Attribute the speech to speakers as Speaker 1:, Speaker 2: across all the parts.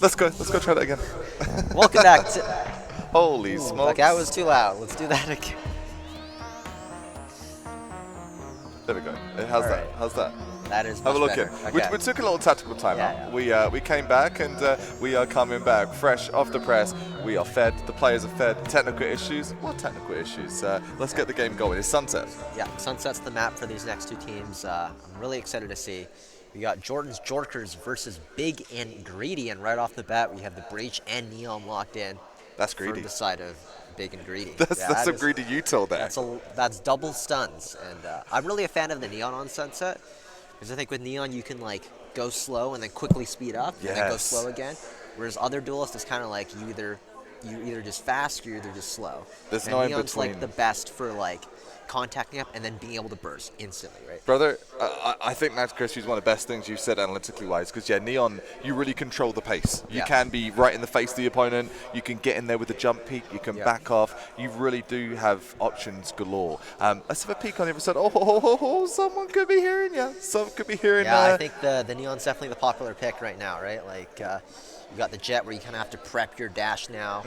Speaker 1: Let's go try that again.
Speaker 2: Welcome back to...
Speaker 1: Holy smokes.
Speaker 2: Like, that was too loud. Let's do that again.
Speaker 1: There we go. How's that?
Speaker 2: Alright.
Speaker 1: How's that?
Speaker 2: That is
Speaker 1: Have a
Speaker 2: much
Speaker 1: look
Speaker 2: better.
Speaker 1: in.
Speaker 2: Okay.
Speaker 1: We took a little tactical time out.
Speaker 2: Yeah.
Speaker 1: We came back and we are coming back fresh off the press. We are fed. The players are fed. Technical issues. What technical issues? Let's get the game going. It's sunset.
Speaker 2: Yeah, Sunset's the map for these next two teams. I'm really excited to see. We got Jordan's Jorkers versus Big and Greedy, and right off the bat, we have the Breach and Neon locked in.
Speaker 1: That's greedy.
Speaker 2: For the side of Big and Greedy.
Speaker 1: That's some greedy util there.
Speaker 2: That's double stuns, and I'm really a fan of the Neon on Sunset, because I think with Neon you can like go slow and then quickly speed up, and then go slow again. Whereas other duelists is kind of like you either just fast or you're either just slow.
Speaker 1: There's
Speaker 2: and
Speaker 1: no in
Speaker 2: Neon's
Speaker 1: between.
Speaker 2: like the best for like contacting up and then being able to burst instantly, right?
Speaker 1: Brother, I think that's, Chris, is one of the best things you've said analytically wise, because yeah, Neon, you really control the pace. You can be right in the face of the opponent, you can get in there with a jump peek, you can back off, you really do have options galore. Let's have a peek on the other side. Oh, someone could be hearing you. Someone could be hearing
Speaker 2: I think the Neon's definitely the popular pick right now, right? Like, you got the Jet where you kind of have to prep your dash now.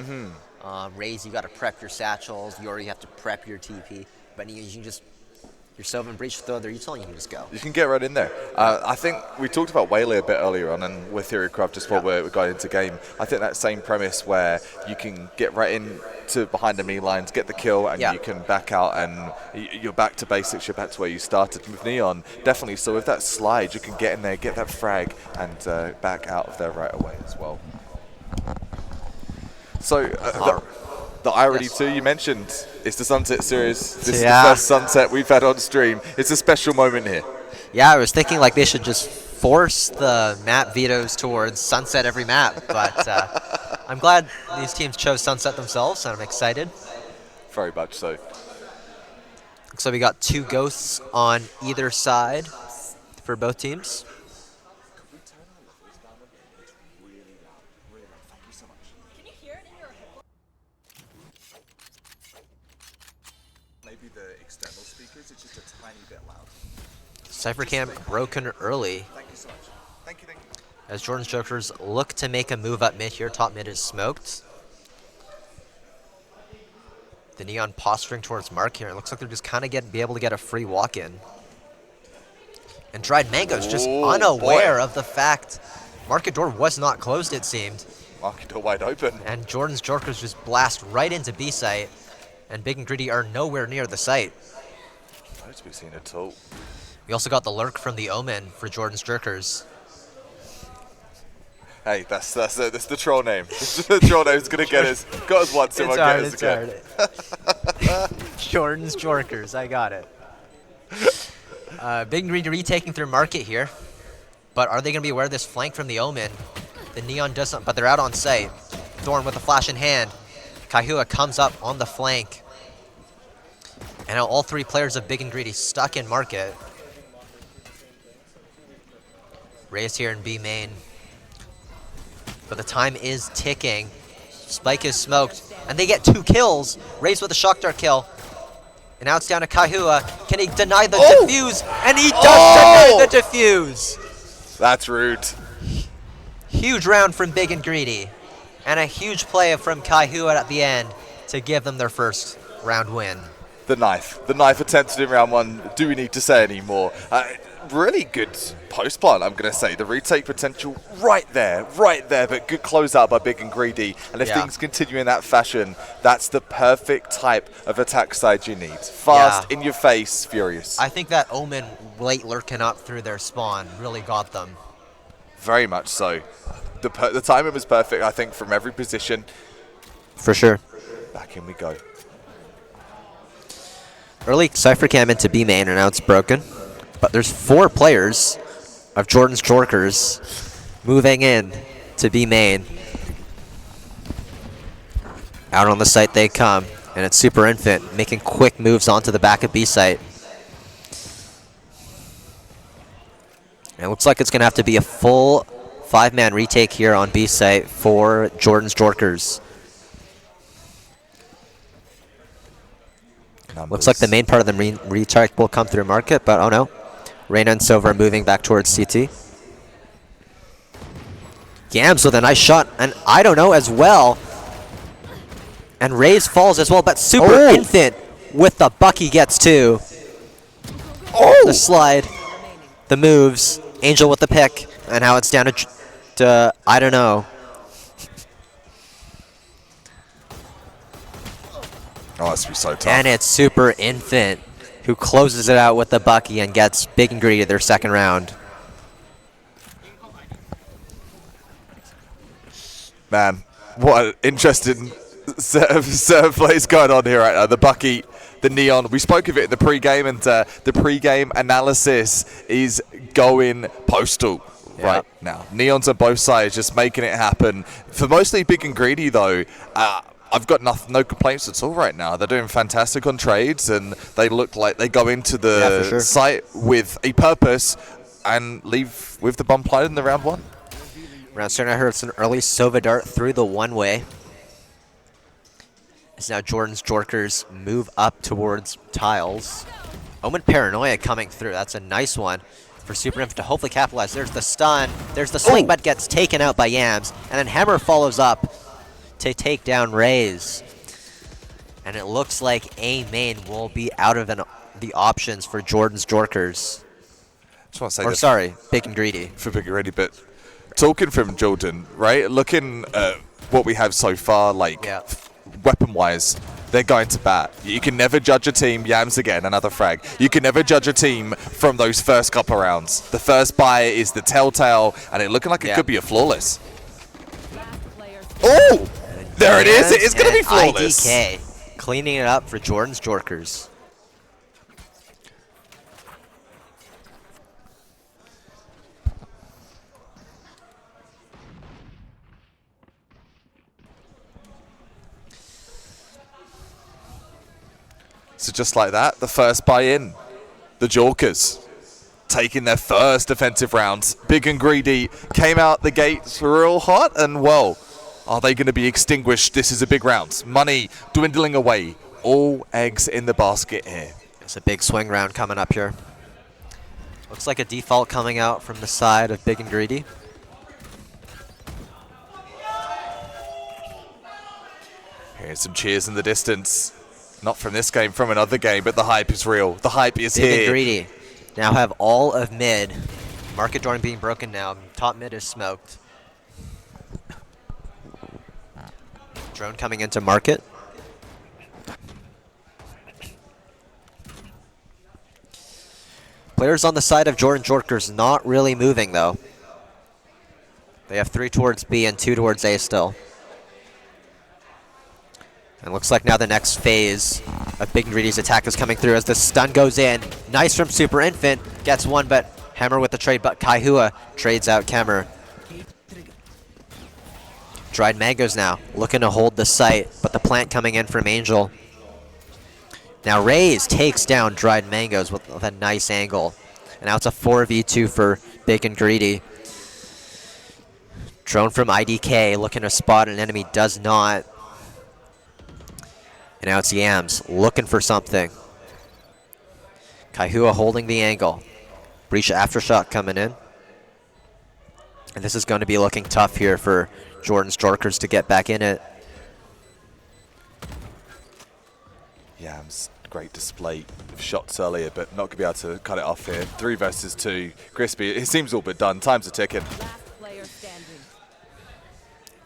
Speaker 2: Raze, you got to prep your satchels. Yori, you have to prep your TP. But you can just, your Sylvan Breach throw their util and you can just go.
Speaker 1: You can get right in there. I think we talked about Waylay a bit earlier on, and with Theorycraft just before we got into game. I think that same premise where you can get right in to behind the knee lines, get the kill, and you can back out, and you're back to basics. You're back to where you started with Neon. Definitely. So with that slide, you can get in there, get that frag, and back out of there right away as well. So the irony too, you mentioned, it's the Sunset Series. This is the first Sunset we've had on stream. It's a special moment here.
Speaker 2: Yeah, I was thinking like they should just force the map vetoes towards Sunset every map, but I'm glad these teams chose Sunset themselves, and I'm excited.
Speaker 1: Very much so.
Speaker 2: So we got two ghosts on either side for both teams.
Speaker 1: Maybe the external speakers, it's just a tiny bit loud.
Speaker 2: Cyphercam broken early.
Speaker 1: Thank you so much. Thank you.
Speaker 2: As Jordan's Jokers look to make a move up mid here. Top mid is smoked. The Neon posturing towards Mark here. It looks like they're just kind of be able to get a free walk in. And Dried Mango's just unaware of the fact Market Door was not closed, it seemed.
Speaker 1: Market Door wide open.
Speaker 2: And Jordan's Jokers just blast right into B site. And Big and Greedy are nowhere near the site.
Speaker 1: Not to be seen at all.
Speaker 2: We also got the lurk from the Omen for Jordan's Jerkers.
Speaker 1: Hey, that's the troll name. The troll name's gonna get us. Got us once, it won't get us again.
Speaker 2: Jordan's Jorkers, I got it. Big and Greedy retaking through market here. But are they gonna be aware of this flank from the Omen? The Neon doesn't, but they're out on site. Thorn with a flash in hand. Kaihua comes up on the flank. And now all three players of Big and Greedy stuck in market. Raze here in B main. But the time is ticking. Spike is smoked. And they get 2 kills. Raze with a shock dart kill. And now it's down to Kaihua. Can he deny the defuse? And he does deny the defuse.
Speaker 1: That's rude.
Speaker 2: Huge round from Big and Greedy. And a huge play from Kaihua at the end to give them their first round win.
Speaker 1: The knife attempted in round 1. Do we need to say any more? Really good post plant, I'm going to say. The retake potential right there, but good closeout by Big and Greedy. And if things continue in that fashion, that's the perfect type of attack side you need. Fast, in your face, furious.
Speaker 2: I think that Omen late lurking up through their spawn really got them.
Speaker 1: Very much so. The timing was perfect, I think, from every position.
Speaker 2: For sure.
Speaker 1: Back in we go.
Speaker 2: Early Cyphercam into B main, and now it's broken. But there's 4 players of Jordan's Jorkers moving in to B main. Out on the site they come, and it's Super Infant making quick moves onto the back of B site. And it looks like it's going to have to be a full 5-man retake here on B site for Jordan's Jorkers. Looks like the main part of the retake will come through market, but oh no. Reyna and Silver moving back towards CT. Yams with a nice shot, and I don't know as well. And Raze falls as well, but Super Infant with the buck he gets too. The slide, the moves, Angel with the pick, and now it's down to I don't know.
Speaker 1: Oh, that's be so tough.
Speaker 2: And it's Super Infant who closes it out with the Bucky and gets Big and Greedy their second round.
Speaker 1: Man, what an interesting set of plays going on here right now. The Bucky, the Neon. We spoke of it in the pre-game, and the pre-game analysis is going postal right now. Neon's on both sides, just making it happen. For mostly Big and Greedy, though, I've got no complaints at all right now. They're doing fantastic on trades, and they look like they go into the site with a purpose and leave with the bomb planted in the round one.
Speaker 2: Round starting, I heard it's an early Sova dart through the one-way. It's now Jordan's Jorkers move up towards tiles. Omen Paranoia coming through. That's a nice one for Super Inf to hopefully capitalize. There's the stun. There's the swing, but gets taken out by Yams. And then Hammer follows up to take down Raze. And it looks like A main will be out of the options for Jordan's Jorkers.
Speaker 1: Just want to say
Speaker 2: or sorry, Big and Greedy.
Speaker 1: For Big and Greedy, but talking from Jordan, right? Looking at what we have so far, like weapon-wise, they're going to bat. You can never judge a team. Yams again, another frag. You can never judge a team from those first couple rounds. The first buy is the telltale, and it looking like it could be a flawless. Oh, there it is. It is going to be flawless.
Speaker 2: IDK cleaning it up for Jordan's Jorkers.
Speaker 1: So just like that, the first buy-in. The Jorkers taking their first defensive rounds. Big and Greedy came out the gates real hot, and well, are they going to be extinguished? This is a big round. Money dwindling away. All eggs in the basket here.
Speaker 2: It's a big swing round coming up here. Looks like a default coming out from the side of Big and Greedy.
Speaker 1: Here's some cheers in the distance. Not from this game, from another game, but the hype is real. The hype is here.
Speaker 2: Big and Greedy now have all of mid. Market drone being broken now. Top mid is smoked. Drone coming into market. Players on the side of Jordan Jorkers not really moving though. They have 3 towards B and 2 towards A still. And looks like now the next phase of Big and Greedy's attack is coming through as the stun goes in. Nice from Super Infant. Gets one, but Hammer with the trade, but Kaihua trades out Kemmer. Dried Mangoes now looking to hold the site, but the plant coming in from Angel. Now Raze takes down Dried Mangoes with a nice angle. And now it's a 4v2 for Big and Greedy. Drone from IDK looking to spot an enemy, does not. And now it's Yams looking for something. Kaihua holding the angle. Breach Aftershock coming in. And this is going to be looking tough here for Jordan's Jorkers to get back in it.
Speaker 1: Yams, great display of shots earlier, but not going to be able to cut it off here. 3 versus 2. Crispy, it seems all but done. Time's a ticking.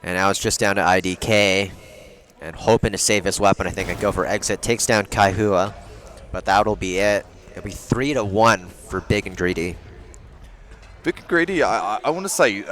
Speaker 2: And now it's just down to IDK. And hoping to save his weapon, I think, and go for exit. Takes down Kaihua, but that'll be it. It'll be 3-1 for Big and Greedy.
Speaker 1: Big and Greedy, I want to say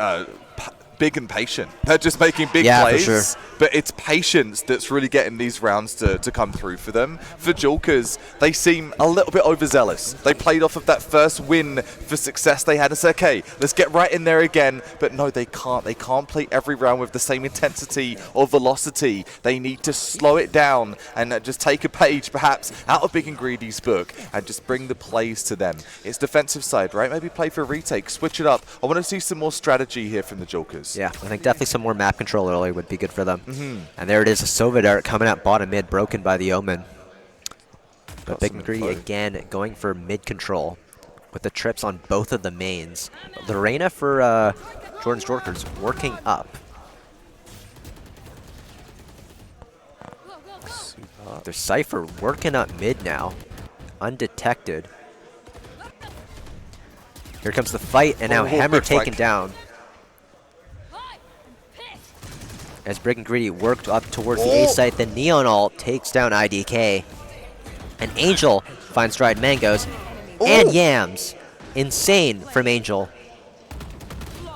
Speaker 1: big and patient. They're just making big plays,
Speaker 2: for sure.
Speaker 1: But it's patience that's really getting these rounds to come through for them. For Jorkers, they seem a little bit overzealous. They played off of that first win for success they had. It's okay, let's get right in there again. But no, they can't. They can't play every round with the same intensity or velocity. They need to slow it down and just take a page, perhaps, out of Big and Greedy's book and just bring the plays to them. It's defensive side, right? Maybe play for a retake, switch it up. I want to see some more strategy here from the Jorkers.
Speaker 2: Yeah, I think definitely some more map control early would be good for them. And there it is, a Sova dart coming out bottom mid, broken by the Omen. But Big and Greedy again going for mid control with the trips on both of the mains. The Reyna for Jordan's Jorkers working up. There's Cypher working up mid now, undetected. Here comes the fight, and now Hammer taken down. As Big and Greedy worked up towards the A site, the Neon Ult takes down IDK. And Angel finds dried mangoes and yams. Insane from Angel.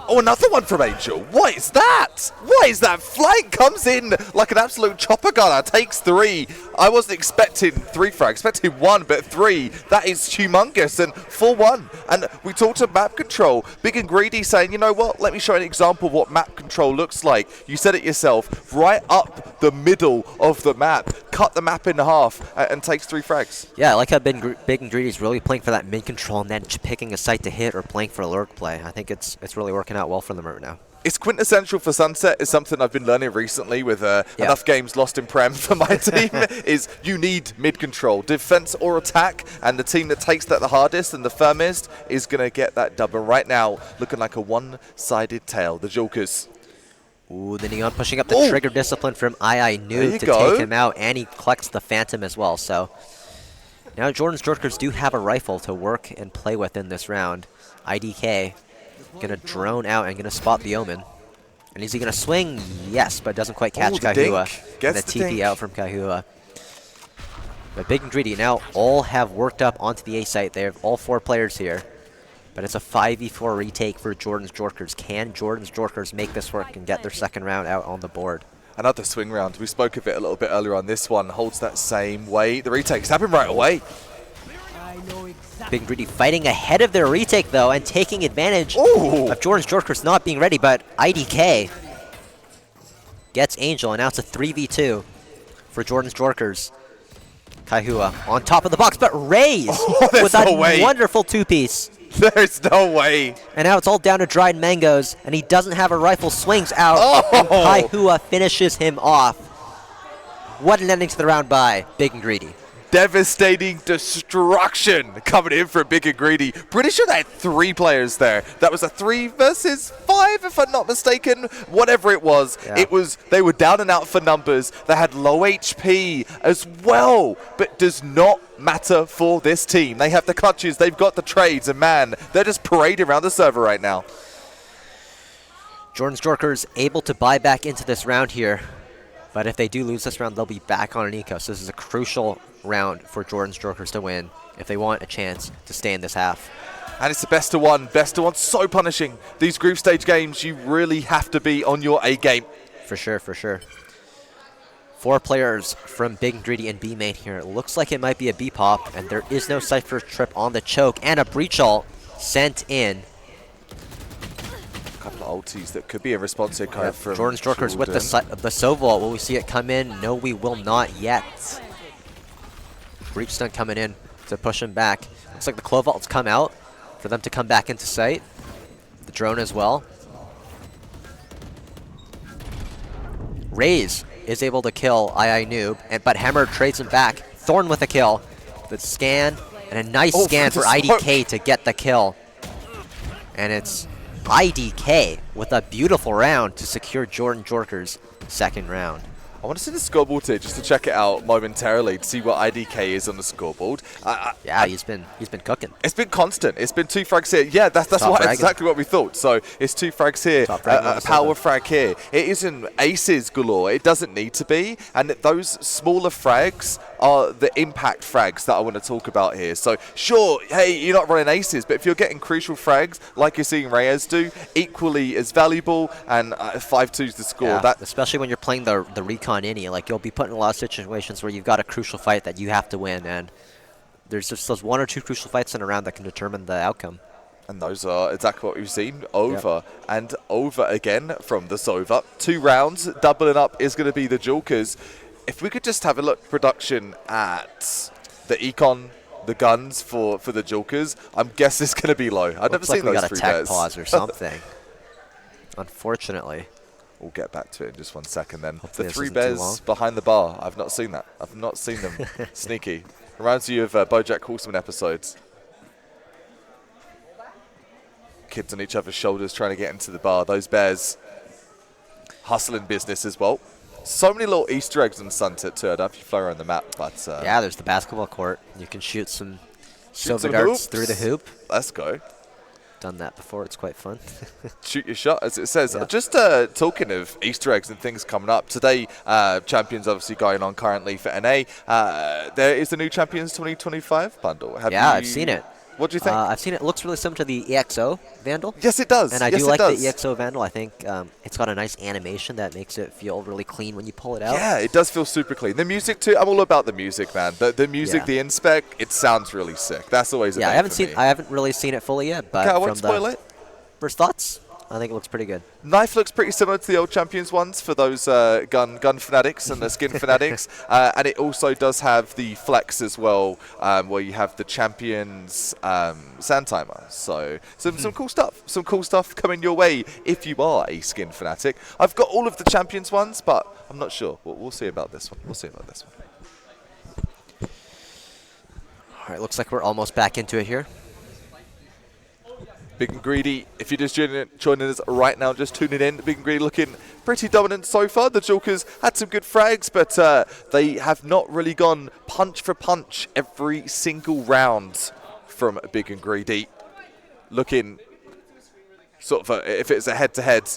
Speaker 1: Oh, another one from Angel. What is that? What is that? Flight comes in like an absolute chopper gunner. Takes 3. I wasn't expecting 3 frags. Expecting 1, but 3. That is humongous. And 4-1. And we talked to map control. Big and Greedy saying, you know what? Let me show you an example of what map control looks like. You said it yourself. Right up the middle of the map. Cut the map in half and takes 3 frags.
Speaker 2: Yeah, I like how Big and Greedy is really playing for that mid control and then picking a site to hit or playing for a lurk play. I think it's really working out well for them right now.
Speaker 1: It's quintessential for Sunset. Is something I've been learning recently with enough games lost in Prem for my team, is you need mid-control, defense or attack, and the team that takes that the hardest and the firmest is going to get that double. Right now, looking like a one-sided tail, the Jokers.
Speaker 2: Ooh, the Neon pushing up the trigger discipline from Noob to take him out, and he collects the Phantom as well. So now Jordan's Jorkers do have a rifle to work and play with in this round. IDK gonna drone out and gonna spot the Omen. And is he gonna swing? Yes, but doesn't quite catch Kahua. And the TP out from Kahua. But Big and Greedy now all have worked up onto the A site. They have all 4 players here. But it's a 5v4 retake for Jordan's Jorkers. Can Jordan's Jorkers make this work and get their second round out on the board?
Speaker 1: Another swing round. We spoke of it a little bit earlier on. This one holds that same weight. The retake's happening right away.
Speaker 2: Big and Greedy fighting ahead of their retake, though, and taking advantage of Jordan's Jorkers not being ready, but IDK gets Angel, and now it's a 3v2 for Jordan's Jorkers. Kahua on top of the box, but Raze with a wonderful 2-piece.
Speaker 1: There's no way.
Speaker 2: And now it's all down to dried mangoes, and he doesn't have a rifle, swings out, and Kahua finishes him off. What an ending to the round by Big and Greedy.
Speaker 1: Devastating destruction coming in from Big and Greedy. Pretty sure they had 3 players there. That was a 3 versus 5, if I'm not mistaken. Whatever it was, they were down and out for numbers. They had low HP as well, but does not matter for this team. They have the clutches, they've got the trades, and man, they're just parading around the server right now.
Speaker 2: Jordan's Jorkers able to buy back into this round here. But if they do lose this round, they'll be back on an eco. So this is a crucial round for Jordan's Jorkers to win if they want a chance to stay in this half.
Speaker 1: And it's the best of one. Best of one, so punishing. These group stage games, you really have to be on your A game.
Speaker 2: For sure, for sure. 4 players from Big and Greedy and B main here. It looks like it might be a B pop, and there is no Cypher trip on the choke, and a breach ult sent in.
Speaker 1: Couple of ultis that could be a response here kind of from
Speaker 2: Jordan's Jorkers with the Sova ult. Will we see it come in? No, we will not yet. Breach stun coming in to push him back. Looks like the Clove ult's come out for them to come back into sight. The drone as well. Raze is able to kill Noob, but Hammer trades him back. Thorn with a kill. The scan, and a nice scan for IDK to get the kill. And it's IDK with a beautiful round to secure Jordan Jorkers' second round.
Speaker 1: I want to see the scoreboard here just to check it out momentarily to see what IDK is on the scoreboard.
Speaker 2: Yeah, he's been cooking.
Speaker 1: It's been constant. It's been 2 frags here. Yeah, that's exactly what we thought. So it's 2 frags here, a power frag here. It isn't aces galore. It doesn't need to be. And those smaller frags are the impact frags that I want to talk about here. So sure, hey, you're not running aces, but if you're getting crucial frags like you're seeing Reyes do, equally as valuable, and 5-2 is the score.
Speaker 2: Yeah, especially when you're playing the recon innie, like you'll be put in a lot of situations where you've got a crucial fight that you have to win, and there's just those 1 or 2 crucial fights in a round that can determine the outcome.
Speaker 1: And those are exactly what we've seen over and over again from the Sova. 2 rounds, doubling up is going to be the Jokers. If we could just have a look production at the econ, the guns for the Jokers, I'm guessing it's going to be low. I've never seen those 3 bears.
Speaker 2: We got a tech pause or something. Unfortunately.
Speaker 1: We'll get back to it in just 1 second then.
Speaker 2: Hopefully
Speaker 1: the 3 bears behind the bar. I've not seen that. I've not seen them. Sneaky. Reminds you of BoJack Horseman episodes. kids on each other's shoulders trying to get into the bar. Those bears hustling business as well. So many little Easter eggs in Sunset too. I don't know if you fly around the map, but
Speaker 2: yeah, there's the basketball court. You can shoot some silver darts through the hoop.
Speaker 1: Let's go.
Speaker 2: Done that before. It's quite fun.
Speaker 1: Shoot your shot, as it says. Yeah. Just talking of Easter eggs and things coming up today, Champions obviously going on currently for NA. There is the new Champions 2025 bundle.
Speaker 2: I've seen it.
Speaker 1: What do you think?
Speaker 2: I've seen it. It looks really similar to the EXO Vandal.
Speaker 1: Yes, it does.
Speaker 2: And I do like the EXO Vandal. I think it's got a nice animation that makes it feel really clean when you pull it out.
Speaker 1: Yeah, it does feel super clean. The music too. I'm all about the music, man. The music, the inspec, it sounds really sick. That's always a
Speaker 2: I haven't really seen it fully yet, but
Speaker 1: I won't spoil it.
Speaker 2: First thoughts, I think it looks pretty good.
Speaker 1: Knife looks pretty similar to the old Champions ones for those gun fanatics and the skin fanatics. And it also does have the flex as well, where you have the Champions sand timer. So some cool stuff. Some cool stuff coming your way if you are a skin fanatic. I've got all of the Champions ones, but I'm not sure. We'll see about this one.
Speaker 2: All right, looks like we're almost back into it here.
Speaker 1: Big and Greedy, if you're just joining us right now, just tuning in, Big and Greedy looking pretty dominant so far. The Jokers had some good frags, but they have not really gone punch for punch every single round from Big and Greedy. Looking sort of, if it's a head-to-head,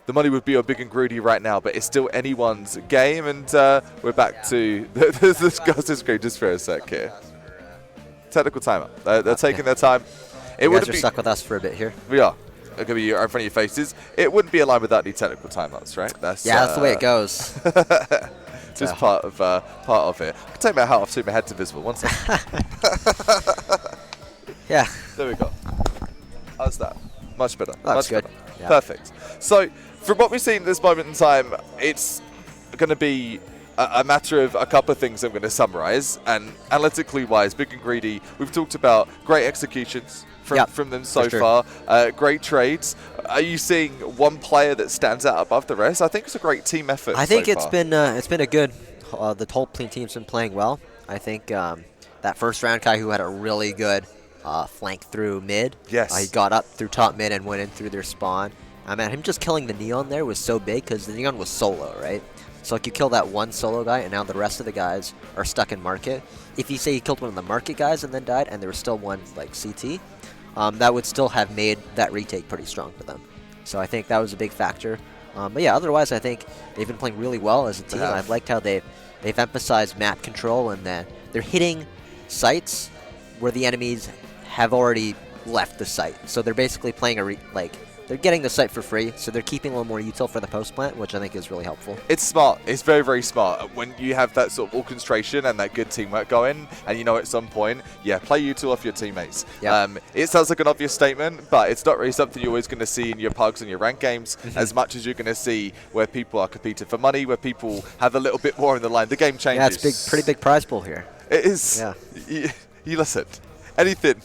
Speaker 1: the money would be on Big and Greedy right now, but it's still anyone's game, and we're back to the screen just for a sec here. Technical timeout. They're taking their time.
Speaker 2: You guys are stuck with us for a bit here.
Speaker 1: We are. It's going to be right in front of your faces. It wouldn't be a line without any technical timeouts, right?
Speaker 2: That's the way it goes.
Speaker 1: Just part of it. I can take my hat off so my head's invisible. One second.
Speaker 2: Yeah.
Speaker 1: There we go. How's that? Much better.
Speaker 2: That's good.
Speaker 1: Yeah. Perfect. So, from what we've seen at this moment in time, it's going to be a matter of a couple of things I'm going to summarize. And analytically wise, Big and Greedy, we've talked about great executions from them so far. Great trades. Are you seeing one player that stands out above the rest? I think it's a great team effort.
Speaker 2: I think it's been a good. The whole team's been playing well. I think that first round guy who had a really good flank through mid.
Speaker 1: Yes.
Speaker 2: He got up through top mid and went in through their spawn. Man, him just killing the Neon there was so big because the Neon was solo, right? So like you kill that one solo guy, and now the rest of the guys are stuck in market. If you say you killed one of the market guys and then died, and there was still one like CT, that would still have made that retake pretty strong for them. So I think that was a big factor. But yeah, otherwise I think they've been playing really well as a team. I've liked how they've emphasized map control, and that they're hitting sites where the enemies have already left the site. So they're basically playing they're getting the site for free, so they're keeping a little more util for the post plant, which I think is really helpful. It's
Speaker 1: smart. It's very, very smart. When you have that sort of orchestration and that good teamwork going, and you know at some point, play util off your teammates.
Speaker 2: Yep.
Speaker 1: It sounds like an obvious statement, but it's not really something you're always going to see in your pugs and your rank games as much as you're going to see where people are competing for money, where people have a little bit more in the line. The game changes.
Speaker 2: Yeah, it's pretty big prize pool here.
Speaker 1: It is.
Speaker 2: Yeah.
Speaker 1: You listen. Anything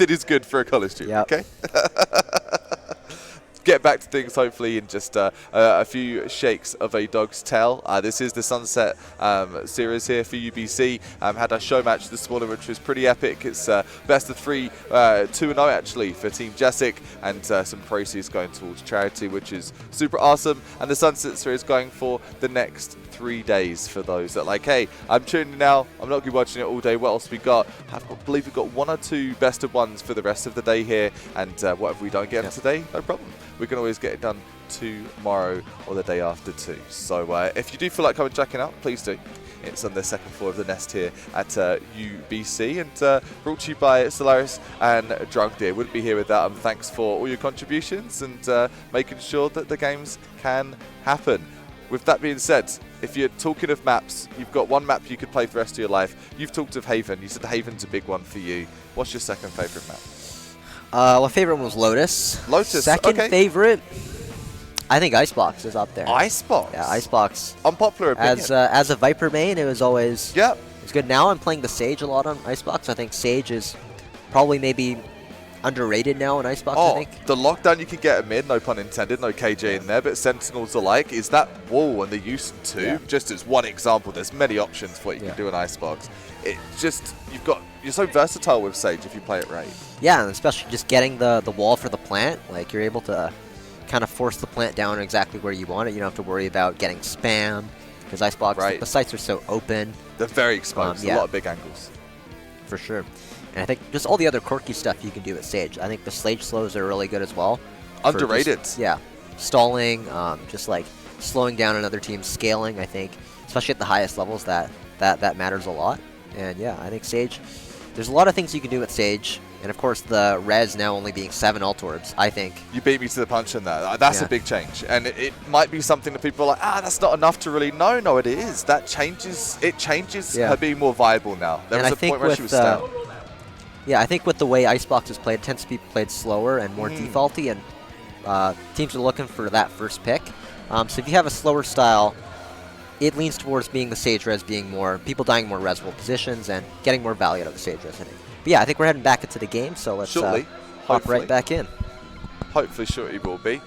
Speaker 1: is good for a college student, okay? Get back to things hopefully in just a few shakes of a dog's tail. This is the Sunset series here for UBC. Had a show match this morning which was pretty epic. It's best of 3, 2-0 actually for Team Jessic, and some proceeds going towards charity, which is super awesome. And the Sunset series going for the next 3 days for those that like, hey, I'm tuning now, I'm not going to be watching it all day. What else we got? I believe we've got 1 or 2 best of ones for the rest of the day here, and whatever we don't get today, no problem. We can always get it done tomorrow or the day after too. So if you do feel like coming checking out, please do. It's on the second floor of the Nest here at UBC, and brought to you by Solaris and DrunkDeer. Wouldn't be here without them. Thanks for all your contributions and making sure that the games can happen. With that being said, if you're talking of maps, you've got one map you could play for the rest of your life. You've talked of Haven. You said Haven's a big one for you. What's your second favourite map?
Speaker 2: My favorite one was Lotus.
Speaker 1: Lotus,
Speaker 2: Second favorite, I think Icebox is up there.
Speaker 1: Icebox?
Speaker 2: Yeah, Icebox.
Speaker 1: Unpopular opinion.
Speaker 2: As a Viper main, it was always it's good. Now I'm playing the Sage a lot on Icebox. I think Sage is probably maybe underrated now on Icebox, I think.
Speaker 1: The lockdown you can get at mid, no pun intended, no KJ in there, but Sentinels alike, is that wall and the use too, just as one example. There's many options for what you can do in Icebox. It just, you've got you're so versatile with Sage if you play it right.
Speaker 2: Yeah, and especially just getting the wall for the plant. Like, you're able to kind of force the plant down exactly where you want it. You don't have to worry about getting spam, because Icebox, the sites are so open.
Speaker 1: They're very exposed, a lot of big angles.
Speaker 2: For sure. And I think just all the other quirky stuff you can do with Sage. I think the Sage slows are really good as well.
Speaker 1: Underrated.
Speaker 2: Stalling, just like slowing down another team, scaling, I think, especially at the highest levels, that matters a lot. And yeah, I think Sage, there's a lot of things you can do with Sage. And of course, the res now only being 7 ult orbs, I think.
Speaker 1: You beat me to the punch in that. That's a big change. And it might be something that people are like, that's not enough to really... No, it is. That changes... It changes her being more viable now. There was a point where she was stale.
Speaker 2: Yeah, I think with the way Icebox is played, it tends to be played slower and more defaulty, and teams are looking for that first pick. So if you have a slower style, it leans towards being the Sage res being more... People dying more resable positions and getting more value out of the Sage res, I think. But yeah, I think we're heading back into the game, so let's hop right back in.
Speaker 1: Hopefully shortly will be.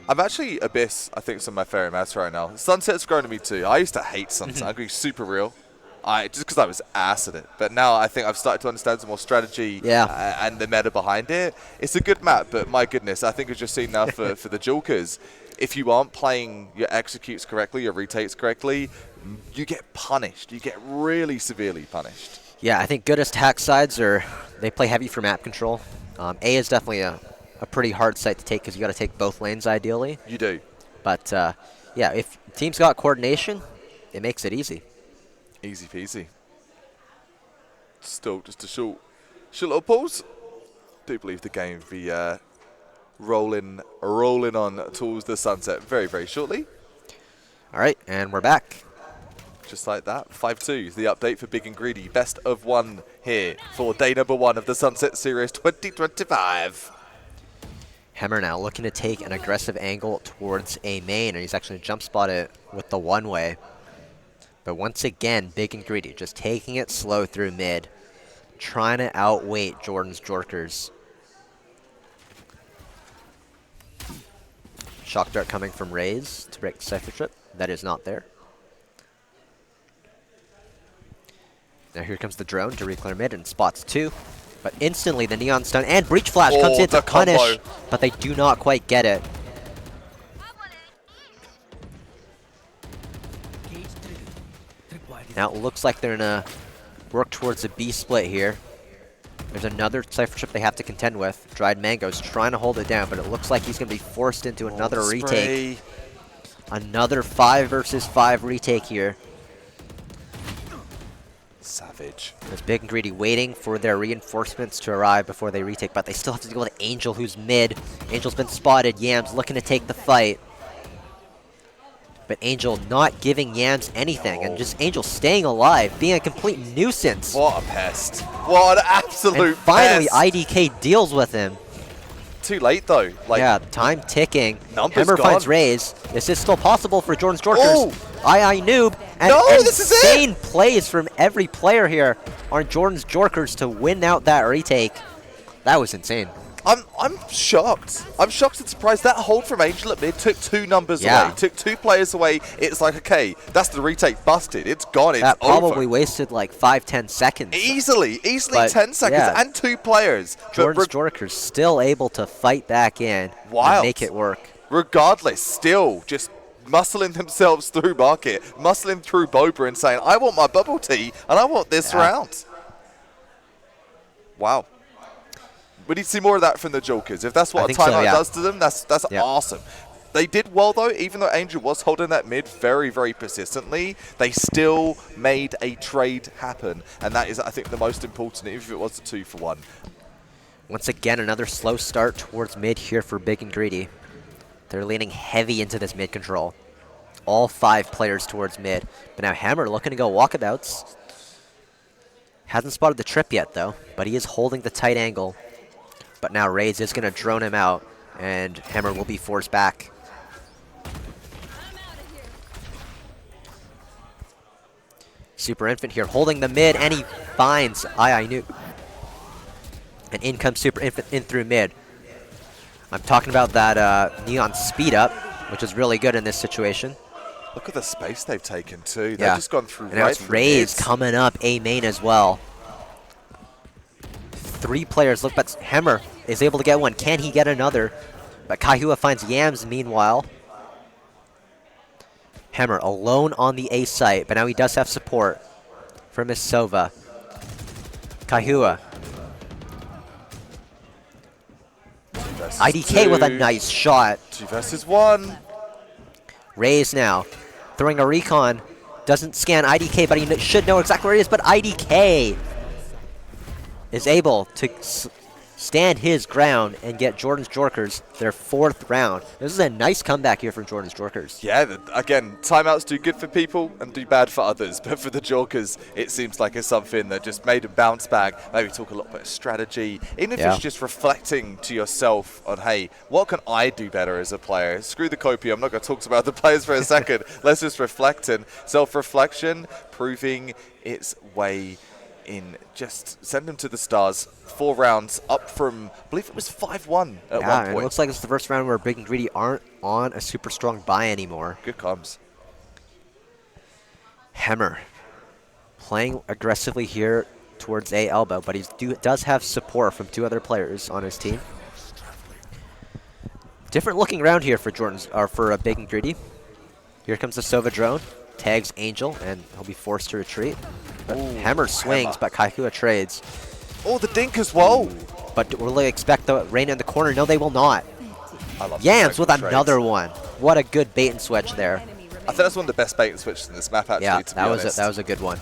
Speaker 1: I'm actually Abyss, I think, some of my favorite maps right now. Sunset's grown to me too. I used to hate Sunset. I agree, super real. Just because I was ass at it. But now I think I've started to understand some more strategy and the meta behind it. It's a good map, but my goodness, I think we've just seen now for the Jokers, if you aren't playing your executes correctly, your retakes correctly, you get punished. You get really severely punished.
Speaker 2: Yeah, I think goodest hack sides they play heavy for map control. A is definitely a pretty hard site to take because you got to take both lanes ideally.
Speaker 1: You do.
Speaker 2: But yeah, if teams got coordination, it makes it easy.
Speaker 1: Easy peasy. Still just a short little pause. Do believe the game will be rolling on towards the sunset very, very shortly.
Speaker 2: All right, and we're back.
Speaker 1: Just like that, 5-2 the update for Big and Greedy. Best of 1 here for day number 1 of the Sunset Series 2025.
Speaker 2: Hemmer now looking to take an aggressive angle towards A main, and he's actually jump spotted with the one-way. But once again, Big and Greedy just taking it slow through mid, trying to outweight Jordan's Jorkers. Shock dart coming from Raze to break the Cypher trip. That is not there. Now here comes the drone to reclear mid and spots 2. But instantly the Neon Stun and Breach Flash comes in to punish, but they do not quite get it. Now it looks like they're going to work towards a B split here. There's another Cypher trip they have to contend with. Dried Mango's trying to hold it down, but it looks like he's going to be forced into another retake. Another 5 versus 5 retake here.
Speaker 1: Savage.
Speaker 2: There's Big and Greedy waiting for their reinforcements to arrive before they retake, but they still have to deal with Angel, who's mid. Angel's been spotted. Yams looking to take the fight. But Angel not giving Yams anything, and just Angel staying alive, being a complete nuisance.
Speaker 1: What a pest. What an absolute
Speaker 2: and finally,
Speaker 1: pest.
Speaker 2: IDK deals with him.
Speaker 1: Too late, though.
Speaker 2: Like, yeah, time ticking.
Speaker 1: Hemmer
Speaker 2: finds Raze. This is still possible for Jordan's Jorkers. I noob. And insane plays from every player here on Jordan's Jorkers to win out that retake. That was insane.
Speaker 1: I'm shocked. I'm shocked and surprised. That hold from Angel at mid took 2 numbers away. Took 2 players away. It's like, okay, that's the retake busted. It's gone. It's
Speaker 2: that probably
Speaker 1: over.
Speaker 2: Wasted like 5-10 seconds.
Speaker 1: Easily but 10 seconds and 2 players.
Speaker 2: Jordan's Jorkers still able to fight back in and make it work.
Speaker 1: Regardless, still just muscling themselves through market, muscling through Boba and saying, I want my bubble tea and I want this round. Wow. We need to see more of that from the Jokers. If that's what a timeout does to them, that's awesome. They did well, though. Even though Angel was holding that mid very, very persistently, they still made a trade happen. And that is, I think, the most important, even if it was a 2-for-1.
Speaker 2: Once again, another slow start towards mid here for Big and Greedy. They're leaning heavy into this mid control. All 5 players towards mid. But now Hammer looking to go walkabouts. Hasn't spotted the trip yet, though. But he is holding the tight angle. But now Raze is going to drone him out, and Hammer will be forced back. Super Infant here holding the mid, and he finds I knew. And in comes Super Infant in through mid. I'm talking about that Neon speed up, which is really good in this situation.
Speaker 1: Look at the space they've taken, too. They've just gone through
Speaker 2: and now it's Raze coming up A main as well. 3 players. Look, but Hammer is able to get one. Can he get another? But Kaihua finds Yams meanwhile. Hammer alone on the A site, but now he does have support from his Sova. Kaihua. IDK with a nice shot.
Speaker 1: 2 versus 1.
Speaker 2: Raze now throwing a recon. Doesn't scan IDK, but he should know exactly where he is. But IDK is able to stand his ground and get Jordan's Jorkers their 4th round. This is a nice comeback here from Jordan's Jorkers.
Speaker 1: Yeah, again, timeouts do good for people and do bad for others. But for the Jorkers, it seems like it's something that just made them bounce back. Maybe talk a lot about strategy. Even if it's just reflecting to yourself on, hey, what can I do better as a player? Screw the copy. I'm not going to talk about the players for a second. Let's just reflect. And self-reflection, proving its way in. Just send them to the stars. 4 rounds up from, I believe it was 5-1 at one point.
Speaker 2: It looks like it's the first round where Big and Greedy aren't on a super strong buy anymore.
Speaker 1: Good comms.
Speaker 2: Hammer playing aggressively here towards A elbow, but he does have support from 2 other players on his team. Different looking round here for Big and Greedy. Here comes the Sova drone, tags Angel, and he'll be forced to retreat. But Hammer swings, but Kaihua trades.
Speaker 1: Oh, the dink as well.
Speaker 2: But will they expect the rain in the corner? No, they will not.
Speaker 1: I love
Speaker 2: Yams with another one. What a good bait and switch there.
Speaker 1: I think that's one of the best bait and switches in this map, actually, to be honest.
Speaker 2: That was a good one.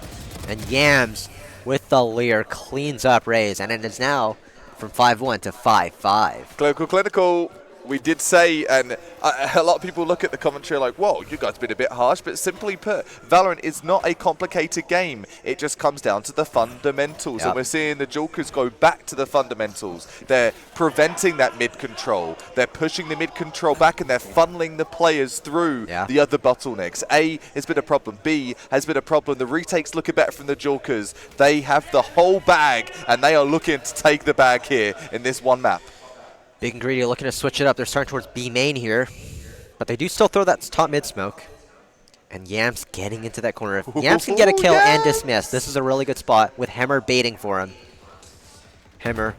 Speaker 2: And Yams with the leer cleans up Raze, and it is now from 5-1 to 5-5.
Speaker 1: Clinical. We did say, and a lot of people look at the commentary like, whoa, you guys have been a bit harsh, but simply put, Valorant is not a complicated game. It just comes down to the fundamentals, and we're seeing the Jokers go back to the fundamentals. They're preventing that mid-control. They're pushing the mid-control back, and they're funneling the players through the other bottlenecks. A has been a problem. B has been a problem. The retakes looking better from the Jokers. They have the whole bag, and they are looking to take the bag here in this one map.
Speaker 2: Big and Greedy looking to switch it up. They're starting towards B main here. But they do still throw that top mid smoke. And Yams getting into that corner. If Yams can get a kill and dismiss, this is a really good spot with Hammer baiting for him. Hammer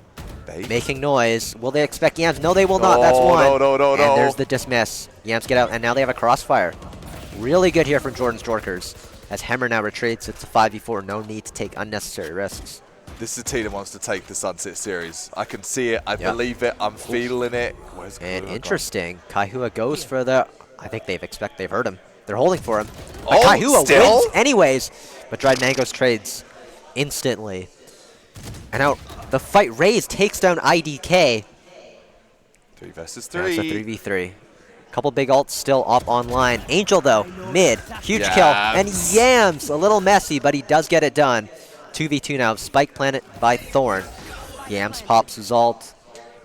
Speaker 2: making noise. Will they expect Yams? No, they will not. That's one.
Speaker 1: No.
Speaker 2: And there's the dismiss. Yams get out, and now they have a crossfire. Really good here from Jordan's Jorkers. As Hammer now retreats, it's a 5v4. No need to take unnecessary risks.
Speaker 1: This is a team that wants to take the Sunset Series. I can see it. I believe it. I'm feeling it.
Speaker 2: And interesting. Kaihua goes for the... I think they've heard him. They're holding for him. But
Speaker 1: Oh,
Speaker 2: Kaihua
Speaker 1: still?
Speaker 2: wins anyways. But Dried Mangoes trades instantly. And now the fight Raze takes down IDK.
Speaker 1: 3 versus
Speaker 2: Now it's
Speaker 1: 3.
Speaker 2: a 3v3. Couple big ults still up online. Angel though, mid. Huge kill. And Yams, a little messy, but he does get it done. 2v2 now, Spike Planet by Thorn. Yams pops his ult,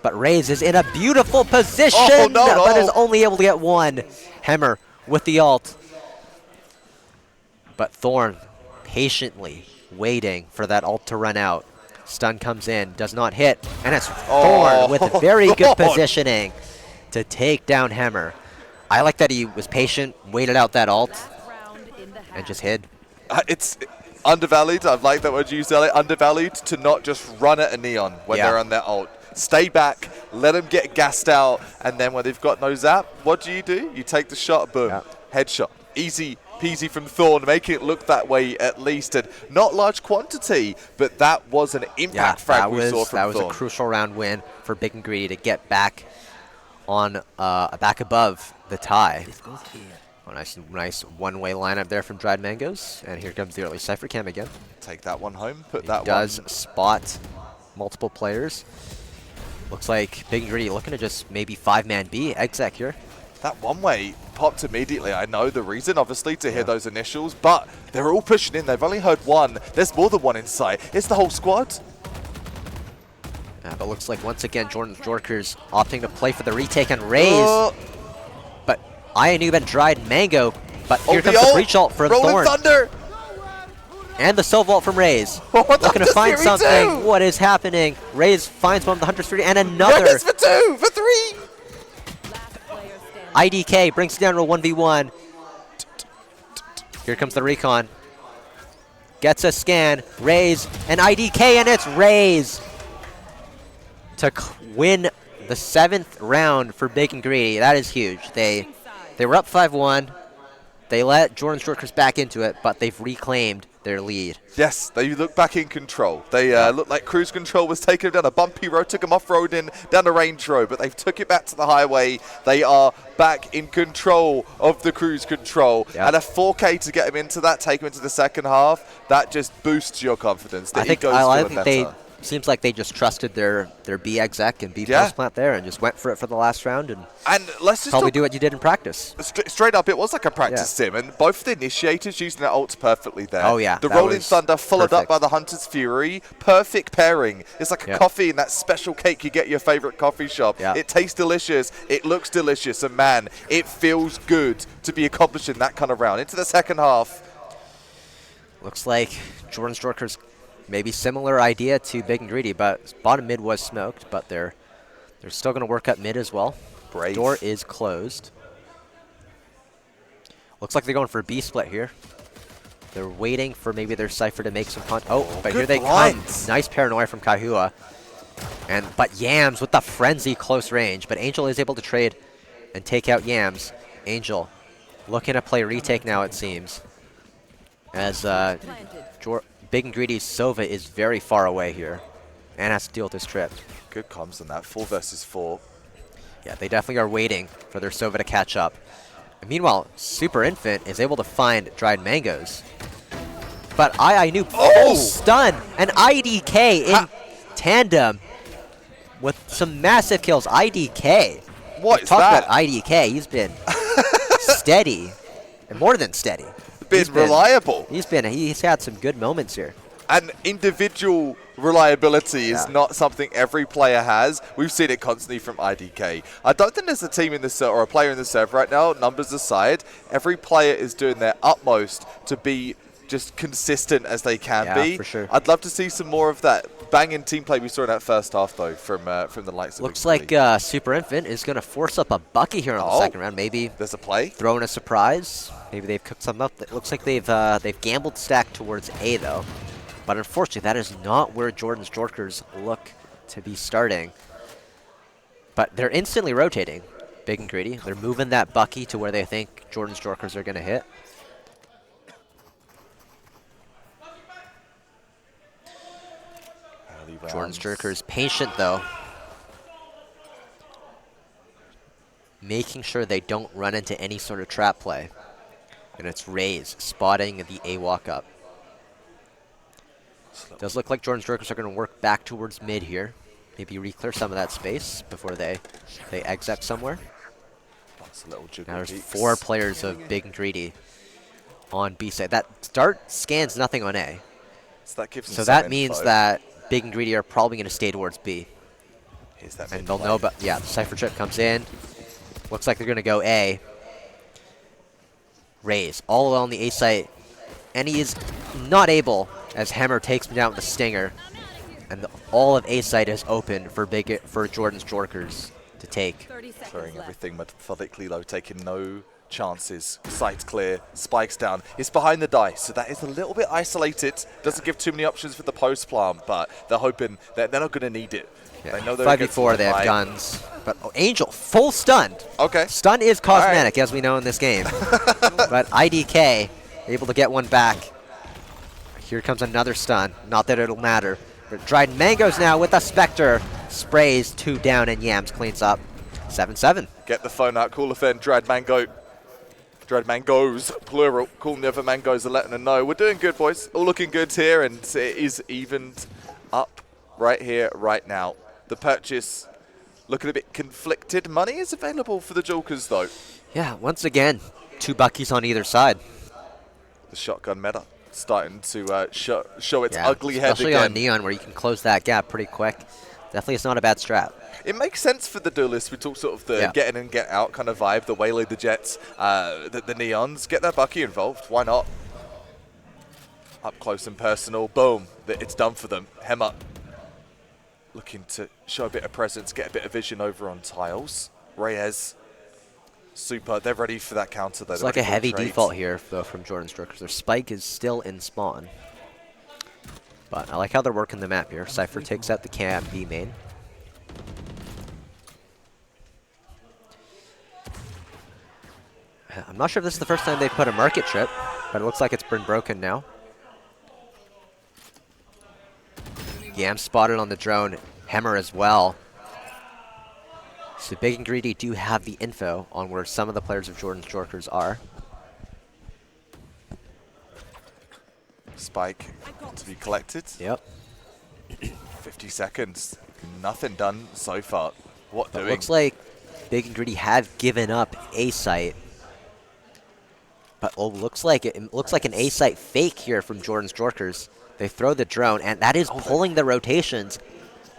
Speaker 2: but Raze is in a beautiful position, but is only able to get one. Hammer with the ult. But Thorn patiently waiting for that ult to run out. Stun comes in, does not hit, and it's Thorn with very good positioning to take down Hammer. I like that he was patient, waited out that ult, and just hid.
Speaker 1: It's undervalued. I like that word you used earlier. Undervalued to not just run at a Neon when they're on their ult. Stay back, let them get gassed out, and then when they've got no zap, what do? You take the shot, boom, headshot. Easy peasy from Thorn, making it look that way at least. And not large quantity, but that was an impact frag we saw from Thorn.
Speaker 2: That was a crucial round win for Big and Greedy to get back on back above the tie. A nice one-way lineup there from Dried Mangoes. And here comes the early Cypher Cam again.
Speaker 1: Take that one home, put that one.
Speaker 2: Does spot multiple players. Looks like Big and Greedy looking to just maybe 5-man B. Exec here.
Speaker 1: That one-way popped immediately. I know the reason, obviously, to hear those initials, but they're all pushing in. They've only heard one. There's more than one in sight. It's the whole squad.
Speaker 2: But looks like once again Jordan's Jorkers opting to play for the retake and Raze. But Ionub and Dried Mango. But here comes the breach ult from
Speaker 1: Rolling
Speaker 2: Thorn.
Speaker 1: Thunder.
Speaker 2: And the Silver ult from Raze. Looking to find something. What is happening? Raze finds one of the Hunter's 3 and another.
Speaker 1: Raze for 2, for 3.
Speaker 2: IDK brings it down to a 1v1. Here comes the recon. Gets a scan. Raze and IDK, and it's Raze. to win the 7th round for Big and Greedy. That is huge. They were up 5-1. They let Jordan's Jorkers back into it, but they've reclaimed their lead.
Speaker 1: Yes, they look back in control. They look like cruise control was taking them down a bumpy road, took them off-roading down the range road, but they've took it back to the highway. They are back in control of the cruise control.
Speaker 2: Yep.
Speaker 1: And a 4K to get them into that, take them into the second half, that just boosts your confidence.
Speaker 2: I think seems like they just trusted their B exec and B post plant there and just went for it for the last round and
Speaker 1: let's just
Speaker 2: probably do what you did in practice.
Speaker 1: Straight up, it was like a practice sim, and both the initiators using their ults perfectly there.
Speaker 2: Oh yeah,
Speaker 1: the Rolling Thunder followed up by the Hunter's Fury. Perfect pairing. It's like a coffee in that special cake you get at your favorite coffee shop.
Speaker 2: Yeah.
Speaker 1: It tastes delicious. It looks delicious, and man, it feels good to be accomplishing that kind of round. Into the second half.
Speaker 2: Looks like Jordan's Jorkers maybe similar idea to Big and Greedy, but bottom mid was smoked, but they're still going to work up mid as well.
Speaker 1: Brave.
Speaker 2: Door is closed. Looks like they're going for a B split here. They're waiting for maybe their Cypher to make some punch. Oh, but here they come. Nice paranoia from Kaihua. But Yams with the frenzy close range, but Angel is able to trade and take out Yams. Angel looking to play retake now, it seems, as Big and Greedy's Sova is very far away here and has to deal with this trip.
Speaker 1: Good comms on that. 4 versus 4.
Speaker 2: Yeah, they definitely are waiting for their Sova to catch up. And meanwhile, Super Infant is able to find dried mangoes. But I knew full stun and IDK in tandem with some massive kills. IDK.
Speaker 1: What is
Speaker 2: Talk
Speaker 1: that?
Speaker 2: about IDK. He's been steady and more than steady.
Speaker 1: Been reliable.
Speaker 2: He's had some good moments here.
Speaker 1: And individual reliability is not something every player has. We've seen it constantly from IDK. I don't think there's a team in the server or a player in the server right now, numbers aside. Every player is doing their utmost to be just consistent as they can be.
Speaker 2: Yeah, for sure.
Speaker 1: I'd love to see some more of that banging team play we saw in that first half, though, from the likes of
Speaker 2: Looks like Super Infant is going to force up a Bucky here on the second round. Maybe
Speaker 1: there's a play.
Speaker 2: Throwing a surprise. Maybe they've cooked something up. It looks like they've gambled stack towards A, though. But unfortunately, that is not where Jordan's Jorkers look to be starting. But they're instantly rotating, Big and Greedy. They're moving that Bucky to where they think Jordan's Jorkers are going to hit. Jordan's Jorkers patient, though. Making sure they don't run into any sort of trap play. And it's Raze spotting the A walk up. Does look like Jordan's Jorkers are going to work back towards mid here. Maybe re-clear some of that space before they exec somewhere. Now there's 4 players of Big and Greedy on B side. That start scans nothing on A.
Speaker 1: So
Speaker 2: that means that Big and Greedy are probably going to stay towards B.
Speaker 1: And
Speaker 2: they'll know about, the Cypher trip comes in. Looks like they're going to go A. Raze all along the A site. And he is not able, as Hammer takes him down with the Stinger. And all of A site is open for Jordan's Jorkers to take.
Speaker 1: Clearing everything methodically, though, taking no chances. Sights clear, spikes down. It's behind the dice, so that is a little bit isolated. Doesn't give too many options for the post plant, but they're hoping that they're not going to need it.
Speaker 2: Yeah.
Speaker 1: They know
Speaker 2: 5v4, they have guns. But Angel, full stunned.
Speaker 1: Okay.
Speaker 2: Stun is cosmetic, as we know in this game. But IDK, able to get one back. Here comes another stun. Not that it'll matter. But dried mangoes now with a Spectre. Sprays 2 down, and Yams cleans up. 7-7.
Speaker 1: Get the phone out. Call a friend. Dried mango. Dried mangoes, plural. Call the other mangoes and letting them know. We're doing good, boys. All looking good here, and it is evened up right here, right now. The purchase looking a bit conflicted. Money is available for the Jokers, though.
Speaker 2: Yeah, once again, 2 Buckies on either side.
Speaker 1: The shotgun meta starting to show its ugly head again.
Speaker 2: Especially on Neon, where you can close that gap pretty quick. Definitely it's not a bad strat.
Speaker 1: It makes sense for the duelists. We talk sort of the get in and get out kind of vibe, the Waylay, the Jets, the Neons. Get that Bucky involved. Why not? Up close and personal. Boom. It's done for them. Hemmer looking to show a bit of presence, get a bit of vision over on tiles. Reyes. Super. They're ready for that counter, though.
Speaker 2: It's like a heavy default here, though, from Jordan's Jorkers. Their spike is still in spawn. But I like how they're working the map here. Cypher takes out the camp B main. I'm not sure if this is the first time they've put a market trip, but it looks like it's been broken now. Yam spotted on the drone. Hammer as well. So Big and Greedy do have the info on where some of the players of Jordan's Jorkers are.
Speaker 1: Spike to be collected.
Speaker 2: Yep.
Speaker 1: 50 seconds. Nothing done so far. What doing?
Speaker 2: Looks like Big and Greedy have given up A site. But looks like an A site fake here from Jordan's Jorkers. They throw the drone, and that is pulling the rotations.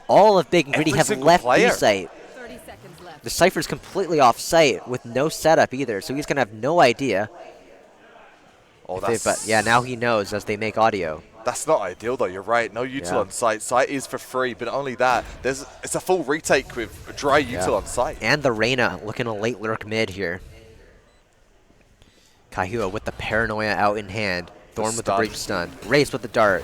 Speaker 2: All of Big and Greedy have left B site. The Cypher's completely off site with no setup either, so he's gonna have no idea.
Speaker 1: Oh,
Speaker 2: but yeah, now he knows as they make audio.
Speaker 1: That's not ideal though. You're right. No util on site. Site is for free, but not only that, it's a full retake with dry util on site.
Speaker 2: And the Reyna looking a late lurk mid here. Kaihua with the paranoia out in hand. Thorn with the breach stun. Race with the dart.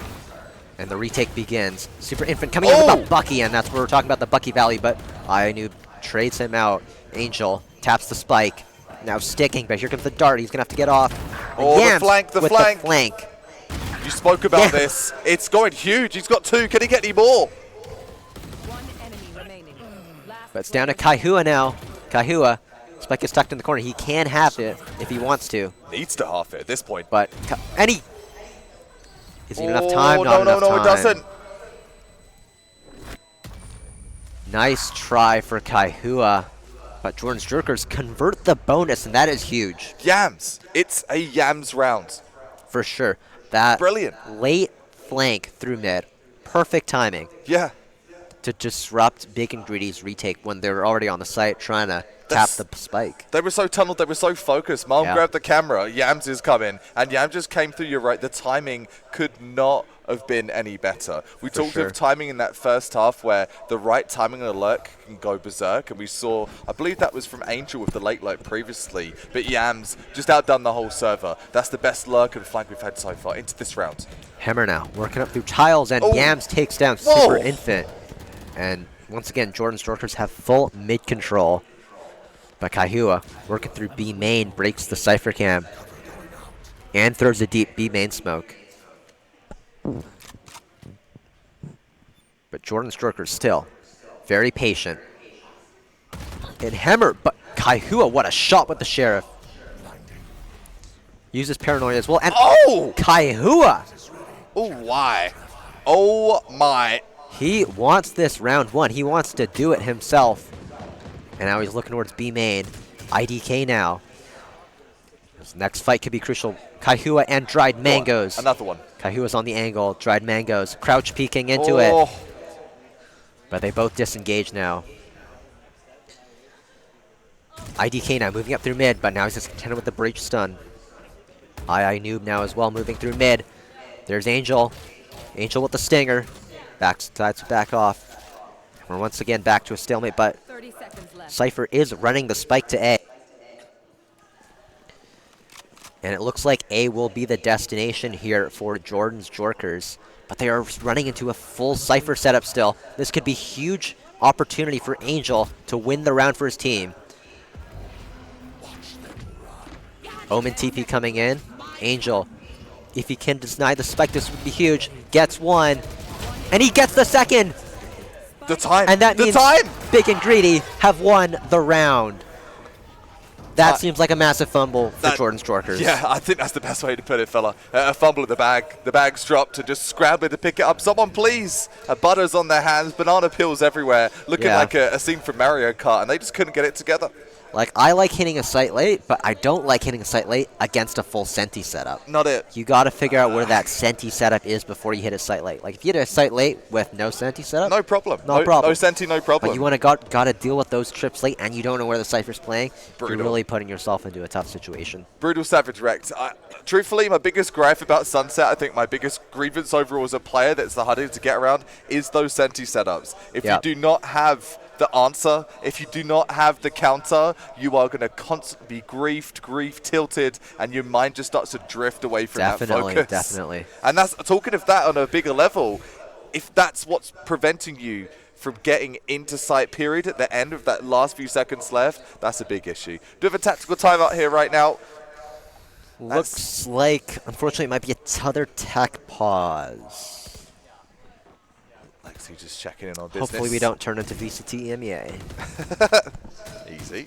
Speaker 2: And the retake begins. Super Infant coming in with the Bucky, and that's where we're talking about the Bucky Valley, but Ionoob trades him out. Angel taps the spike. Now sticking, but here comes the dart. He's going to have to get off.
Speaker 1: Oh,
Speaker 2: Yams
Speaker 1: the flank. You spoke about this. It's going huge. He's got 2. Can he get any more?
Speaker 3: One enemy remaining.
Speaker 2: But it's down to Kaihua now. Kaihua. Spike is tucked in the corner. He can half it if he wants to.
Speaker 1: Needs to half it at this point.
Speaker 2: But, is it enough time? Not enough time.
Speaker 1: No, it doesn't.
Speaker 2: Nice try for Kaihua. But Jordan's Jorkers convert the bonus, and that is huge.
Speaker 1: Yams. It's a Yams round.
Speaker 2: For sure. That
Speaker 1: brilliant
Speaker 2: late flank through mid. Perfect timing.
Speaker 1: Yeah.
Speaker 2: To disrupt Big and Greedy's retake when they were already on the site trying to tap the spike.
Speaker 1: They were so tunneled, they were so focused. Mom grabbed the camera, Yams is coming, and Yams just came through. You're right, the timing could not have been any better. We talked of timing in that first half where the right timing on a lurk can go berserk, and we saw, I believe that was from Angel with the late lurk previously, but Yams just outdone the whole server. That's the best lurk and flank we've had so far into this round.
Speaker 2: Hammer now, working up through tiles, and Yams takes down Super Infant. And once again, Jordan's Jorkers have full mid control. But Kaihua, working through B main, breaks the Cypher cam. And throws a deep B main smoke. But Jordan's Jorkers still very patient. And Hammer, but Kaihua, what a shot with the Sheriff. Uses paranoia as well. And Kaihua!
Speaker 1: Oh, why? Oh, my.
Speaker 2: He wants this round 1. He wants to do it himself. And now he's looking towards B main. IDK now. This next fight could be crucial. Kaihua and Dried Mangoes.
Speaker 1: Another one.
Speaker 2: Kaihua's on the angle. Dried Mangoes. Crouch peeking into it. But they both disengage now. IDK now moving up through mid, but now he's just contended with the breach stun. Noob now as well moving through mid. There's Angel. Angel with the stinger. Back off. We're once again back to a stalemate, but Cypher is running the spike to A. And it looks like A will be the destination here for Jordan's Jorkers. But they are running into a full Cypher setup still. This could be huge opportunity for Angel to win the round for his team. Omen TP coming in. Angel, if he can deny the spike, this would be huge. Gets one. And he gets the second.
Speaker 1: The time.
Speaker 2: And that means Big and Greedy have won the round. That seems like a massive fumble for Jordan's Jorkers.
Speaker 1: Yeah, I think that's the best way to put it, fella. A fumble at the bag. The bag's dropped and just scrambling to pick it up. Someone please. Butters on their hands. Banana peels everywhere. Looking like a scene from Mario Kart, and they just couldn't get it together.
Speaker 2: Like, I like hitting a site late, but I don't like hitting a site late against a full Senti setup.
Speaker 1: Not it.
Speaker 2: You got to figure out where that Senti setup is before you hit a site late. Like, if you hit a site late with no Senti setup,
Speaker 1: no problem.
Speaker 2: No problem.
Speaker 1: No Senti, no problem.
Speaker 2: But you want to got to deal with those trips late, and you don't know where the Cypher's playing.
Speaker 1: Brutal.
Speaker 2: You're really putting yourself into a tough situation.
Speaker 1: Brutal Savage wrecked. Truthfully, my biggest gripe about Sunset, I think my biggest grievance overall as a player that's the hardest to get around, is those Senti setups. If you do not have the answer, if you do not have the counter, you are going to constantly be grief tilted, and your mind just starts to drift away from that focus.
Speaker 2: Definitely.
Speaker 1: And that's talking of that on a bigger level. If that's what's preventing you from getting into sight period at the end of that last few seconds left, that's a big issue. Do we have a tactical timeout here right now?
Speaker 2: Looks like, unfortunately, it might be a t'other tech pause.
Speaker 1: Lexi just checking in on business.
Speaker 2: Hopefully we don't turn into VCT EMEA.
Speaker 1: Easy.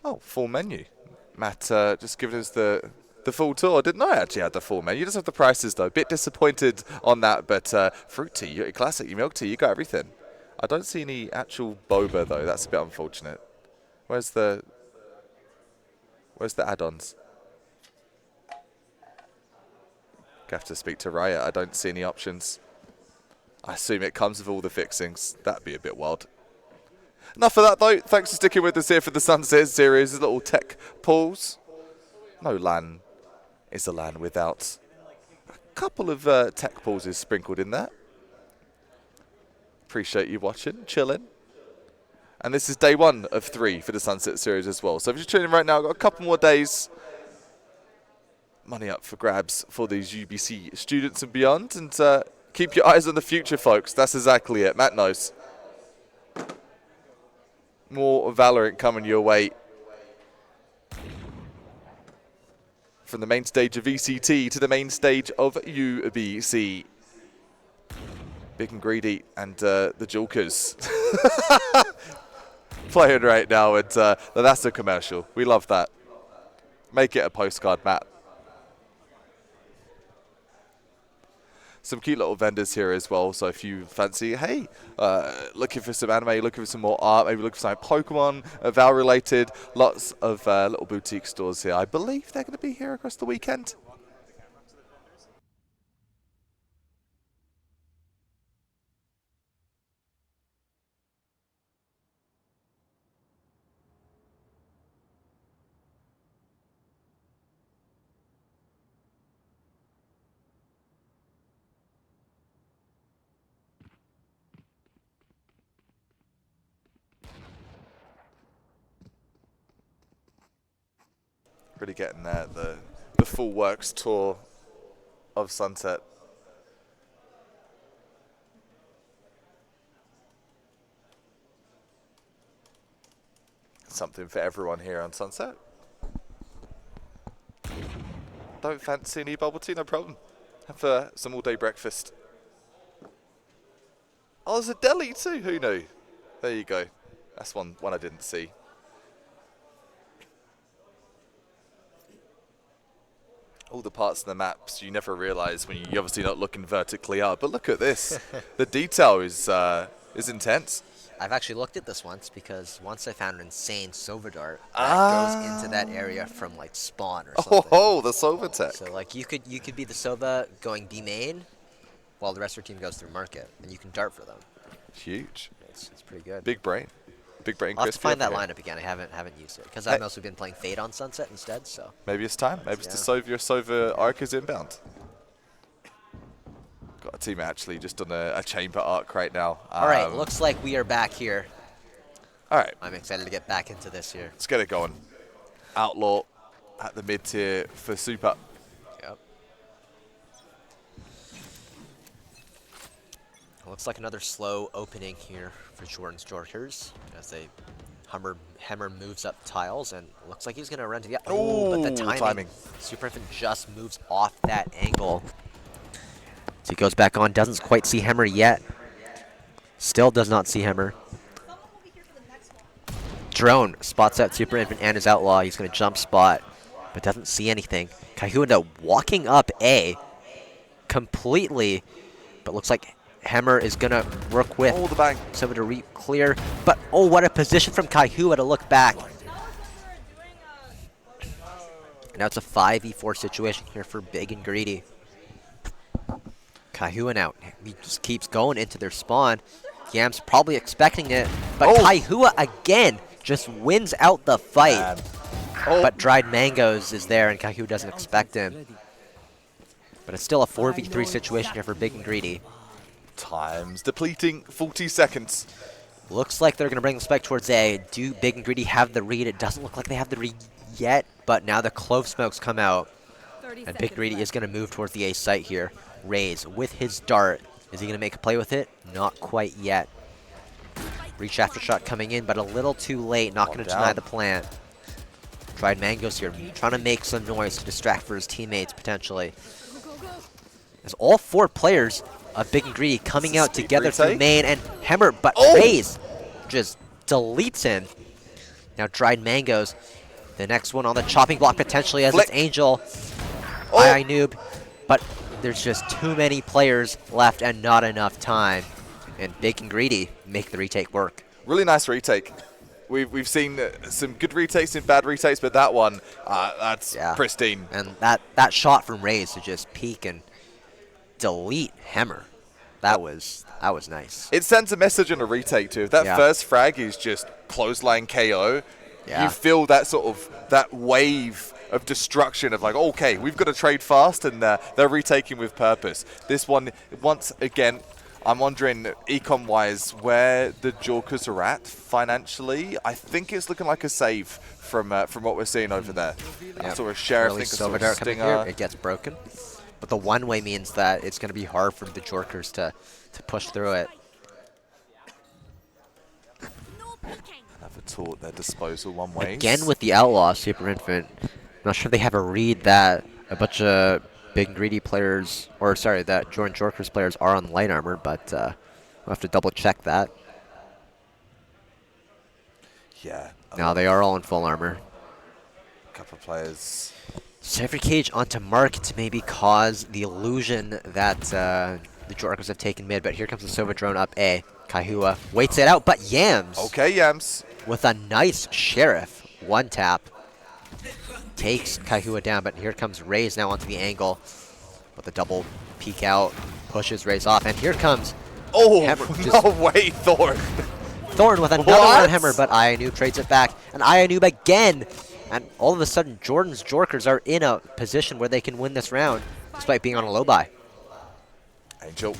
Speaker 1: Oh, full menu. Matt just giving us the full tour. I didn't know I actually had the full menu. You just have the prices though. Bit disappointed on that, but fruit tea, your classic, your milk tea, you got everything. I don't see any actual boba though. That's a bit unfortunate. Where's the add-ons? Have to speak to Riot. I don't see any options. I assume it comes with all the fixings. That'd be a bit wild. Enough of that though. Thanks for sticking with us here for the Sunset series. A little tech pause. No LAN is a LAN without a couple of tech pauses sprinkled in there. Appreciate you watching, chilling. And this is day 1 of 3 for the Sunset series as well. So if you're tuning in right now, I've got a couple more days. Money up for grabs for these UBC students and beyond. And keep your eyes on the future, folks. That's exactly it. Matt knows. More Valorant coming your way. From the main stage of VCT to the main stage of UBC. Big and Greedy and the Jokers. Playing right now, and that's a commercial. We love that. Make it a postcard, Matt. Some cute little vendors here as well, so if you fancy, hey, looking for some anime, looking for some more art, maybe looking for some Pokemon, Val related, lots of little boutique stores here. I believe they're going to be here across the weekend. Really getting there, the full works tour of Sunset. Something for everyone here on Sunset. Don't fancy any bubble tea? No problem. Have some all-day breakfast. Oh, there's a deli too. Who knew? There you go. That's one I didn't see. All the parts of the maps you never realise when you're obviously not looking vertically up. But look at this. The detail is intense.
Speaker 2: I've actually looked at this once because once I found an insane Sova dart that goes into that area from like spawn or something.
Speaker 1: Oh, the Sova tech.
Speaker 2: So like you could be the Sova going B main, while the rest of your team goes through market, and you can dart for them.
Speaker 1: Huge.
Speaker 2: It's pretty good.
Speaker 1: Big brain. Big brain.
Speaker 2: I'll have to
Speaker 1: Crispy
Speaker 2: find that
Speaker 1: over here.
Speaker 2: lineup again. I haven't used it because I've mostly been playing Fade on Sunset instead. So
Speaker 1: Maybe it's time. Maybe it's
Speaker 2: Yeah.
Speaker 1: to Sova. Your Sova arc is inbound. Got a team actually just on a chamber arc right now.
Speaker 2: all right, looks like we are back here.
Speaker 1: All right,
Speaker 2: I'm excited to get back into this here.
Speaker 1: let's get it going. Outlaw at the mid tier for Super.
Speaker 2: Yep. Looks like another slow opening here for Jordan's Jorkers as they Hammer moves up tiles and looks like he's gonna run to the but the
Speaker 1: Ooh,
Speaker 2: timing. Super Infant just moves off that angle. So he goes back on, doesn't quite see Hammer yet. Still does not see Hammer. Drone spots out Super Infant and his Outlaw. He's gonna jump spot, but doesn't see anything. Kaihua ended up walking up A completely, but looks like Hammer is gonna work with
Speaker 1: Oh, the bang.
Speaker 2: someone to re-clear. But oh, what a position from Kaihua to look back. And now it's a 5v4 situation here for Big and Greedy. Kaihua now, he just keeps going into their spawn. Yam's probably expecting it, but Kaihua again just wins out the fight.
Speaker 1: Man.
Speaker 2: But Dried Mangoes is there and Kaihua doesn't expect him. But it's still a 4v3 situation here for Big and Greedy.
Speaker 1: Time's depleting. 40 seconds.
Speaker 2: Looks like they're going to bring the spike towards A. Do Big and Greedy have the read? It doesn't look like they have the read yet, but now the clove smokes come out. And Big Greedy is going to move towards the A site here. Raze with his dart. Is he going to make a play with it? Not quite yet. Reach after shot coming in, but a little too late. Not going to deny the plant. Dried Mangoes here, trying to make some noise to distract for his teammates potentially. As all 4 players of Big and Greedy coming out together through main and Hammer, but Raze just deletes him. Now Dried Mangoes, the next one on the chopping block potentially as it's Angel. I noob, but there's just too many players left and not enough time. And Big and Greedy make the retake work.
Speaker 1: Really nice retake. We've seen some good retakes and bad retakes, but that one, that's pristine.
Speaker 2: And that shot from Raze to just peek and delete Hammer, that was nice.
Speaker 1: It sends a message on a retake too. If that first frag is just clothesline KO, you feel that sort of that wave of destruction of like, okay, we've got to trade fast, and they're retaking with purpose. This one, once again, I'm wondering, econ-wise, where the Jorkers are at financially. I think it's looking like a save from what we're seeing over there. Sort of Sheriff, I think a sort of Stinger.
Speaker 2: It gets broken. But the one-way means that it's going to be hard for the Jorkers to push through it.
Speaker 1: Have a tool at their disposal one way.
Speaker 2: Again with the Outlaw, Super Infant. Not sure they have a read that a bunch of Big and Greedy players, or sorry, that Jordan Jorkers players are on light armor, but we'll have to double check that.
Speaker 1: Yeah.
Speaker 2: Now they are all in full armor.
Speaker 1: A couple of players.
Speaker 2: Sentry Cage onto Mark to maybe cause the illusion that the Jorkers have taken mid, but here comes the Sova drone up A. Kaihua waits it out, but Yams.
Speaker 1: Okay, Yams.
Speaker 2: With a nice Sheriff. One tap. Takes Kaihua down, but here comes Raze now onto the angle. With a double peek out. Pushes Raze off, and here comes Hammer.
Speaker 1: No way, Thorn.
Speaker 2: Thorn with another one on Hammer, but Ianu trades it back. And Ianu again. And all of a sudden, Jordan's Jorkers are in a position where they can win this round, despite being on a low buy.
Speaker 1: Angel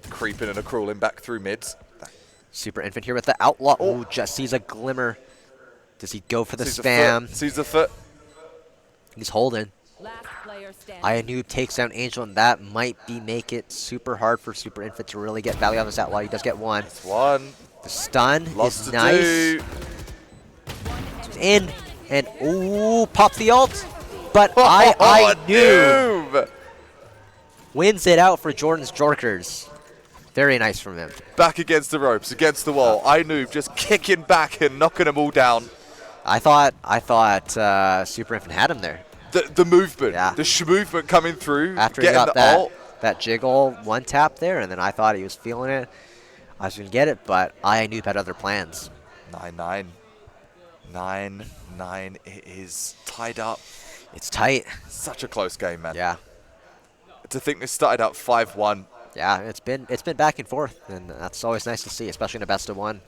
Speaker 1: creeping and crawling back through mids.
Speaker 2: Super Infant here with the Outlaw. Oh, just sees a glimmer. Does he go for the spam?
Speaker 1: Sees the foot.
Speaker 2: He's holding.
Speaker 3: Last player standing.
Speaker 2: Ianu takes down Angel, and that might make it super hard for Super Infant to really get value on this Outlaw. He does get one.
Speaker 1: That's one.
Speaker 2: The stun
Speaker 1: Lots
Speaker 2: is nice. In. And, ooh, pops the ult. But Ianu wins it out for Jordan's Jorkers. Very nice from him.
Speaker 1: Back against the ropes, against the wall. Ianu just kicking back and knocking them all down.
Speaker 2: I thought Super Infant had him there.
Speaker 1: The movement, the movement coming through.
Speaker 2: After he got that jiggle one tap there, and then I thought he was feeling it. I was going to get it, but Ianu had other plans.
Speaker 1: 9-9. 9-9. It is tied up.
Speaker 2: It's tight.
Speaker 1: Such a close game, man.
Speaker 2: Yeah.
Speaker 1: To think this started out 5-1
Speaker 2: Yeah, it's been back and forth, and that's always nice to see, especially in a best of one.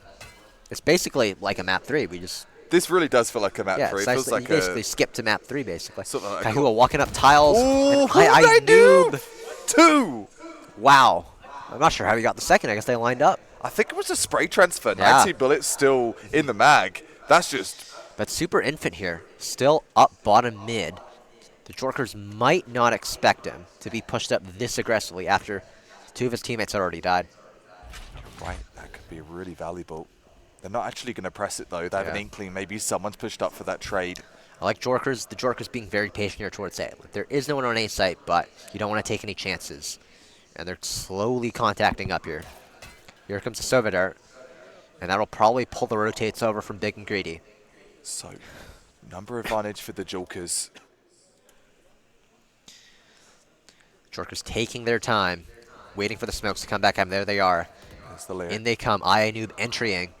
Speaker 2: It's basically like a map 3. We just
Speaker 1: This really does feel like a map 3.
Speaker 2: it's
Speaker 1: It
Speaker 2: nice
Speaker 1: feels
Speaker 2: that
Speaker 1: like
Speaker 2: you basically skip to map 3 basically.
Speaker 1: Sort of like
Speaker 2: Kaihua walking up tiles.
Speaker 1: Ooh,
Speaker 2: and
Speaker 1: who did I do?
Speaker 2: noob.
Speaker 1: 2!
Speaker 2: Wow. I'm not sure how he got the second. I guess they lined up.
Speaker 1: I think it was a spray transfer.
Speaker 2: Yeah.
Speaker 1: 90 bullets still in the mag. That's just...
Speaker 2: But Super Infant here, still up bottom mid. The Jorkers might not expect him to be pushed up this aggressively after 2 of his teammates had already died.
Speaker 1: Right, that could be really valuable. They're not actually going to press it, though. They have an inkling. Maybe someone's pushed up for that trade.
Speaker 2: I like Jorkers. The Jorkers being very patient here towards A. There is no one on A site, but you don't want to take any chances. And they're slowly contacting up here. Here comes the Sova Dart. And that'll probably pull the rotates over from Big and Greedy.
Speaker 1: So, number advantage for the Jokers.
Speaker 2: Jorkers taking their time, waiting for the smokes to come back. And there they are.
Speaker 1: That's the layer.
Speaker 2: In they come. Noob entering.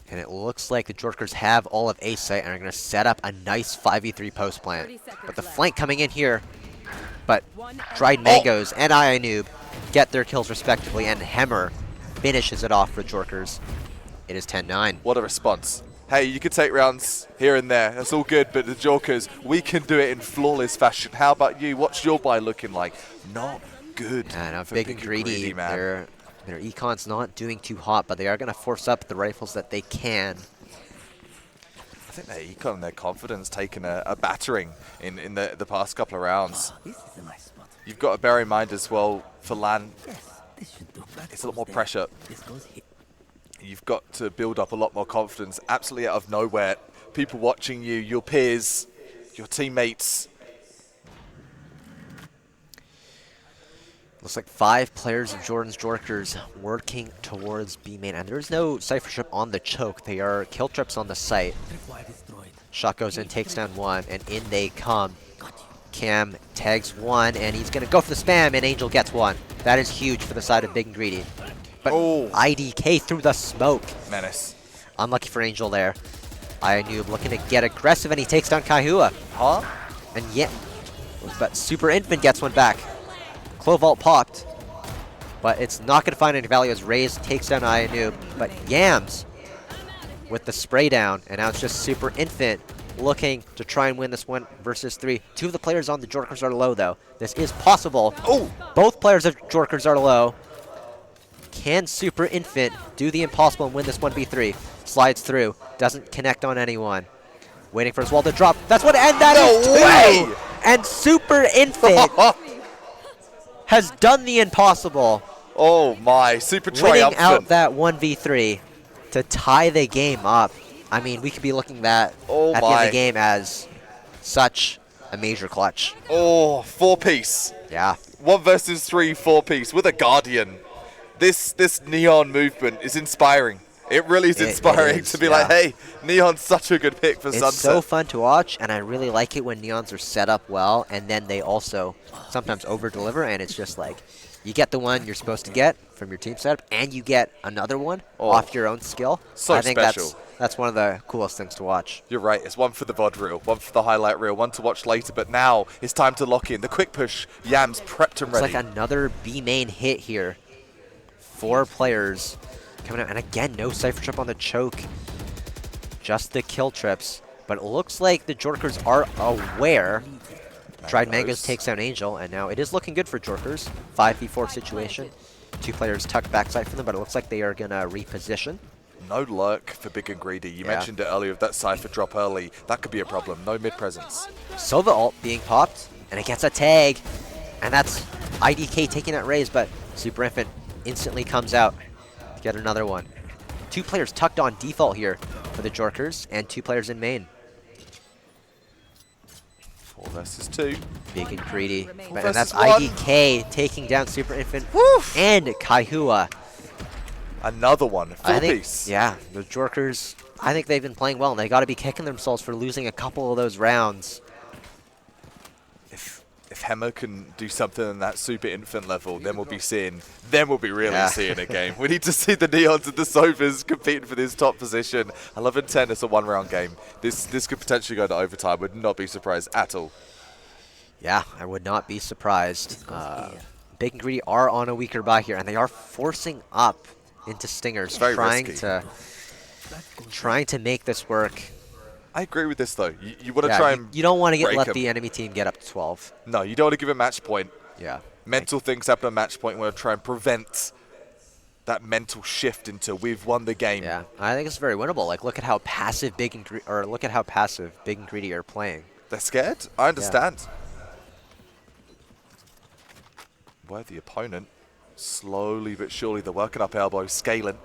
Speaker 2: And it looks like the Jorkers have all of A site and are going to set up a nice 5v3 post plant. But the flank coming in here. But Dried Mangoes and Noob get their kills respectively, and Hemmer finishes it off for Jorkers. It is 10-9.
Speaker 1: What a response. Hey, you can take rounds here and there. That's all good, but the Jokers, we can do it in flawless fashion. How about you? What's your buy looking like? Not good.
Speaker 2: And
Speaker 1: for
Speaker 2: Big and Greedy,
Speaker 1: man.
Speaker 2: their econ's not doing too hot, but they are going to force up the rifles that they can.
Speaker 1: I think their econ and their confidence taken a battering in the past couple of rounds.
Speaker 4: This is a nice spot.
Speaker 1: You've got to bear in mind as well, for LAN,
Speaker 4: Yes, this should do.
Speaker 1: it's a lot more pressure.
Speaker 4: This goes here.
Speaker 1: You've got to build up a lot more confidence, absolutely out of nowhere. People watching you, your peers, your teammates.
Speaker 2: Looks like 5 players of Jordan's Jorkers working towards B main, and there's no Cypher Trip on the choke. They are kill trips on the site.
Speaker 4: Tripwire destroyed.
Speaker 2: Shot goes in, takes down 1, and in they come. Cam tags 1, and he's going to go for the spam, and Angel gets 1. That is huge for the side of Big and Greedy. But IDK through the smoke.
Speaker 1: Menace.
Speaker 2: Unlucky for Angel there. Noob looking to get aggressive, and he takes down Kaihua.
Speaker 1: Huh?
Speaker 2: And yet, but Super Infant gets one back. Clovault popped, but it's not going to find any value as Raze takes down Noob. But Yams with the spray down, and now it's just Super Infant looking to try and win this one versus 3. 2 of the players on the Jorkers are low, though. This is possible.
Speaker 1: Oh!
Speaker 2: Both players of Jorkers are low. Can Super Infant do the impossible and win this 1v3? Slides through, doesn't connect on anyone. Waiting for his wall to drop. That's what, and that is 2!
Speaker 1: way!
Speaker 2: And Super Infant has done the impossible.
Speaker 1: Oh my, super
Speaker 2: Winning
Speaker 1: triumphant.
Speaker 2: out that 1v3 to tie the game up. I mean, we could be looking at the end of the game as such a major clutch.
Speaker 1: Oh, 4-piece.
Speaker 2: Yeah.
Speaker 1: 1 versus 3, 4-piece with a Guardian. This Neon movement is inspiring. It really is inspiring
Speaker 2: is,
Speaker 1: to be like, hey, Neon's such a good pick for
Speaker 2: It's
Speaker 1: Sunset.
Speaker 2: so fun to watch, and I really like it when Neons are set up well, and then they also sometimes over-deliver, and it's just like, you get the one you're supposed to get from your team setup, and you get another one off your own skill.
Speaker 1: So
Speaker 2: I think
Speaker 1: special.
Speaker 2: that's one of the coolest things to watch.
Speaker 1: You're right, it's one for the VOD reel, one for the highlight reel, one to watch later, but now it's time to lock in. The quick push, Yams prepped and
Speaker 2: It's
Speaker 1: ready.
Speaker 2: like another B main hit here. 4 players coming out, and again, no Cypher Trip on the choke. Just the kill trips. But it looks like the Jorkers are aware. Dried Mangoes takes down Angel, and now it is looking good for Jorkers. 5v4 situation. 2 players tucked backside for them, but it looks like they are going to reposition.
Speaker 1: No lurk for Big and Greedy. You mentioned it earlier with that Cypher drop early. That could be a problem. No mid presence.
Speaker 2: Sova ult being popped, and it gets a tag. And that's IDK taking that raise, but Super Infant instantly comes out to get another one. 2 players tucked on default here for the Jorkers, and 2 players in main.
Speaker 1: 4 versus 2.
Speaker 2: Big and Greedy. And
Speaker 1: versus
Speaker 2: that's
Speaker 1: 1.
Speaker 2: IDK taking down Super Infant and Kaihua.
Speaker 1: Another one. 4-piece.
Speaker 2: Yeah, the Jorkers, I think they've been playing well, and they got to be kicking themselves for losing a couple of those rounds.
Speaker 1: If Hemmer can do something on that Super Infant level, then we'll be really seeing a game. We need to see the Neons and the Sovas competing for this top position. 11-10, it's a 1-round game. This could potentially go to overtime. Would not be surprised at all.
Speaker 2: Yeah, I would not be surprised. Big and Greedy are on a weaker buy here, and they are forcing up into Stingers,
Speaker 1: Very
Speaker 2: trying
Speaker 1: risky.
Speaker 2: to make this work.
Speaker 1: I agree with this though. You want to
Speaker 2: Yeah,
Speaker 1: try
Speaker 2: you,
Speaker 1: and
Speaker 2: you don't want to
Speaker 1: break
Speaker 2: let
Speaker 1: 'em.
Speaker 2: the enemy team get up to 12.
Speaker 1: No, you don't want to give a match point.
Speaker 2: Yeah.
Speaker 1: Mental things happen at match point. We want to try and prevent that mental shift into we've won the game.
Speaker 2: Yeah, I think it's very winnable. Like, look at how passive Big and Greedy are playing.
Speaker 1: They're scared. I understand. Where the opponent, slowly but surely, they're working up elbow, scaling.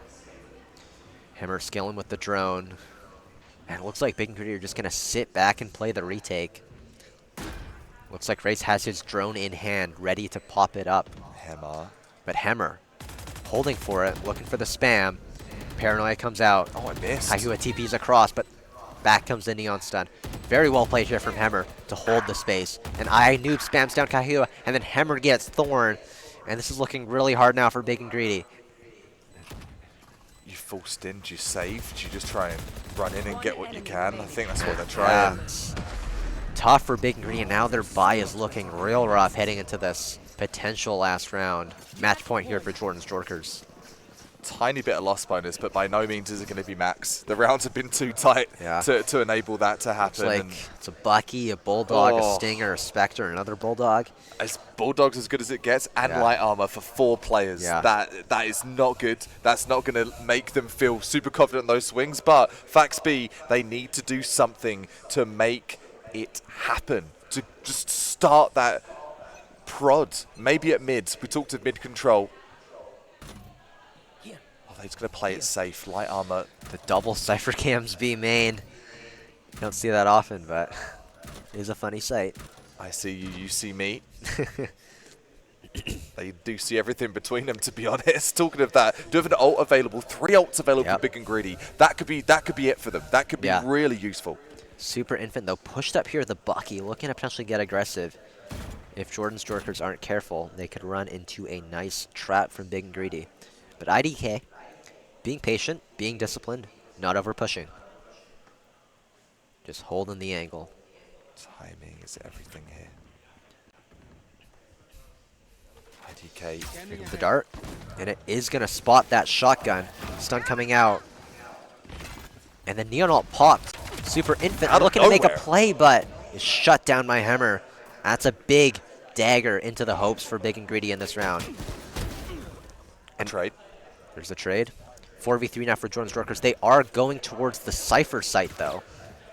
Speaker 2: Hammer scaling with the drone. And it looks like Big and Greedy are just going to sit back and play the retake. Looks like Race has his drone in hand, ready to pop it up.
Speaker 1: Hammer.
Speaker 2: But Hammer, holding for it, looking for the spam. Paranoia comes out.
Speaker 1: Oh, I missed.
Speaker 2: Kahua TP's across, but back comes the Neon Stun. Very well played here from Hammer to hold the space. And Noob spams down Kahua, and then Hammer gets Thorn. And this is looking really hard now for Big and Greedy.
Speaker 1: You full stint, you saved, you just try and run in and get what you can. I think that's what they're trying.
Speaker 2: Yeah, it's tough for Big and Greedy, and now their buy is looking real rough heading into this potential last round. Match point here for Jordan's Jorkers.
Speaker 1: Tiny bit of loss bonus, but by no means is it going to be max. The rounds have been too tight to enable that to happen.
Speaker 2: It's like it's a Bucky, a Bulldog, a Stinger, a Spectre, another Bulldog.
Speaker 1: As Bulldog's as good as it gets, and light armor for 4 players.
Speaker 2: Yeah.
Speaker 1: That is not good. That's not going to make them feel super confident in those swings. But facts be, they need to do something to make it happen. To just start that prod. Maybe at mid. We talked of mid control. He's going to play it safe. Light armor.
Speaker 2: The double Cypher Cams B main. You don't see that often, but it is a funny sight.
Speaker 1: I see you, you see me. They do see everything between them, to be honest. Talking of that, do have an ult available. 3 ults available for Big and Greedy. That could be it for them. That could be really useful.
Speaker 2: Super Infant, though, pushed up here the Bucky, looking to potentially get aggressive. If Jordan's Jorkers aren't careful, they could run into a nice trap from Big and Greedy. But IDK, being patient, being disciplined, not over pushing. Just holding the angle.
Speaker 1: Timing is everything here. IDK.
Speaker 2: Pick up the dart, and it is going to spot that shotgun. Stun coming out. And then Neon Ult popped. Super Infant looking to make a play, but is shut down by Hammer. That's a big dagger into the hopes for Big and Greedy in this round.
Speaker 1: And trade.
Speaker 2: There's the trade. 4v3 now for Jordan's Jorkers. They are going towards the Cypher site, though.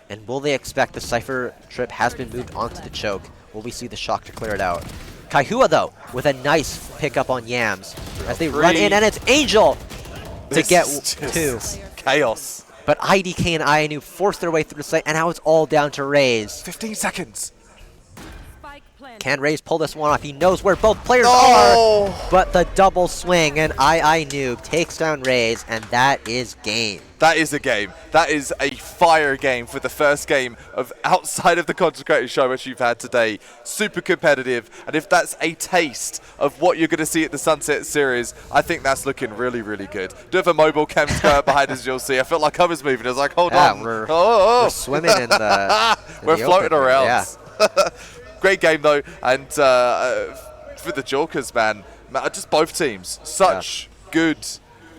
Speaker 2: And will they expect the Cypher trip has been moved onto the choke? Will we see the shock to clear it out? Kahua, though, with a nice pickup on Yams as they run in, and it's Angel to get 2.
Speaker 1: Chaos.
Speaker 2: But IDK and Ianu force their way through the site, and now it's all down to Raze.
Speaker 1: 15 seconds.
Speaker 2: Can Raze pull this one off? He knows where both players are, but the double swing, and Noob takes down Raze, and that is game.
Speaker 1: That is a game. That is a fire game for the first game of outside of the Consecrated show which you've had today. Super competitive, and if that's a taste of what you're going to see at the Sunset Series, I think that's looking really, really good. Do have a mobile cam skirt behind us, you'll see. I felt like I was moving. I was like, hold on.
Speaker 2: We're swimming in the
Speaker 1: we're floating around.
Speaker 2: Yeah.
Speaker 1: Great game, though, and for the Jorkers, man, just both teams, such good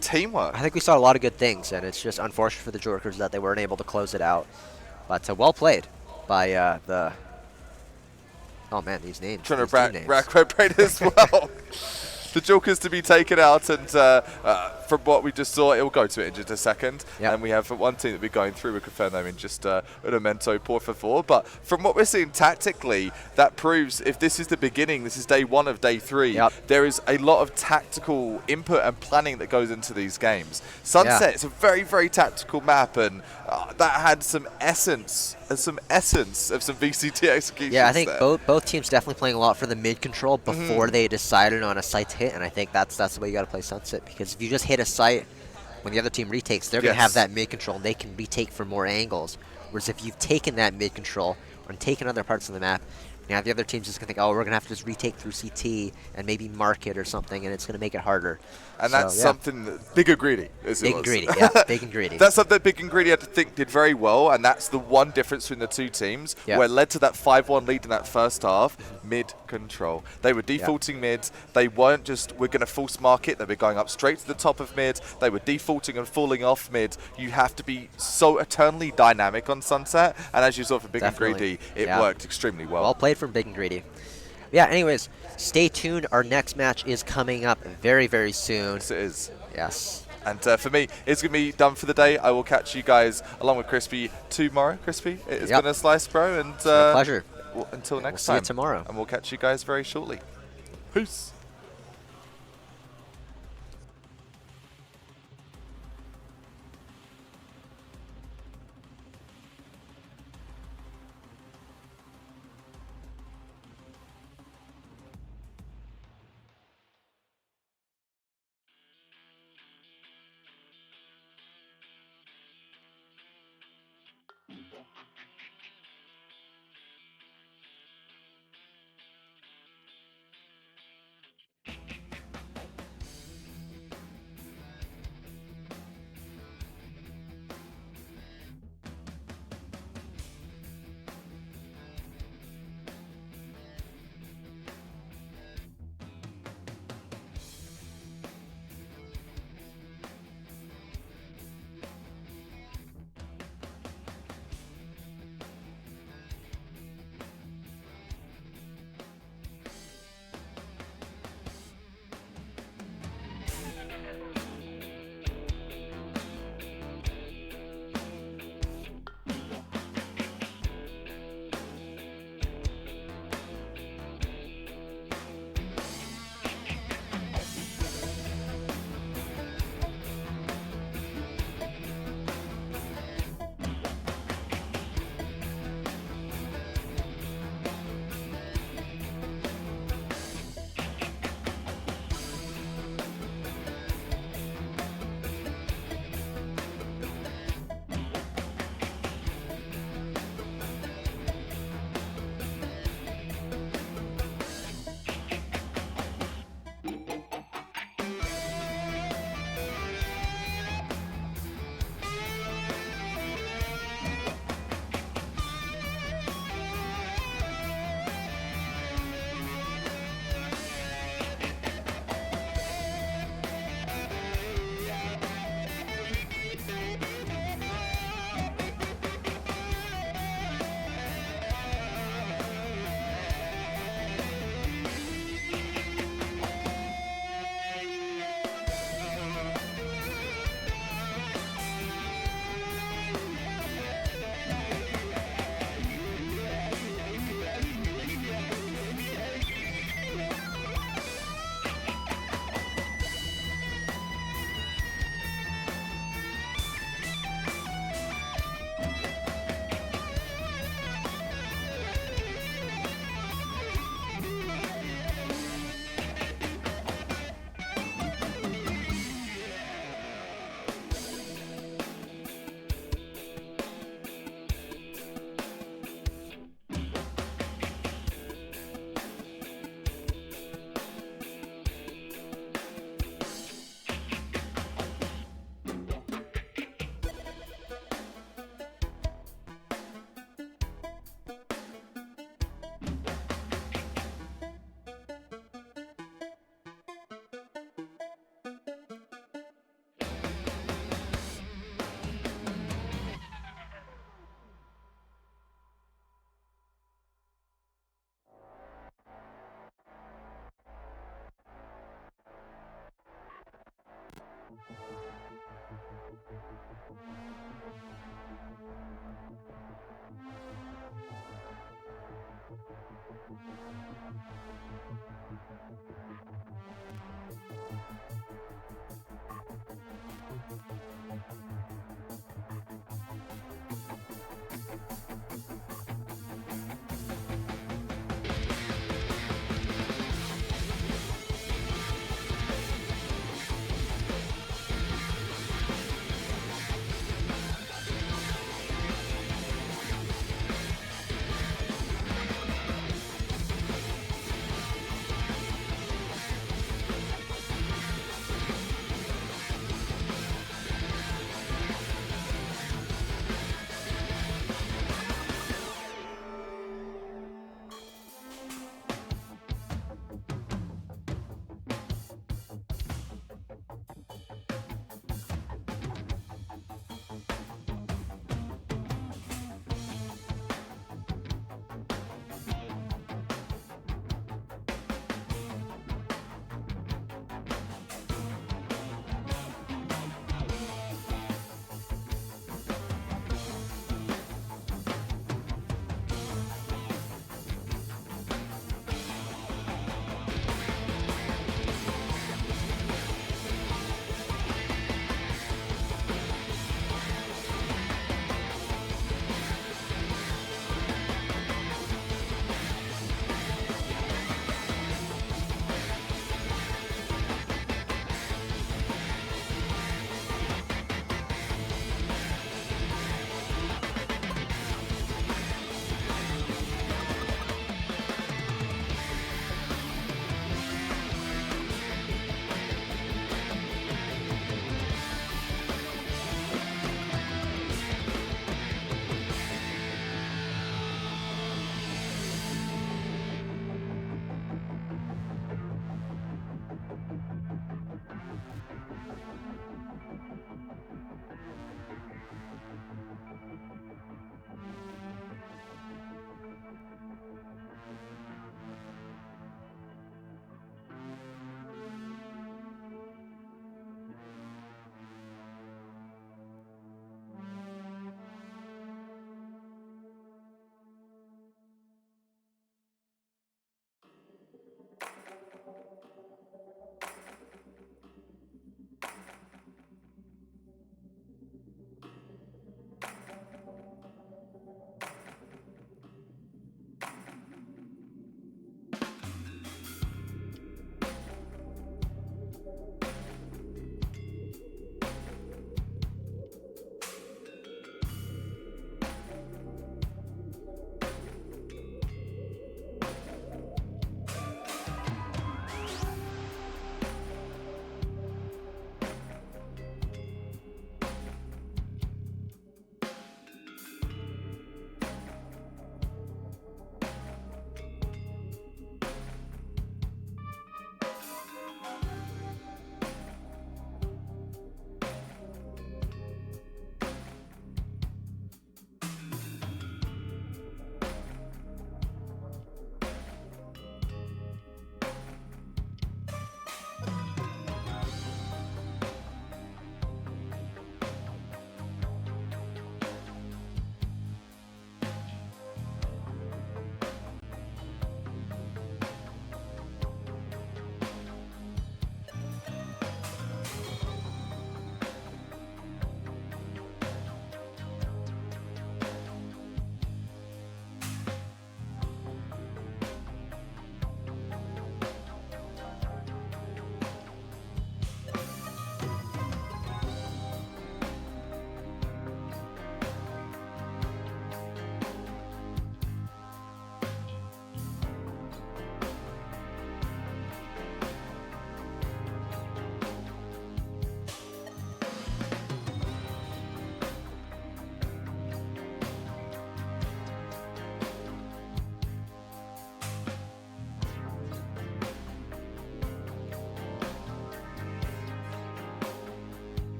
Speaker 1: teamwork.
Speaker 2: I think we saw a lot of good things, and it's just unfortunate for the Jorkers that they weren't able to close it out. But well played by the... Oh, man, these names.
Speaker 1: Trying to rack my brain as well. The Jorkers to be taken out, and from what we just saw, it will go to it in just a second. Yep. And we have one team that we're going through. We'll confirm them in just a memento, por favor. But from what we're seeing tactically, that proves if this is the beginning, this is day 1 of day 3, there is a lot of tactical input and planning that goes into these games. Sunset is a very, very tactical map, and that had some essence of some VCT execution.
Speaker 2: Yeah, I think both teams definitely playing a lot for the mid control before they decided on a site to hit, and I think that's the way you got to play Sunset, because if you just hit a site when the other team retakes, they're going to have that mid control and they can retake from more angles. Whereas if you've taken that mid control and taken other parts of the map, Yeah, the other team's just going to think, oh, we're going to have to just retake through CT and maybe mark it or something, and it's going to make it harder.
Speaker 1: And
Speaker 2: So,
Speaker 1: that's something that Big and Greedy is.
Speaker 2: Big and greedy, yeah, big and greedy.
Speaker 1: That's something Big and Greedy, I think, did very well, and that's the one difference between the two teams, where it led to that 5-1 lead in that first half, mid control. They were defaulting mids. They weren't just, we're going to force market. They were going up straight to the top of mid. They were defaulting and falling off mid. You have to be so eternally dynamic on Sunset, and as you saw for Big and Greedy, it worked extremely well.
Speaker 2: Well played from Big and Greedy. Yeah, anyways, stay tuned. Our next match is coming up very, very soon.
Speaker 1: Yes, it is.
Speaker 2: Yes.
Speaker 1: And for me, it's going to be done for the day. I will catch you guys along with Crispy tomorrow. Crispy, it's been a slice, bro. And
Speaker 2: it's been a pleasure.
Speaker 1: Until next
Speaker 2: See
Speaker 1: time.
Speaker 2: you tomorrow.
Speaker 1: And we'll catch you guys very shortly. Peace.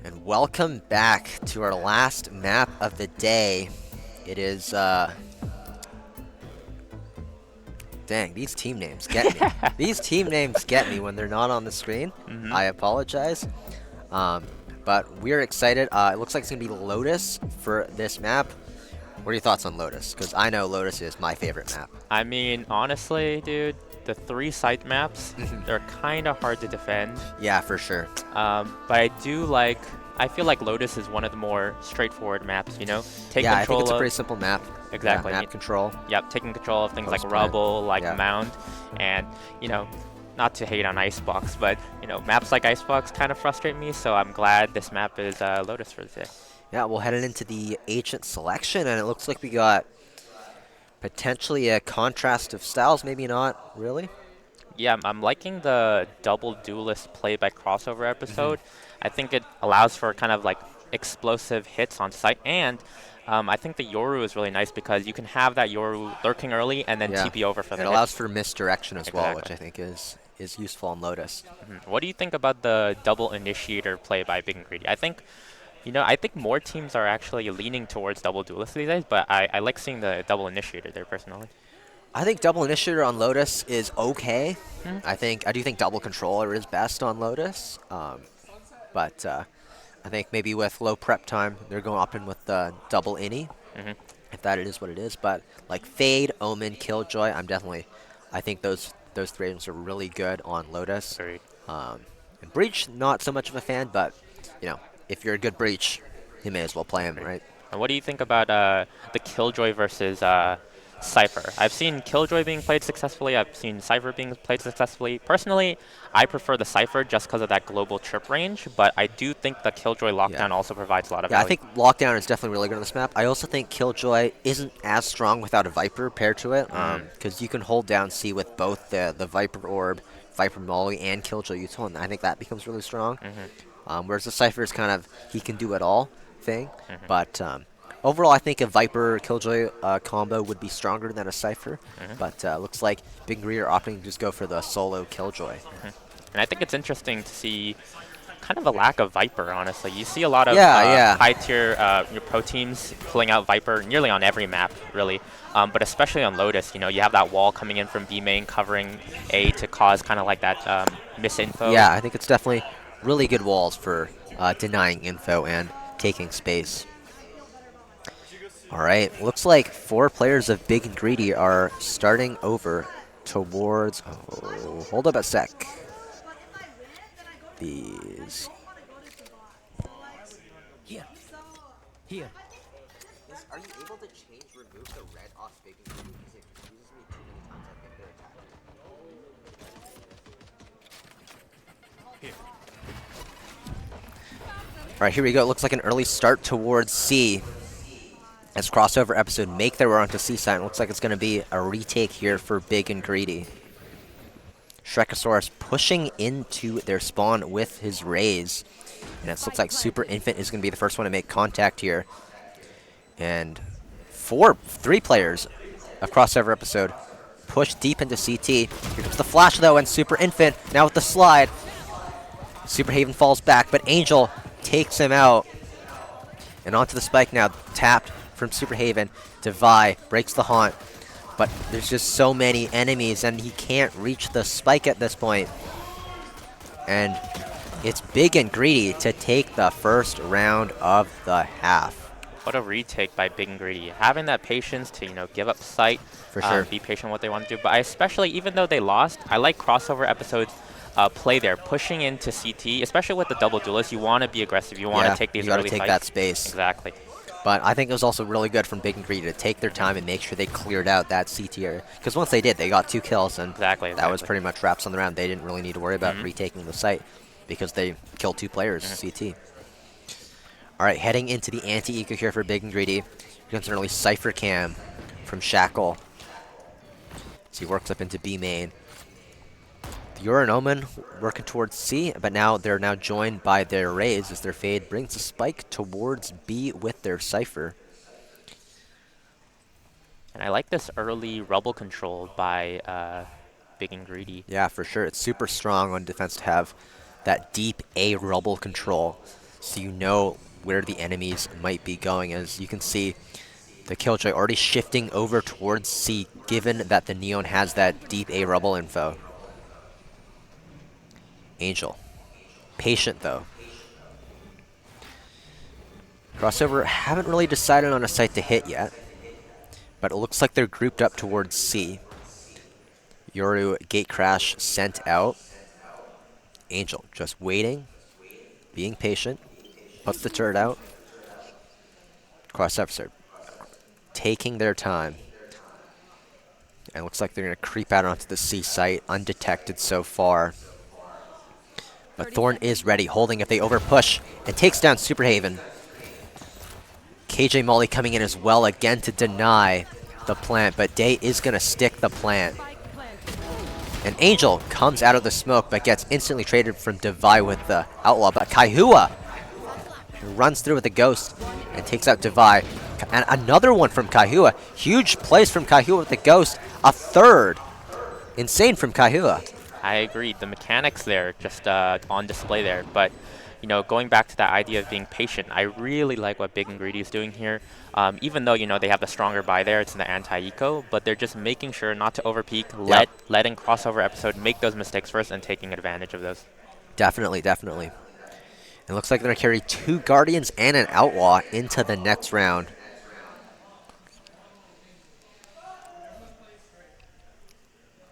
Speaker 2: And welcome back to our last map of the day. It is, dang, these team names get me. These team names get me when they're not on the screen. I apologize. But we're excited. It looks like it's going to be Lotus for this map. What are your thoughts on Lotus? Because I know Lotus is my favorite map.
Speaker 5: I mean, honestly, dude, the 3 site maps, they're kind of hard to defend.
Speaker 2: Yeah, for sure.
Speaker 5: But I feel like Lotus is one of the more straightforward maps, you know? Take
Speaker 2: Yeah, I
Speaker 5: control
Speaker 2: think it's a
Speaker 5: of,
Speaker 2: pretty simple map.
Speaker 5: Exactly.
Speaker 2: Yeah, map control.
Speaker 5: Yep, taking control of things like
Speaker 2: Post plant.
Speaker 5: Rubble, like
Speaker 2: Yeah.
Speaker 5: Mound, and, you know, not to hate on Icebox, but, you know, maps like Icebox kind of frustrate me, so I'm glad this map is Lotus for today.
Speaker 2: Yeah, we'll head into the agent selection, and it looks like we got potentially a contrast of styles, maybe not, really?
Speaker 5: Yeah, I'm liking the double duelist play by crossover episode. I think it allows for kind of like explosive hits on site, and I think the Yoru is really nice because you can have that Yoru lurking early and then
Speaker 2: Yeah.
Speaker 5: TP over for the
Speaker 2: It
Speaker 5: hit.
Speaker 2: allows for misdirection as well, which
Speaker 5: Exactly.
Speaker 2: I think is useful on Lotus.
Speaker 5: What do you think about the double initiator play by Big and Greedy? I think, you know, I think more teams are actually leaning towards double duelist these days, but I like seeing the double initiator there personally.
Speaker 2: I think double initiator on Lotus is okay. I do think double controller is best on Lotus, but I think maybe with low prep time they're going up in with the double ini, if that is what it is. But like Fade, Omen, Killjoy, I think those 3 items are really good on Lotus.
Speaker 5: Agreed.
Speaker 2: And Breach, not so much of a fan, but you know, if you're a good Breach, you may as well play him, right?
Speaker 5: And what do you think about the Killjoy versus Cypher? I've seen Killjoy being played successfully. I've seen Cypher being played successfully. Personally, I prefer the Cypher just because of that global trip range, but I do think the Killjoy lockdown also provides a lot of
Speaker 2: Yeah, I
Speaker 5: value.
Speaker 2: think Lockdown is definitely really good on this map. I also think Killjoy isn't as strong without a Viper paired to it, because you can hold down C with both the Viper Orb, Viper Molly, and Killjoy Util, and I think that becomes really strong. Whereas the Cypher is kind of, he can do it all thing, but overall I think a Viper Killjoy combo would be stronger than a Cypher, but looks like Big and Greedy are opting to just go for the solo Killjoy.
Speaker 5: And I think it's interesting to see kind of a lack of Viper, honestly. You see a lot of
Speaker 2: Yeah.
Speaker 5: high-tier pro teams pulling out Viper nearly on every map, really. But especially on Lotus, you know, you have that wall coming in from B main covering A to cause kind of like that misinfo.
Speaker 2: Yeah, I think it's definitely really good walls for denying info and taking space. All right, looks like 4 players of Big and Greedy are starting over towards, oh, hold up a sec. These.
Speaker 4: Here. Here.
Speaker 2: Are you able to remove the red off Big and Greedy? Because it confuses me too many times I've been attacked. All right, here we go. It looks like an early start towards C. As crossover episode make their way onto C side. It looks like it's going to be a retake here for Big and Greedy. Shrekasaurus pushing into their spawn with his raise. And it looks like Super Infant is going to be the first one to make contact here. And 3 players of crossover episode push deep into CT. Here comes the flash though, and Super Infant now with the slide. Super Haven falls back, but Angel takes him out. And onto the spike now, tapped from Super Haven. Devi breaks the haunt. But there's just so many enemies, and he can't reach the spike at this point. And it's Big and Greedy to take the first round of the half.
Speaker 5: What a retake by Big and Greedy. Having that patience to, you know, give up sight,
Speaker 2: For sure.
Speaker 5: be patient with what they want to do. But I especially, even though they lost, I like crossover episodes play there, pushing into CT, especially with the double duelist. You want to be aggressive. You want to take these
Speaker 2: you gotta
Speaker 5: early
Speaker 2: take
Speaker 5: fights.
Speaker 2: that space.
Speaker 5: Exactly.
Speaker 2: But I think it was also really good from Big and Greedy to take their time and make sure they cleared out that CT area. Because once they did, they got 2 kills, and
Speaker 5: Exactly.
Speaker 2: that was pretty much wraps on the round. They didn't really need to worry about retaking the site because they killed 2 players, CT. All right, heading into the anti-eco here for Big and Greedy. Here comes an early Cypher Cam from Shackle. So he works up into B main. You're an Omen working towards C, but now they're joined by their Raze as their Fade brings the spike towards B with their Cypher.
Speaker 5: And I like this early Rubble control by Big and Greedy.
Speaker 2: Yeah, for sure. It's super strong on defense to have that deep A Rubble control. so you know where the enemies might be going. As you can see, the Killjoy already shifting over towards C, given that the Neon has that deep A rubble info. Angel. Patient, though. Crossover haven't really decided on a site to hit yet, but it looks like they're grouped up towards C. Yoru gate crash sent out. Angel just waiting, being patient, puts the turret out. Crossover taking their time. And looks like they're going to creep out onto the C site, undetected so far. But Thorn is ready, holding if they overpush, and takes down Superhaven. KJ Molly coming in as well again to deny the plant, but Day is going to stick the plant. And Angel comes out of the smoke, but gets instantly traded from Devi with the Outlaw. But Kaihua runs through with the Ghost and takes out Devi. And another one from Kaihua. Huge plays from Kaihua with the Ghost. A third. Insane from Kaihua.
Speaker 5: I agree. The mechanics there just on display there. But, you know, going back to that idea of being patient, I really like what Big and Greedy is doing here. Even though, you know, they have the stronger buy there, it's in the anti-eco, but they're just making sure not to overpeak, letting Crossover Episode make those mistakes first and taking advantage of those.
Speaker 2: Definitely, definitely. It looks like they're going to carry 2 Guardians and an Outlaw into the next round.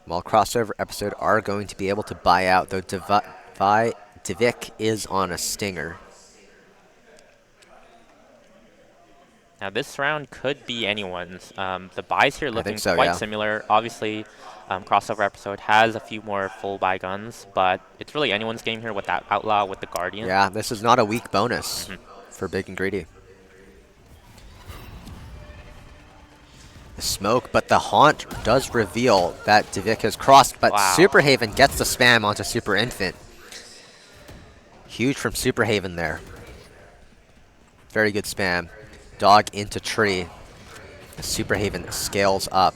Speaker 2: While Crossover Episode are going to be able to buy out, though Devik is on a stinger.
Speaker 5: Now this round could be anyone's. The buys here looking
Speaker 2: so,
Speaker 5: quite
Speaker 2: yeah.
Speaker 5: similar. Obviously, Crossover Episode has a few more full buy guns, but it's really anyone's game here with that Outlaw, with the Guardian.
Speaker 2: Yeah, this is not a weak bonus for Big and Greedy. The smoke, but the Haunt does reveal that Devik has crossed, but Superhaven gets the spam onto Super Infant. Huge from Superhaven there. Very good spam. Dog into tree. The Superhaven scales up.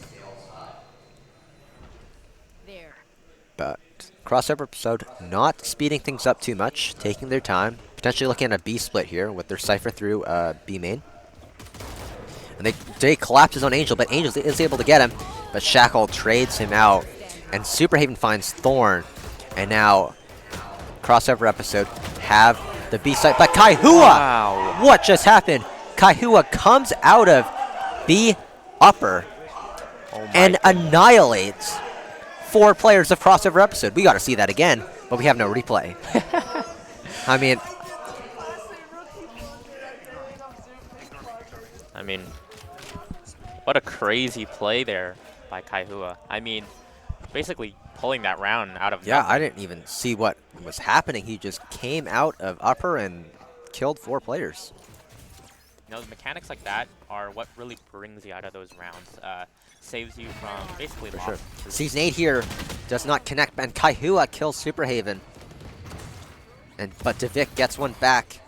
Speaker 2: But Crossover Episode not speeding things up too much, taking their time. Potentially looking at a B split here with their Cypher through B main. And Day collapses on Angel, but Angel is able to get him. But Shackle trades him out. And Superhaven finds Thorn. And now Crossover Episode have the B site. But Kaihua!
Speaker 5: Wow.
Speaker 2: What just happened? Kaihua comes out of B upper and annihilates 4 players of Crossover Episode. We got to see that again, but we have no replay. I
Speaker 5: mean, what a crazy play there by Kaihua. I mean, basically pulling that round out of nothing.
Speaker 2: I didn't even see what was happening. He just came out of upper and killed 4 players.
Speaker 5: You know, the mechanics like that are what really brings you out of those rounds. Saves you from basically loss.
Speaker 2: Sure. Season 8 here does not connect, and Kaihua kills Superhaven. But Devik gets one back.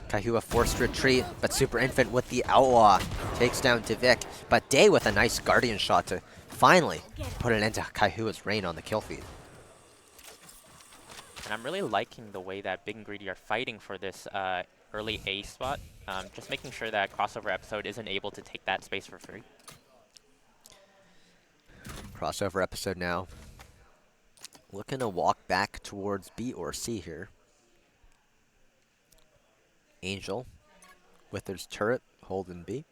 Speaker 2: Kaihua forced retreat, but Super Infant with the Outlaw takes down Devik. But Day with a nice Guardian shot to finally put an end to Kaihua's reign on the kill feed.
Speaker 5: And I'm really liking the way that Big and Greedy are fighting for this early A spot. Just making sure that Crossover Episode isn't able to take that space for free.
Speaker 2: Crossover Episode now. Looking to walk back towards B or C here. Angel with his turret holding B.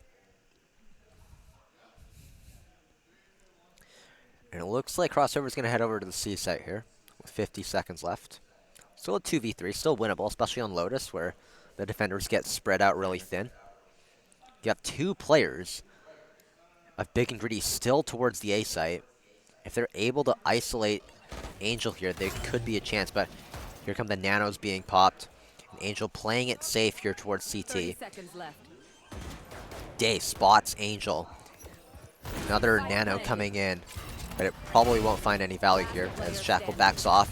Speaker 2: And it looks like Crossover's going to head over to the C site here with 50 seconds left. Still a 2v3, still winnable, especially on Lotus where the defenders get spread out really thin. You have 2 players of Big and Greedy still towards the A site. If they're able to isolate Angel here, there could be a chance, but here come the nanos being popped. And Angel playing it safe here towards CT.
Speaker 3: 30 seconds left.
Speaker 2: Day spots Angel. Another nano coming in, but it probably won't find any value here as Shackle backs off.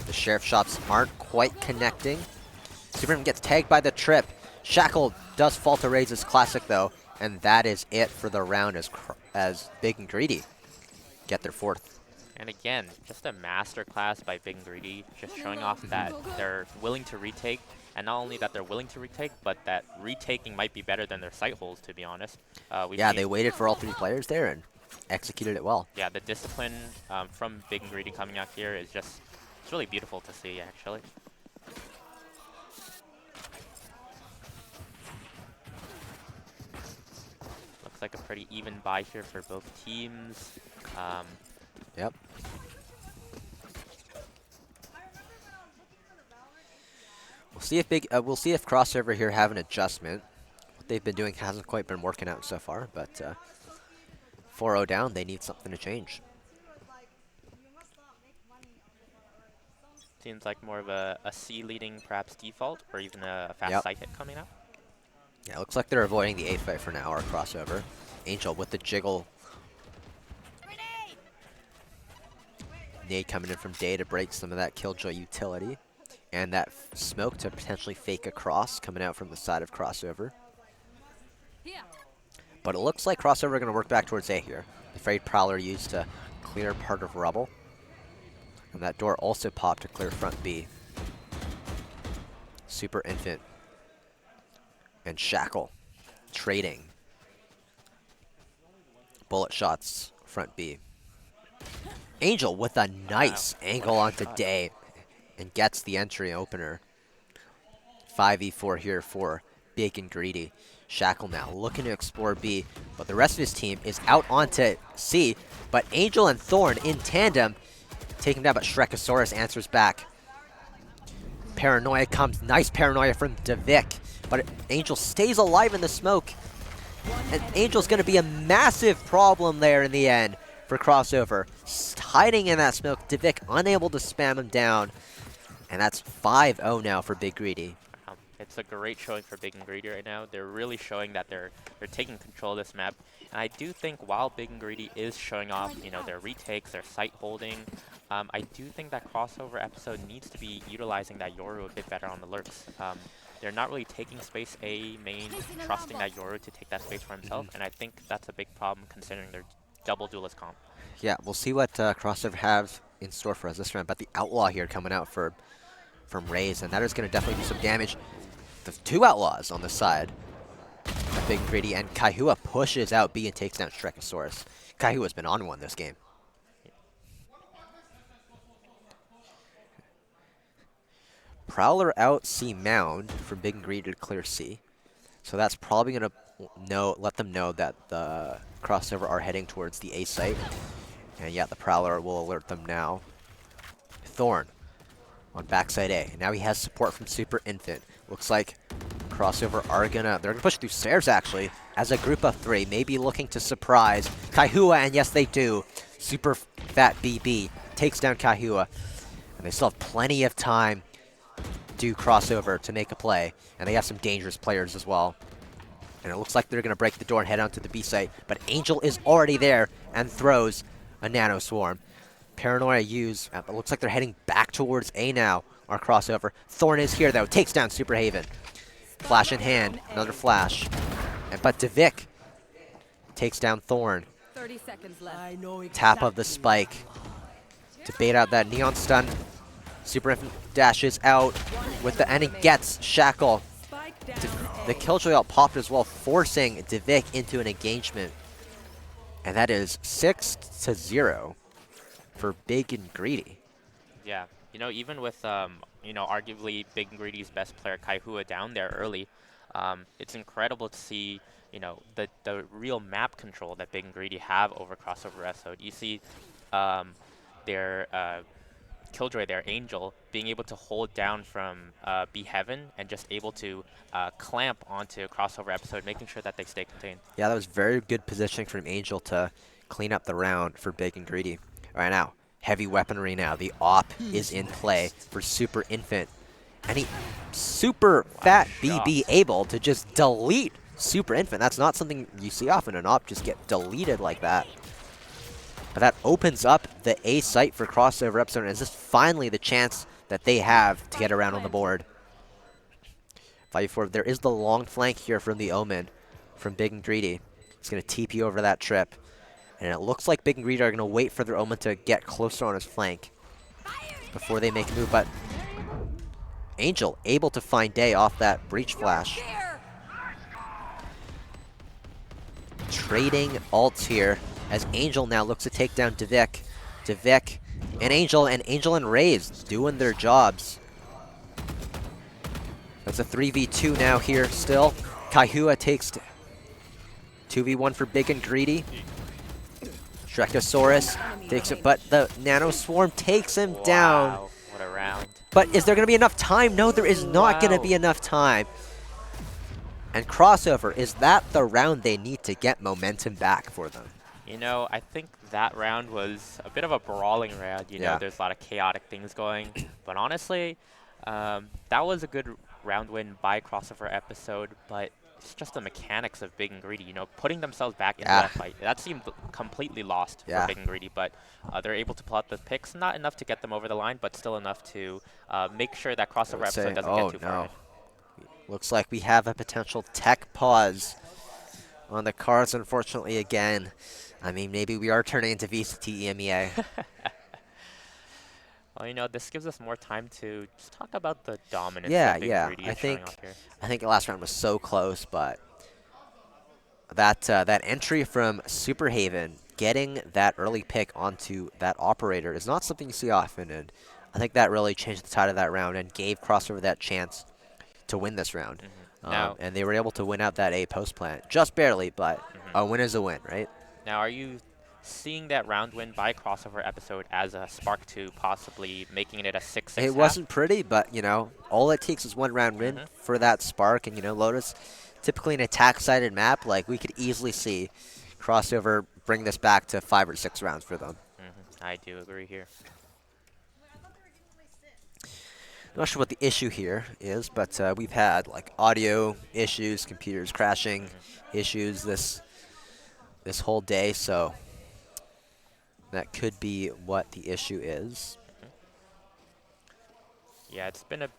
Speaker 2: The Sheriff shots aren't quite connecting. Superman gets tagged by the trip. Shackle does fall to raise his classic though, and that is it for the round as Big and Greedy get their 4th.
Speaker 5: And again, just a masterclass by Big and Greedy, just showing off that they're willing to retake and not only that they're willing to retake, but that retaking might be better than their site holds, to be honest.
Speaker 2: Yeah, they waited for all 3 players there and executed it well.
Speaker 5: Yeah, the discipline from Big and Greedy coming out here is just, it's really beautiful to see, actually. Looks like a pretty even buy here for both teams.
Speaker 2: Yep. We'll see if Crossover here have an adjustment. What they've been doing hasn't quite been working out so far, but 4-0 down, they need something to change.
Speaker 5: Seems like more of a C leading perhaps default, or even a fast side hit coming up.
Speaker 2: Yeah, it looks like they're avoiding the A fight for now, or Crossover. Angel with the jiggle. Nade coming in from Day to break some of that Killjoy utility. And that smoke to potentially fake a cross coming out from the side of Crossover. But it looks like Crossover are going to work back towards A here. The Afraid Prowler used to clear part of Rubble. And that door also popped to clear front B. Super Infant and Shackle trading. Bullet shots, front B. Angel with a nice angle onto Day and gets the entry opener. 5v4 here for Big and Greedy. Shackle now looking to explore B, but the rest of his team is out onto C. But Angel and Thorn in tandem take him down, but Shrekasaurus answers back. Paranoia comes, nice paranoia from Devik, but Angel stays alive in the smoke. And Angel's going to be a massive problem there in the end for Crossover. Hiding in that smoke, Devik unable to spam him down. And that's 5-0 now for Big Greedy.
Speaker 5: It's a great showing for Big and Greedy right now. They're really showing that they're taking control of this map. And I do think while Big and Greedy is showing off, you know, their retakes, their site holding, I do think that Crossover episode needs to be utilizing that Yoru a bit better on the lurks. They're not really taking space A main, trusting that Yoru to take that space for himself, and I think that's a big problem considering their double duelist comp.
Speaker 2: Yeah, we'll see what Crossover has in store for us this round, but the Outlaw here coming out from Raze, and that is going to definitely do some damage. The 2 Outlaws on the side. Big and Greedy, and Kaihua pushes out B and takes down Shrekasaurus. Kaihua's been on one this game. Prowler out C Mound from Big and Greedy to clear C. So that's probably going to let them know that the Crossover are heading towards the A site. And yeah, the Prowler will alert them now. Thorn on backside A. And now he has support from Super Infant. Looks like Crossover are they're gonna push through stairs actually as a group of 3, maybe looking to surprise Kaihua, and yes they do. Super Fat BB takes down Kaihua, and they still have plenty of time to Crossover to make a play, and they have some dangerous players as well. And it looks like they're gonna break the door and head onto the B site, but Angel is already there and throws a Nano Swarm. Paranoia used, but it looks like they're heading back towards A now. Our Crossover. Thorn is here though, takes down Super Haven. Flash in hand, another flash. But Devik takes down Thorn.
Speaker 3: 30 seconds left.
Speaker 2: Tap of the spike to bait out that Neon Stun. Super Infant dashes out with the, and he gets Shackle. The Killjoy out popped as well, forcing Devik into an engagement. And that is 6-0 for Big and Greedy.
Speaker 5: Yeah. You know, even with, you know, arguably Big and Greedy's best player, Kaihua, down there early, it's incredible to see, you know, the real map control that Big and Greedy have over Crossover episode. You see their Killjoy, their Angel, being able to hold down from B Heaven and just able to clamp onto Crossover episode, making sure that they stay contained.
Speaker 2: Yeah, that was very good positioning from Angel to clean up the round for Big and Greedy. All right, now. Heavy weaponry now. The AWP is in play for Super Infant. And he, Super Fat BB able to just delete Super Infant. That's not something you see often. An AWP just get deleted like that. But that opens up the A site for Crossover episode. And is this finally the chance that they have to get around on the board? 5v4. There is the long flank here from the Omen from Big and Greedy. He's going to TP over that trip. And it looks like Big and Greedy are going to wait for their Omen to get closer on his flank before they make a move. But Angel able to find Day off that breach flash. Trading ults here as Angel now looks to take down Devik. Devik and Angel and Raze doing their jobs. That's a 3v2 now here still. Kaihua takes 2v1 for Big and Greedy. Shrekasaurus takes it, but the Nano Swarm takes him down.
Speaker 5: Wow, what a round.
Speaker 2: But is there going to be enough time? No, there is not going to be enough time. And Crossover, is that the round they need to get momentum back for them?
Speaker 5: You know, I think that round was a bit of a brawling round. You know, there's a lot of chaotic things going. But honestly, that was a good round win by Crossover Episode, but it's just the mechanics of Big and Greedy, you know, putting themselves back into that fight. That seemed completely lost for Big and Greedy, but they're able to pull out the picks. Not enough to get them over the line, but still enough to make sure that Crossover Episode doesn't get too far.
Speaker 2: Looks like we have a potential tech pause on the cards, unfortunately, again. I mean, maybe we are turning into VCT EMEA.
Speaker 5: Well, you know, this gives us more time to just talk about the dominance
Speaker 2: Yeah,
Speaker 5: that Big Greedy is showing off here.
Speaker 2: I think the last round was so close, but that entry from Superhaven, getting that early pick onto that operator is not something you see often, and I think that really changed the tide of that round and gave Crossover that chance to win this round. And they were able to win out that A post plant, just barely, but a win is a win, right?
Speaker 5: Now, are you seeing that round win by Crossover Episode as a spark to possibly making it a 6-6
Speaker 2: It wasn't pretty, but, you know, all it takes is one round win for that spark. And, you know, Lotus, typically an attack-sided map, like, we could easily see Crossover bring this back to 5 or 6 rounds for them.
Speaker 5: I do agree here.
Speaker 2: Not sure what the issue here is, but we've had, like, audio issues, computers crashing issues this whole day, so that could be what the issue is.
Speaker 5: Yeah, it's been a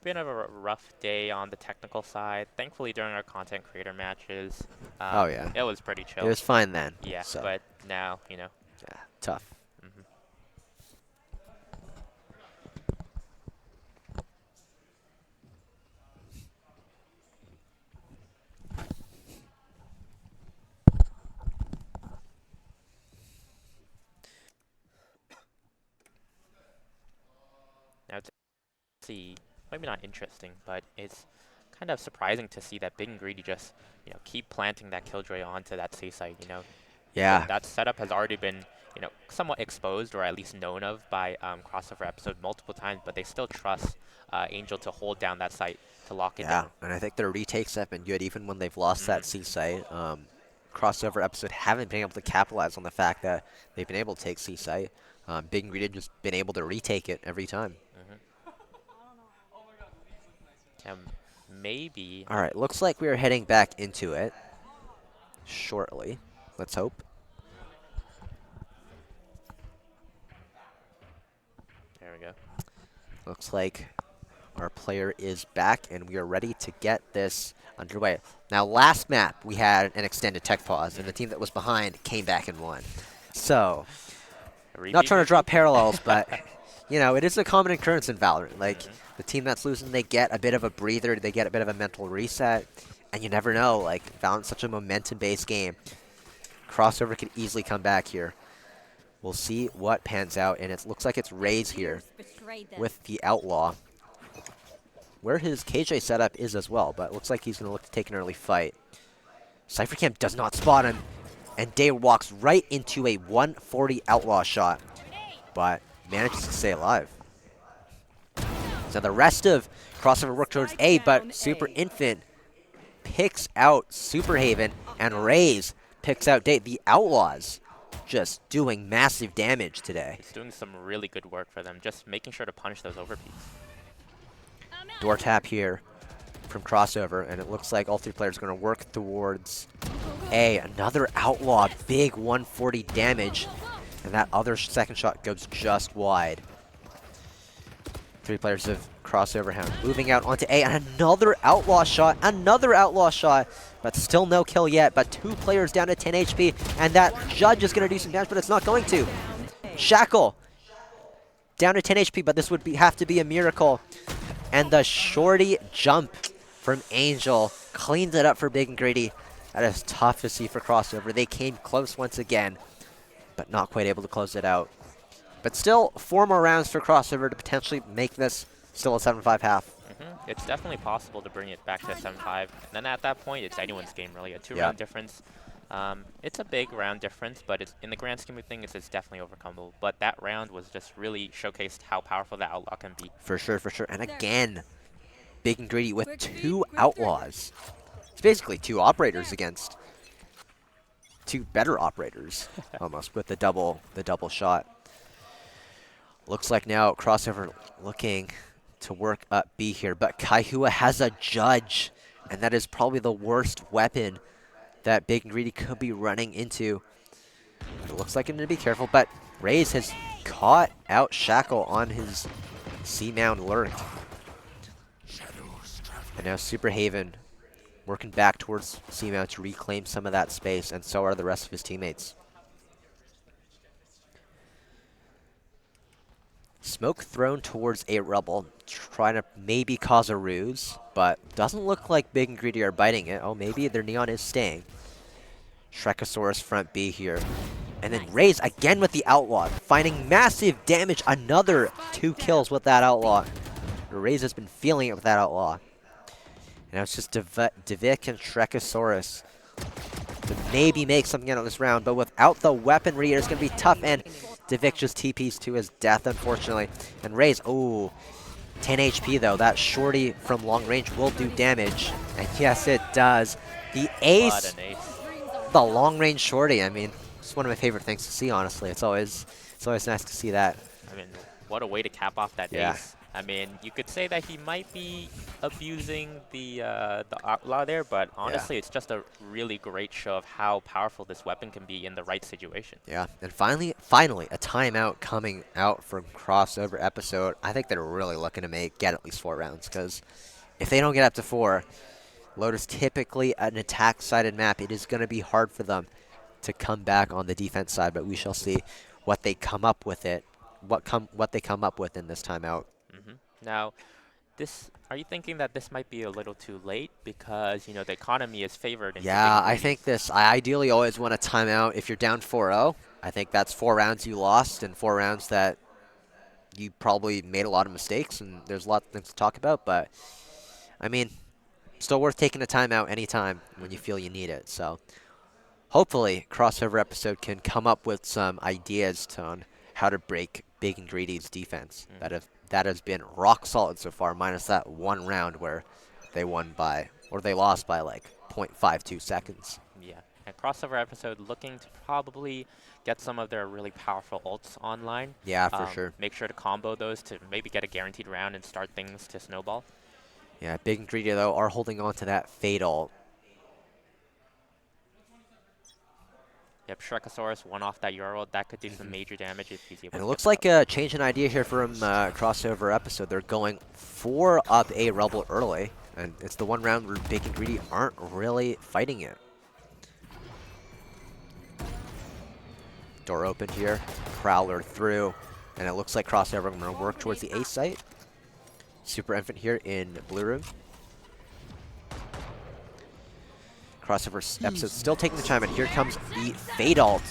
Speaker 5: bit of a rough day on the technical side. Thankfully, during our content creator matches, it was pretty chill.
Speaker 2: It was fine then.
Speaker 5: Yeah,
Speaker 2: so.
Speaker 5: but now, you know.
Speaker 2: Yeah, tough.
Speaker 5: Now, to see, maybe not interesting, but it's kind of surprising to see that Big and Greedy just, you know, keep planting that Killjoy onto that C site, you know.
Speaker 2: Yeah.
Speaker 5: That setup has already been, you know, somewhat exposed or at least known of by Crossover Episode multiple times, but they still trust Angel to hold down that site to lock it down.
Speaker 2: Yeah, and I think their retakes have been good even when they've lost that C site. Crossover Episode haven't been able to capitalize on the fact that they've been able to take C site. Big and Greedy have just been able to retake it every time.
Speaker 5: Maybe.
Speaker 2: All right, looks like we are heading back into it shortly. Let's hope.
Speaker 5: There we go.
Speaker 2: Looks like our player is back, and we are ready to get this underway. Now, last map, we had an extended tech pause, and the team that was behind came back and won. So, not trying to drop parallels, but, you know, it is a common occurrence in Valorant. Like, the team that's losing, they get a bit of a breather, they get a bit of a mental reset, and you never know. Like, Valorant's such a momentum-based game. Crossover could easily come back here. We'll see what pans out, and it looks like it's Raze here with the Outlaw, where his KJ setup is as well, but it looks like he's going to look to take an early fight. Cyphercamp does not spot him, and Day walks right into a 140 Outlaw shot, but manages to stay alive. So the rest of Crossover work towards A, but Super Infant picks out Superhaven, and Raze picks out Day. The Outlaws just doing massive damage today.
Speaker 5: He's doing some really good work for them, just making sure to punish those overpeaks.
Speaker 2: Door tap here from Crossover, and it looks like all three players are going to work towards A. Another Outlaw, big 140 damage, and that other second shot goes just wide. Three players of Crossover Hound moving out onto A, and another Outlaw shot, but still no kill yet, but 2 players down to 10 HP, and that Judge is going to do some damage, but it's not going to. Shackle down to 10 HP, but this would have to be a miracle. And the shorty jump from Angel cleans it up for Big and Greedy. That is tough to see for Crossover. They came close once again, but not quite able to close it out. But still, 4 more rounds for Crossover to potentially make this still a 7-5 half.
Speaker 5: It's definitely possible to bring it back to a 7-5. And then at that point, it's anyone's game, really. A 2-round difference. It's a big round difference, but it's, in the grand scheme of things, it's definitely overcomable. But that round was just really showcased how powerful that Outlaw can be.
Speaker 2: For sure, for sure. And again, Big and Greedy with 2 Outlaws. It's basically 2 operators against 2 better operators, almost, with the double shot. Looks like now Crossover looking to work up B here, but Kaihua has a judge, and that is probably the worst weapon that Big and Greedy could be running into. It looks like he need to be careful, but Raze has caught out Shackle on his C-Mound lurk. And now Super Haven working back towards C-Mound to reclaim some of that space, and so are the rest of his teammates. Smoke thrown towards a Rebel, trying to maybe cause a ruse, but doesn't look like Big and Greedy are biting it. Oh, maybe their Neon is staying. Shrekasaurus front B here. And then Raze again with the Outlaw, finding massive damage. Another 2 kills with that Outlaw. Raze has been feeling it with that Outlaw. And now it's just Divik and Shrekasaurus to maybe make something out of this round, but without the weaponry, it's going to be tough. And Divik just TPs to his death, unfortunately. And Raze, oh, 10 HP though. That shorty from long range will do damage. And yes, it does. The ace, the long range shorty. I mean, it's one of my favorite things to see, honestly. It's always nice to see that.
Speaker 5: I mean, what a way to cap off that ace. I mean, you could say that he might be abusing the Outlaw there, but honestly, it's just a really great show of how powerful this weapon can be in the right situation.
Speaker 2: Yeah, and finally, a timeout coming out from Crossover Episode. I think they're really looking to get at least 4 rounds, because if they don't get up to 4, Lotus typically an attack-sided map. It is going to be hard for them to come back on the defense side, but we shall see what they come up with what they come up with in this timeout.
Speaker 5: Now, are you thinking that this might be a little too late because, you know, the economy is favored?
Speaker 2: Yeah, I think I ideally always want a timeout if you're down 4-0. I think that's 4 rounds you lost and 4 rounds that you probably made a lot of mistakes, and there's a lot of things to talk about. But, I mean, still worth taking a timeout anytime when you feel you need it. So, hopefully, Crossover Episode can come up with some ideas on how to break Big and Greedy's defense that has been rock solid so far, minus that 1 round where they lost by like 0.52 seconds.
Speaker 5: Yeah, and Crossover Episode looking to probably get some of their really powerful ults online.
Speaker 2: Yeah, for sure.
Speaker 5: Make sure to combo those to maybe get a guaranteed round and start things to snowball.
Speaker 2: Yeah, Big and Greedy, though, are holding on to that Fade ult.
Speaker 5: Yep, Shrekasaurus one off that Euro. That could do some major damage if he's able to.
Speaker 2: And it looks like a change in idea here from Crossover Episode. They're going 4 up a Rebel early, and it's the 1 round where Big and Greedy aren't really fighting it. Door open here, Prowler through, and it looks like Crossover are going to work towards the A site. Super Infant here in blue room. Crossover Episode still taking the time, and here comes the Fade ult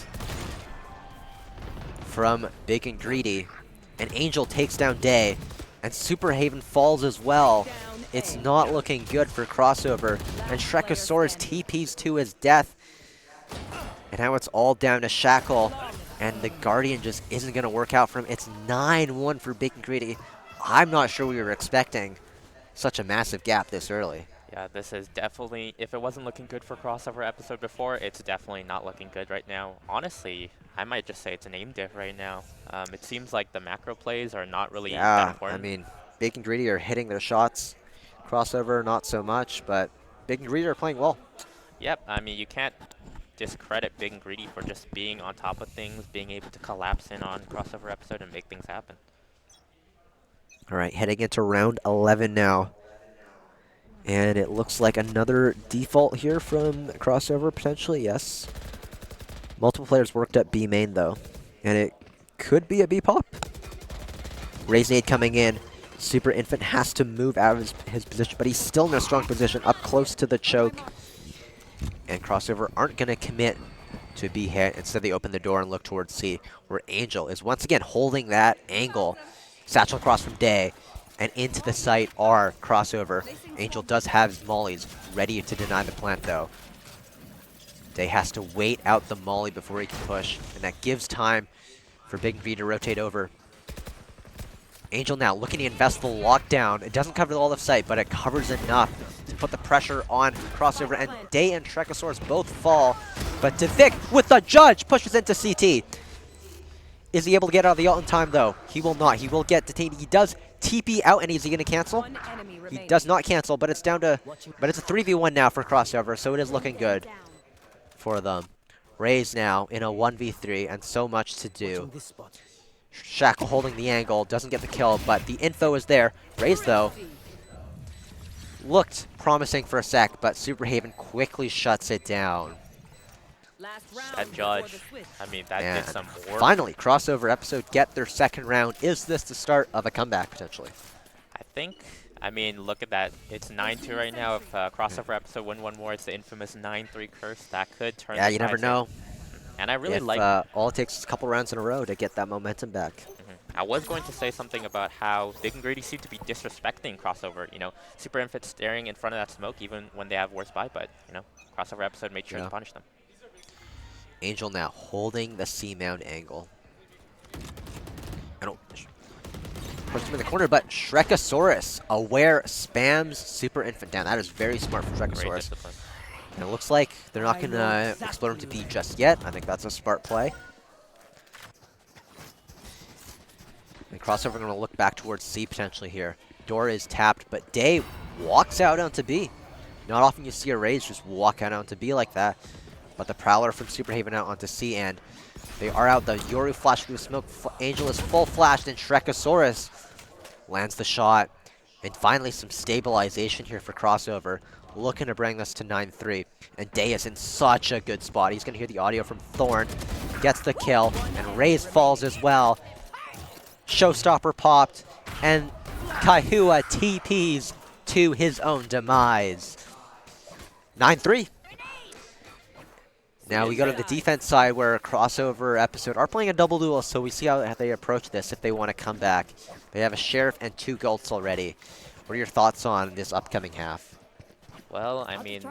Speaker 2: from Big and Greedy. And Angel takes down Day, and Super Haven falls as well. It's not looking good for Crossover, and Shrekasaurus TPs to his death. And now it's all down to Shackle, and the Guardian just isn't going to work out for him. It's 9-1 for Big and Greedy. I'm not sure we were expecting such a massive gap this early.
Speaker 5: Yeah, this is definitely, if it wasn't looking good for Crossover Episode before, it's definitely not looking good right now. Honestly, I might just say it's an aim diff right now. It seems like the macro plays are not really that important.
Speaker 2: I mean, Big and Greedy are hitting their shots. Crossover, not so much, but Big and Greedy are playing well.
Speaker 5: Yep, I mean, you can't discredit Big and Greedy for just being on top of things, being able to collapse in on Crossover Episode and make things happen.
Speaker 2: All right, heading into round 11 now. And it looks like another default here from Crossover, potentially, yes. Multiple players worked up B main, though. And it could be a B pop. Raze nade coming in. Super Infant has to move out of his position, but he's still in a strong position up close to the choke. And Crossover aren't going to commit to B hit. Instead, they open the door and look towards C, where Angel is once again holding that angle. Satchel across from Day, and into the site are Crossover. Angel does have his mollies ready to deny the plant, though. Day has to wait out the molly before he can push, and that gives time for Big and V to rotate over. Angel now looking to invest the lockdown. It doesn't cover all of sight, but it covers enough to put the pressure on Crossover, and Day and Shrekasaurus both fall. But Devik with the judge pushes into CT. Is he able to get out of the ult in time, though? He will not. He will get detained. He does TP out, and is he going to cancel? He does not cancel, but it's down to... But it's a 3v1 now for Crossover, so it is looking good for them. Raze now in a 1v3, and so much to do. Shackle holding the angle, doesn't get the kill, but the info is there. Raze, though, looked promising for a sec, but Superhaven quickly shuts it down.
Speaker 5: That judge, I mean, that did some work.
Speaker 2: Finally, Crossover episode get their second round. Is this the start of a comeback, potentially?
Speaker 5: I think, I mean, look at that. It's 9-2 right now. If Crossover episode win one more, it's the infamous 9-3 curse. That could turn the
Speaker 2: you never
Speaker 5: tides
Speaker 2: know.
Speaker 5: And I really
Speaker 2: If,
Speaker 5: like...
Speaker 2: all it takes is a couple rounds in a row to get that momentum back.
Speaker 5: I was going to say something about how Big and Greedy seem to be disrespecting Crossover. You know, Super Infant staring in front of that smoke even when they have worse buy, but, you know, Crossover episode made sure to punish them.
Speaker 2: Angel now holding the C-mount angle. I don't push him in the corner, but Shrekasaurus aware spams Super Infant down. That is very smart from Shrekasaurus. And it looks like they're not going to explode him to B just yet. I think that's a smart play. And Crossover going to look back towards C potentially here. Door is tapped, but Day walks out onto B. Not often you see a Raze just walk out onto B like that. But the Prowler from Superhaven out onto C, and they are out. The Yoru flash through smoke. Angel is full flashed, and Shrekasaurus lands the shot. And finally, some stabilization here for Crossover, looking to bring this to 9-3. And Day is in such a good spot. He's going to hear the audio from Thorn, gets the kill, and Raze falls as well. Showstopper popped, and Kaihua TPs to his own demise. 9-3. Now we go to the defense side where Crossover episode are playing a double duel, so we see how they approach this if they want to come back. They have a Sheriff and 2 Gults already. What are your thoughts on this upcoming half?
Speaker 5: Well, I mean,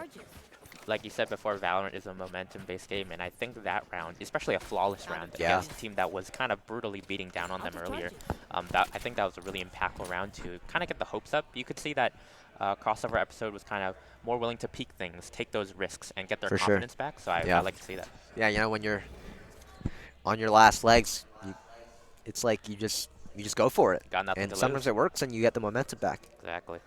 Speaker 5: like you said before, Valorant is a momentum-based game, and I think that round, especially a flawless round against a team that was kind of brutally beating down on them earlier, I think that was a really impactful round to kind of get the hopes up. You could see that Crossover episode was kind of more willing to peak things, take those risks, and get their confidence back. So I like to see that.
Speaker 2: Yeah, you know, when you're on your last legs, it's like you just go for it.
Speaker 5: Got nothing
Speaker 2: and
Speaker 5: to
Speaker 2: sometimes
Speaker 5: lose.
Speaker 2: It works, and you get the momentum back.
Speaker 5: Exactly.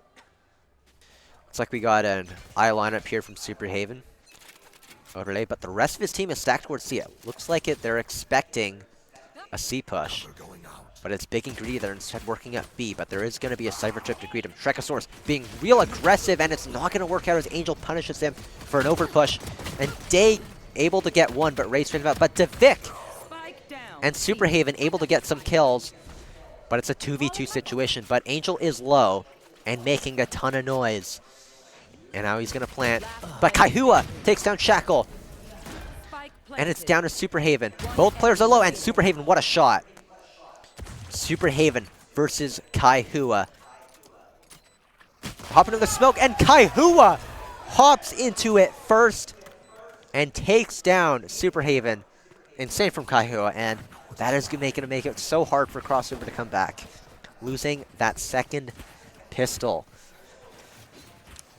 Speaker 2: Looks like we got an eye lineup here from Superhaven overlay, but the rest of his team is stacked towards C. Looks like they're expecting a C push. But it's Big and Greedy that are instead working at B, but there is going to be a Cypher trip to greet him. Shrekasaurus being real aggressive, and it's not going to work out as Angel punishes him for an overpush. And Day able to get one, but Raze fans out. But Devik and Superhaven able to get some kills, but it's a 2v2 situation. But Angel is low and making a ton of noise. And now he's going to plant. But Kaihua takes down Shackle. And it's down to Superhaven. Both players are low, and Superhaven, what a shot. Superhaven versus Kaihua. Hop into the smoke, and Kaihua hops into it first and takes down Superhaven. Insane from Kaihua, and that is going to make it so hard for Crossover to come back, losing that second pistol.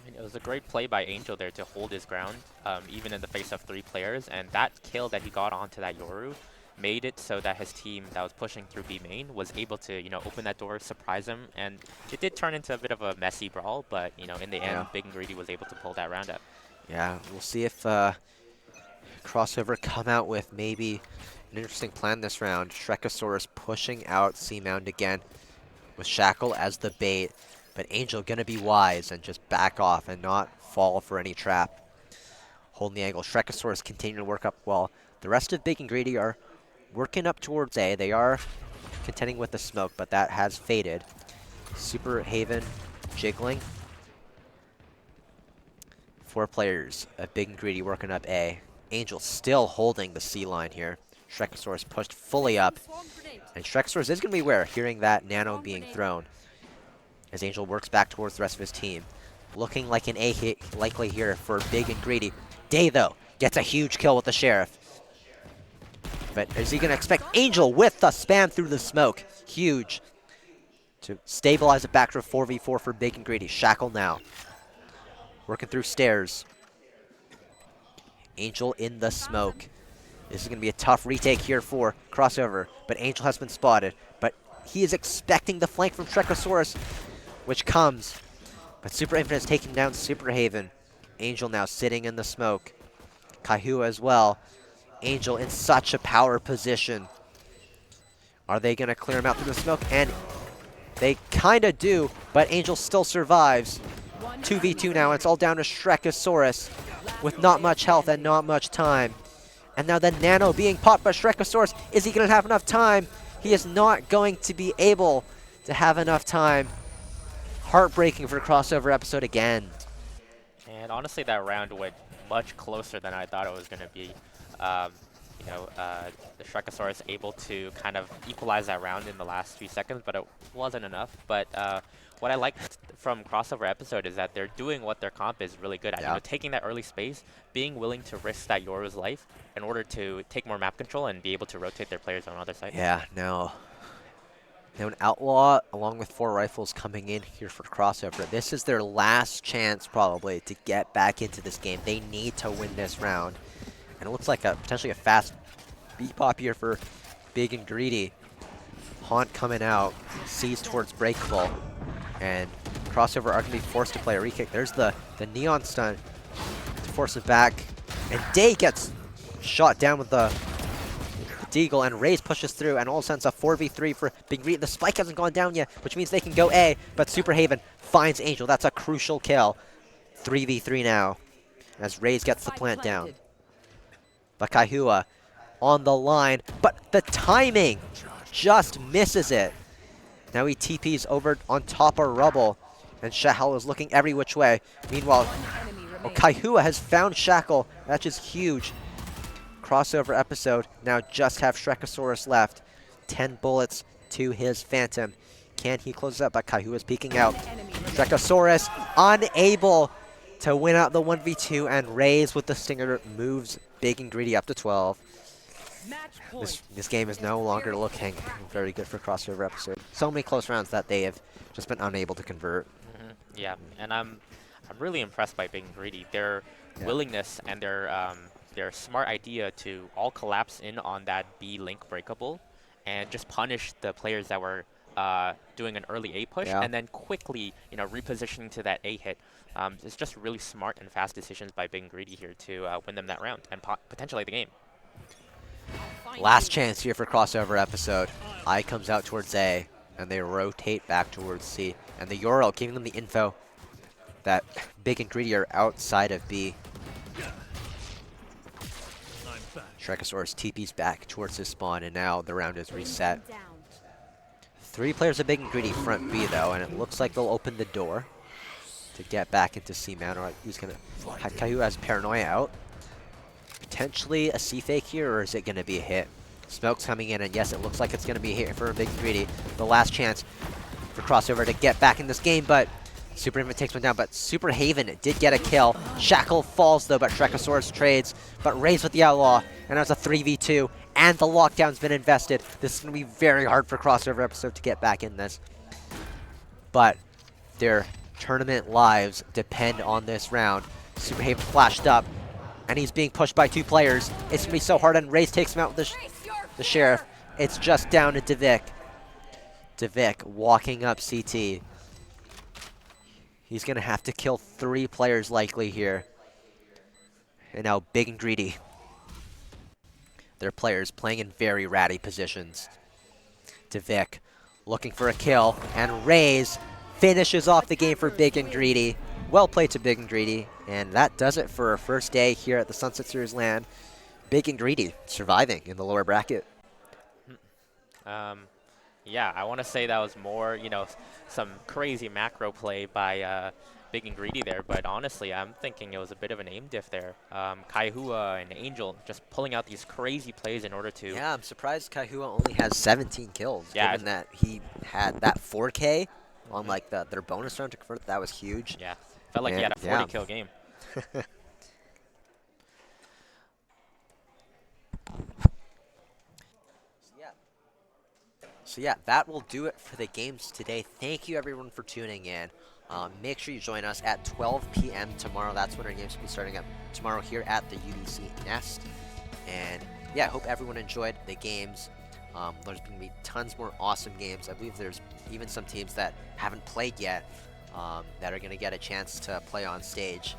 Speaker 5: I mean, it was a great play by Angel there to hold his ground, even in the face of 3 players, and that kill that he got onto that Yoru made it so that his team that was pushing through B main was able to, you know, open that door, surprise him, and it did turn into a bit of a messy brawl, but, you know, in the end, Big and Greedy was able to pull that round up.
Speaker 2: Yeah, we'll see if Crossover come out with maybe an interesting plan this round. Shrekasaurus pushing out C-Mount again with Shackle as the bait, but Angel gonna be wise and just back off and not fall for any trap. Holding the angle. Shrekasaurus continuing to work up well. The rest of Big and Greedy are working up towards A. They are contending with the smoke, but that has faded. Super Haven jiggling. 4 players, Big and Greedy working up A. Angel still holding the C line here. Shrekasaurus pushed fully up. And Shrekasaurus is going to be aware, hearing that Nano being thrown. As Angel works back towards the rest of his team. Looking like an A hit likely here for Big and Greedy. Day, though, gets a huge kill with the Sheriff. But is he going to expect Angel with the spam through the smoke? Huge. To stabilize it back to a 4v4 for Big and Greedy. Shackle now. Working through stairs. Angel in the smoke. This is going to be a tough retake here for Crossover. But Angel has been spotted. But he is expecting the flank from Shrekasaurus, which comes. But Super Infinite is taking down Super Haven. Angel now sitting in the smoke. Kaihua as well. Angel in such a power position. Are they going to clear him out through the smoke? And they kind of do, but Angel still survives. 2v2 now. It's all down to Shrekasaurus with not much health and not much time. And now the Nano being popped by Shrekasaurus. Is he going to have enough time? He is not going to be able to have enough time. Heartbreaking for the Crossover episode again.
Speaker 5: And honestly, that round went much closer than I thought it was going to be. The Shrekasaurus able to kind of equalize that round in the last 3 seconds, but it wasn't enough. But what I liked from Crossover episode is that they're doing what their comp is really good at.
Speaker 2: Yeah.
Speaker 5: You know, taking that early space, being willing to risk that Yoru's life in order to take more map control and be able to rotate their players on other sides.
Speaker 2: Yeah, no. Now an Outlaw along with 4 rifles coming in here for Crossover. This is their last chance probably to get back into this game. They need to win this round. And it looks like potentially a fast B-pop here for Big and Greedy. Haunt coming out, sees towards Breakable. And Crossover are going to be forced to play a re-kick. There's the Neon stun to force it back. And Day gets shot down with the Deagle, and Raze pushes through, and all of a sudden it's a 4v3 for Big Greedy. The spike hasn't gone down yet, which means they can go A, but Super Haven finds Angel. That's a crucial kill. 3v3 now, as Raze gets the plant down. But Kaihua on the line, but the timing just misses it. Now he TPs over on top of rubble, and Shackle is looking every which way. Meanwhile, Kaihua has found Shackle. That's just huge. Crossover episode now just have Shrekasaurus left. 10 bullets to his Phantom. Can he close it up? But Kaihua's peeking out. Shrekasaurus unable to win out the 1v2, and Raze with the Stinger moves Big and Greedy up to 12. This game is no longer looking very good for Crossover episode. So many close rounds that they have just been unable to convert.
Speaker 5: Yeah, and I'm really impressed by Big and Greedy. Their willingness and their smart idea to all collapse in on that B link breakable and just punish the players that were doing an early A push and then quickly, repositioning to that A hit. It's just really smart and fast decisions by Big and Greedy here to win them that round and potentially the game.
Speaker 2: Last chance here for Crossover episode. I comes out towards A, and they rotate back towards C. And the Yoro giving them the info that Big and Greedy are outside of B. Shrekasaurus TP's back towards his spawn, and now the round is reset. 3 players of Big and Greedy front B, though, and it looks like they'll open the door to get back into C man. All right, he's going to... Kaihua has Paranoia out. Potentially a C fake here, or is it going to be a hit? Smoke's coming in, and yes, it looks like it's going to be a hit for Big and Greedy. The last chance for Crossover to get back in this game, but Super Infinite takes one down, but Super Haven did get a kill. Shackle falls, though, but Shrekasaurus trades, but Raze with the Outlaw, and that's a 3v2, and the lockdown's been invested. This is going to be very hard for Crossover episode to get back in this. But their tournament lives depend on this round. Super Haven flashed up, and he's being pushed by 2 players. It's going to be so hard, and Raze takes him out with the Sheriff. It's just down to Devik. Devik walking up CT. He's going to have to kill 3 players likely here. And now Big and Greedy. Their players playing in very ratty positions. Devik looking for a kill, and Raze finishes off the game for Big and Greedy. Well played to Big and Greedy, and that does it for our first day here at the Sunset Series LAN. Big and Greedy surviving in the lower bracket.
Speaker 5: Yeah, I want to say that was more, you know, some crazy macro play by Big and Greedy there, but honestly, I'm thinking it was a bit of an aim diff there. Kaihua and Angel just pulling out these crazy plays in order to,
Speaker 2: Yeah, I'm surprised Kaihua only has 17 kills,
Speaker 5: yeah,
Speaker 2: given that he had that 4K on
Speaker 5: mhm,
Speaker 2: like their bonus round to convert. That was huge.
Speaker 5: yeah, felt like he
Speaker 2: And
Speaker 5: had a
Speaker 2: yeah.
Speaker 5: 40 kill game.
Speaker 2: So yeah, that will do it for the games today. Thank you everyone for tuning in. Make sure you join us at 12 p.m. tomorrow. That's when our games will be starting up tomorrow here at the UBC Nest. And yeah, I hope everyone enjoyed the games. There's going to be tons more awesome games. I believe there's even some teams that haven't played yet that are going to get a chance to play on stage.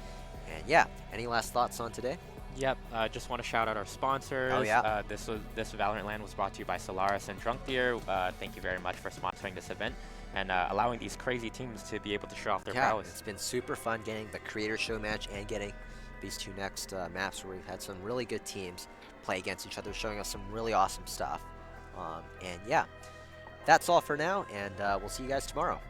Speaker 2: And yeah, any last thoughts on today?
Speaker 5: Yep, just want to shout out our sponsors.
Speaker 2: Oh, yeah.
Speaker 5: This VALORANT LAN was brought to you by SOLARIS and DrunkDeer. Thank you very much for sponsoring this event and allowing these crazy teams to be able to show off their
Speaker 2: Yeah,
Speaker 5: prowess.
Speaker 2: it's been super fun getting the Creator Show match and getting these two next maps where we've had some really good teams play against each other, showing us some really awesome stuff. And yeah, that's all for now, and we'll see you guys tomorrow.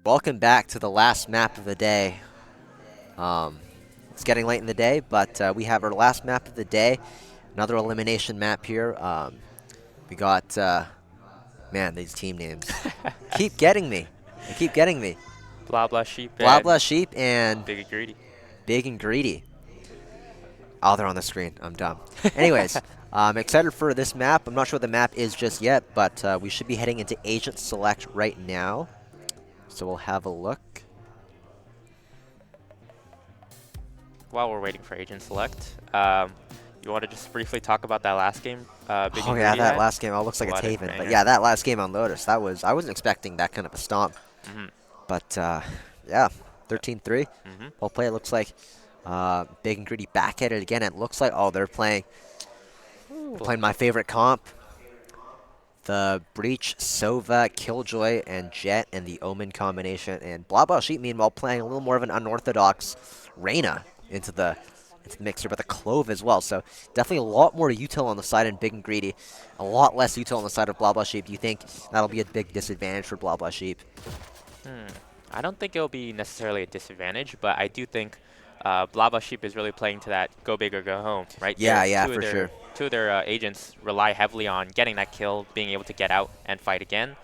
Speaker 2: Welcome back to the last map of the day. It's getting late in the day, but we have our last map of the day. Another elimination map here. We got, man, these team names keep getting me. They keep getting me.
Speaker 5: Blah blah sheep.
Speaker 2: Blah Blah Sheep and
Speaker 5: Big and greedy.
Speaker 2: Big and Greedy. Oh, they're on the screen. I'm dumb. Anyways, I'm excited for this map. I'm not sure what the map is just yet, but we should be heading into Agent Select right now. So we'll have a look.
Speaker 5: While we're waiting for Agent Select, you want to just briefly talk about that last game? Big and
Speaker 2: Oh yeah,
Speaker 5: Greedy
Speaker 2: that
Speaker 5: had?
Speaker 2: last game. Oh, looks like it's
Speaker 5: What a
Speaker 2: Haven. But
Speaker 5: banger.
Speaker 2: yeah, that last game on Lotus, I wasn't expecting that kind of a stomp. But yeah, 13-3. Well play. It looks like Big and Greedy back at it again. It looks like they're playing my favorite comp. The Breach, Sova, Killjoy, and Jet, and the Omen combination. And Blah Blah Sheep, meanwhile, playing a little more of an unorthodox Reyna into the mixer, but the Clove as well. So definitely a lot more util on the side of Big and Greedy. A lot less util on the side of Blah Blah Sheep. Do you think that'll be a big disadvantage for Blah Blah Sheep?
Speaker 5: I don't think it'll be necessarily a disadvantage, but I do think Blah Blah Sheep is really playing to that go big or go home, right?
Speaker 2: Yeah,
Speaker 5: Their-
Speaker 2: yeah,
Speaker 5: two of
Speaker 2: for
Speaker 5: their-
Speaker 2: sure.
Speaker 5: Two of their agents rely heavily on getting that kill, being able to get out and fight again.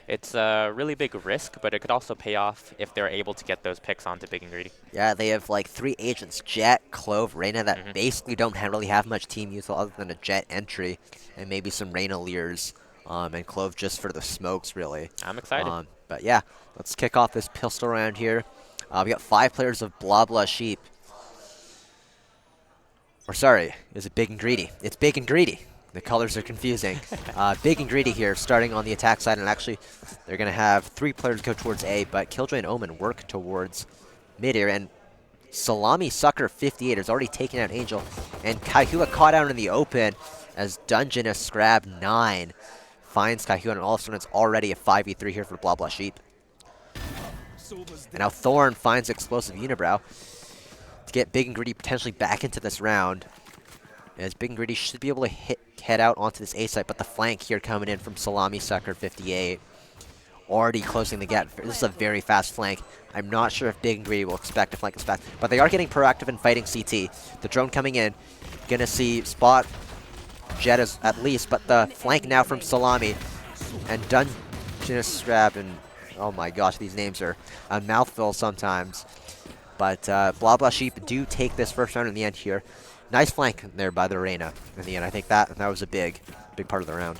Speaker 5: It's a really big risk, but it could also pay off if they're able to get those picks onto Big and Greedy.
Speaker 2: Yeah, they have like 3 agents, Jet, Clove, Reyna, that basically don't really have much team util other than a Jet entry and maybe some Reyna Leers, and Clove just for the smokes, really.
Speaker 5: I'm excited.
Speaker 2: But yeah, let's kick off this pistol round here. We got 5 players of Blah Blah Sheep. Or sorry, is it Big and Greedy? It's Big and Greedy. The colors are confusing. Big and Greedy here, starting on the attack side, and actually, they're going to have 3 players go towards A, but Killjoy and Omen work towards mid here, and Salami Sucker 58 has already taken out Angel, and Kaihua caught out in the open as Dungeon Scrab 9 finds Kaihua, and all of a sudden it's already a 5v3 here for Blah Blah Sheep. And now Thorn finds Explosive Unibrow to get Big and Greedy potentially back into this round. As Big and Greedy should be able to head out onto this A site, but the flank here coming in from Salami Sucker 58. Already closing the gap. This is a very fast flank. I'm not sure if Big and Greedy will expect to flank this back, but they are getting proactive in fighting CT. The drone coming in. Gonna see Spot Jet at least, but the flank now from Salami. And Dungeness Scrab, and oh my gosh, these names are a mouthful sometimes. But Blah Blah Sheep do take this first round in the end here. Nice flank there by the Reyna in the end. I think that was a big part of the round.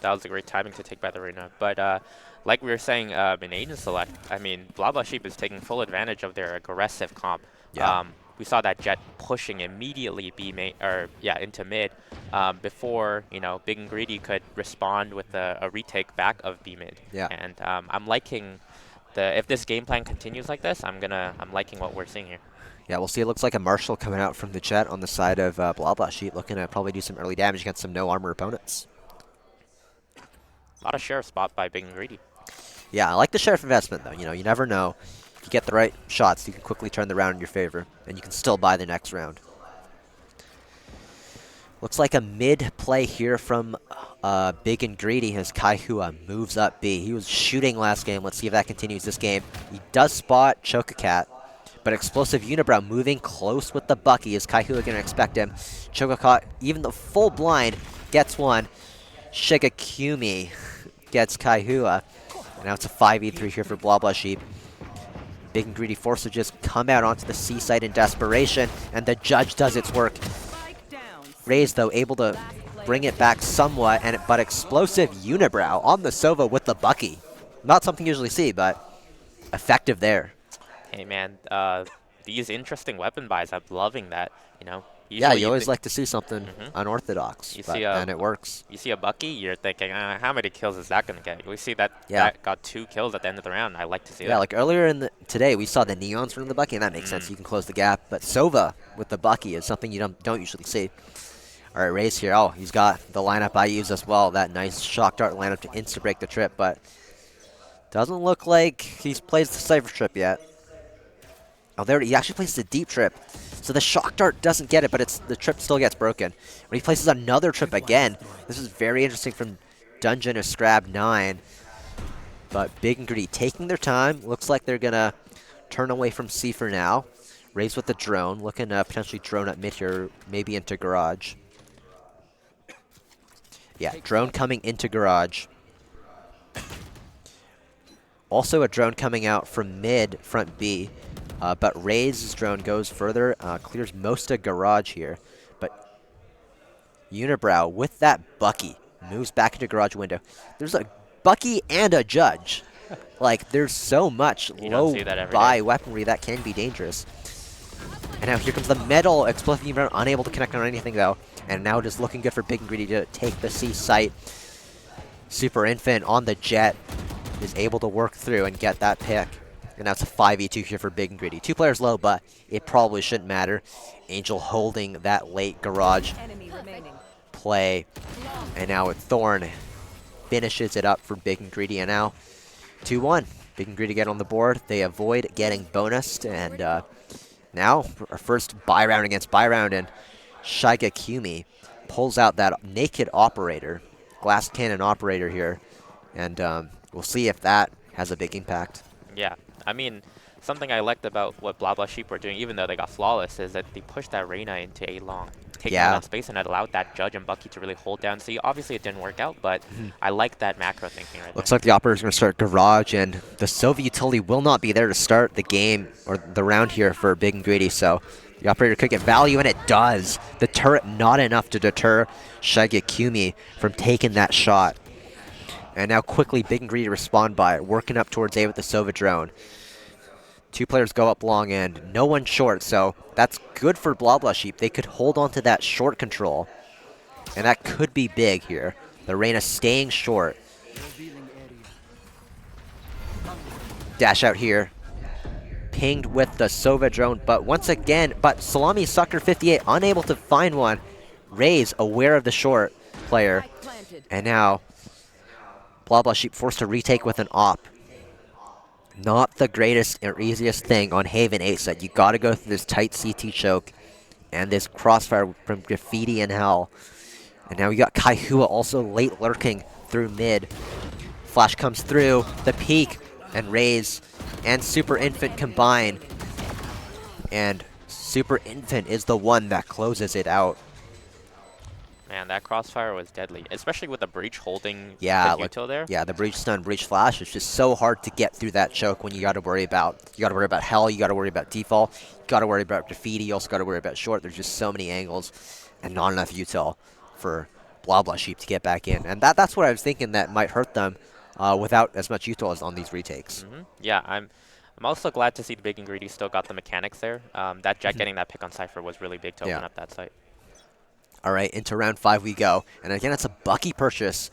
Speaker 5: That was a great timing to take by the Reyna. But like we were saying in Agent Select, I mean, Blah Blah Sheep is taking full advantage of their aggressive comp.
Speaker 2: Yeah.
Speaker 5: We saw that Jet pushing immediately into mid before Big and Greedy could respond with a retake back of B mid.
Speaker 2: Yeah.
Speaker 5: And I'm liking if this game plan continues like this, I'm liking what we're seeing here.
Speaker 2: Yeah, we'll see. It looks like a Marshall coming out from the Jet on the side of Blah Blah Sheep, looking to probably do some early damage against some no armor opponents.
Speaker 5: A lot of sheriff spot by Big and Greedy.
Speaker 2: Yeah, I like the Sheriff investment, though. You never know. If you get the right shots, you can quickly turn the round in your favor, and you can still buy the next round. Looks like a mid play here from Big and Greedy as Kaihua moves up B. He was shooting last game. Let's see if that continues this game. He does spot Chokacat, but Explosive Unibrow moving close with the Bucky. Is Kaihua going to expect him? Chokacat, even the full blind, gets one. Shigakumi gets Kaihua. And now it's a 5v3 here for Blah Blah Sheep. Big and Greedy forced to just come out onto the C site in desperation, and the judge does its work. Raze, though, able to bring it back somewhat, but Explosive Unibrow on the Sova with the Bucky. Not something you usually see, but effective there.
Speaker 5: Hey man, these interesting weapon buys, I'm loving that.
Speaker 2: Yeah,
Speaker 5: Usually
Speaker 2: you always like to see something unorthodox, and it works.
Speaker 5: You see a Bucky, you're thinking, how many kills is that going to get? We see that
Speaker 2: Yeah.
Speaker 5: that got 2 kills at the end of the round. I like to see that.
Speaker 2: Yeah, like earlier today, we saw the Neons from the Bucky, and that makes sense. You can close the gap, but Sova with the Bucky is something you don't usually see. All right, Raze here. Oh, he's got the lineup I use as well. That nice shock dart lineup to insta-break the trip, but doesn't look like he's plays the Cypher trip yet. Oh, there he actually plays the deep trip. So the shock dart doesn't get it, but the trip still gets broken. When he places another trip again, this is very interesting from Dungeon or Scrab 9. But Big and Greedy taking their time. Looks like they're going to turn away from C for now. Raise with the drone, looking to potentially drone at mid here, maybe into garage. Yeah, drone coming into garage. Also a drone coming out from mid, front B. But Ray's drone goes further, clears most of garage here. But Unibrow, with that Bucky, moves back into garage window. There's a Bucky and a Judge. Like, there's so much low buy weaponry that can be dangerous. And now here comes the metal explosive Unibrow, unable to connect on anything though. And now just looking good for Big and Greedy to take the C site. Super Infant on the jet is able to work through and get that pick. And now it's a 5v2 here for Big and Greedy. 2 players low, but it probably shouldn't matter. Angel holding that late garage play. And now with Thorn finishes it up for Big and Greedy. And now 2-1. Big and Greedy get on the board. They avoid getting bonused. And now our first buy round against buy round. And Shigakumi pulls out that naked operator, glass cannon operator here. And we'll see if that has a big impact.
Speaker 5: Yeah, I mean, something I liked about what Blah Blah Sheep were doing, even though they got flawless, is that they pushed that Reyna into A long, taking all that space, and it allowed that Judge and Bucky to really hold down C. Obviously, it didn't work out, but I like that macro thinking right
Speaker 2: Looks
Speaker 5: there.
Speaker 2: like the operator's going to start garage, and the Sova utility will not be there to start the game or the round here for Big and Greedy, so the operator could get value, and it does. The turret not enough to deter Shigakumi from taking that shot. And now quickly Big and Greedy respond by working up towards A with the Sova drone. 2 players go up long end. No one short, so that's good for Blah Blah Sheep. They could hold on to that short control. And that could be big here. The Reyna staying short. Dash out here. Pinged with the Sova drone, but once again, Salami Sucker 58 unable to find one. Rays aware of the short player. And now Blah Blah Sheep forced to retake with an op. Not the greatest or easiest thing on Haven 8 set. You gotta go through this tight CT choke and this crossfire from Graffiti in Hell. And now we got Kaihua also late lurking through mid. Flash comes through, the peak, and Rays and Super Infant combine. And Super Infant is the one that closes it out.
Speaker 5: Man, that crossfire was deadly, especially with the breach holding the util there.
Speaker 2: Yeah, the breach stun, breach flash. It's just so hard to get through that choke when you got to worry about Hell, you got to worry about default, you got to worry about Graffiti, you also got to worry about short. There's just so many angles and not enough util for Blah Blah Sheep to get back in. And that's what I was thinking that might hurt them without as much util as on these retakes.
Speaker 5: Yeah, I'm also glad to see the Big and Greedy still got the mechanics there. That Jet getting that pick on Cypher was really big to open up that site.
Speaker 2: All right, into round 5 we go. And again, it's a Bucky purchase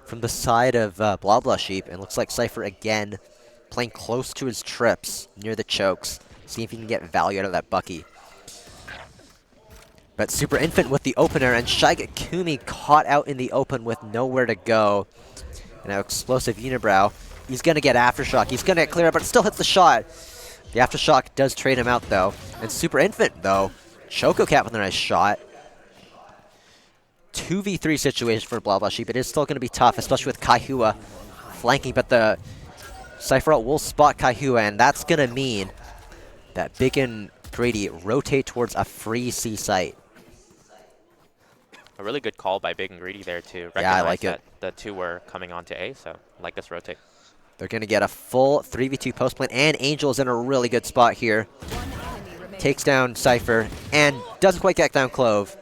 Speaker 2: from the side of Blah Blah Sheep. And looks like Cypher again playing close to his trips near the chokes. See if he can get value out of that Bucky. But Super Infant with the opener, and Shigakumi caught out in the open with nowhere to go. And now Explosive Unibrow. He's going to get Aftershock. He's going to get clear, but it still hits the shot. The Aftershock does trade him out, though. And Super Infant, though, Choco Cat with a nice shot. 2v3 situation for Blah Blah Sheep. It is still going to be tough, especially with Kaihua flanking, but the Cypher will spot Kaihua, and that's going to mean that Big and Greedy rotate towards a free C site.
Speaker 5: A really good call by Big and Greedy there to recognize
Speaker 2: I like
Speaker 5: that the 2 were coming onto A, so I like this rotate.
Speaker 2: They're going to get a full 3v2 post plant, and Angel is in a really good spot here. Takes down Cypher, and doesn't quite get down Clove.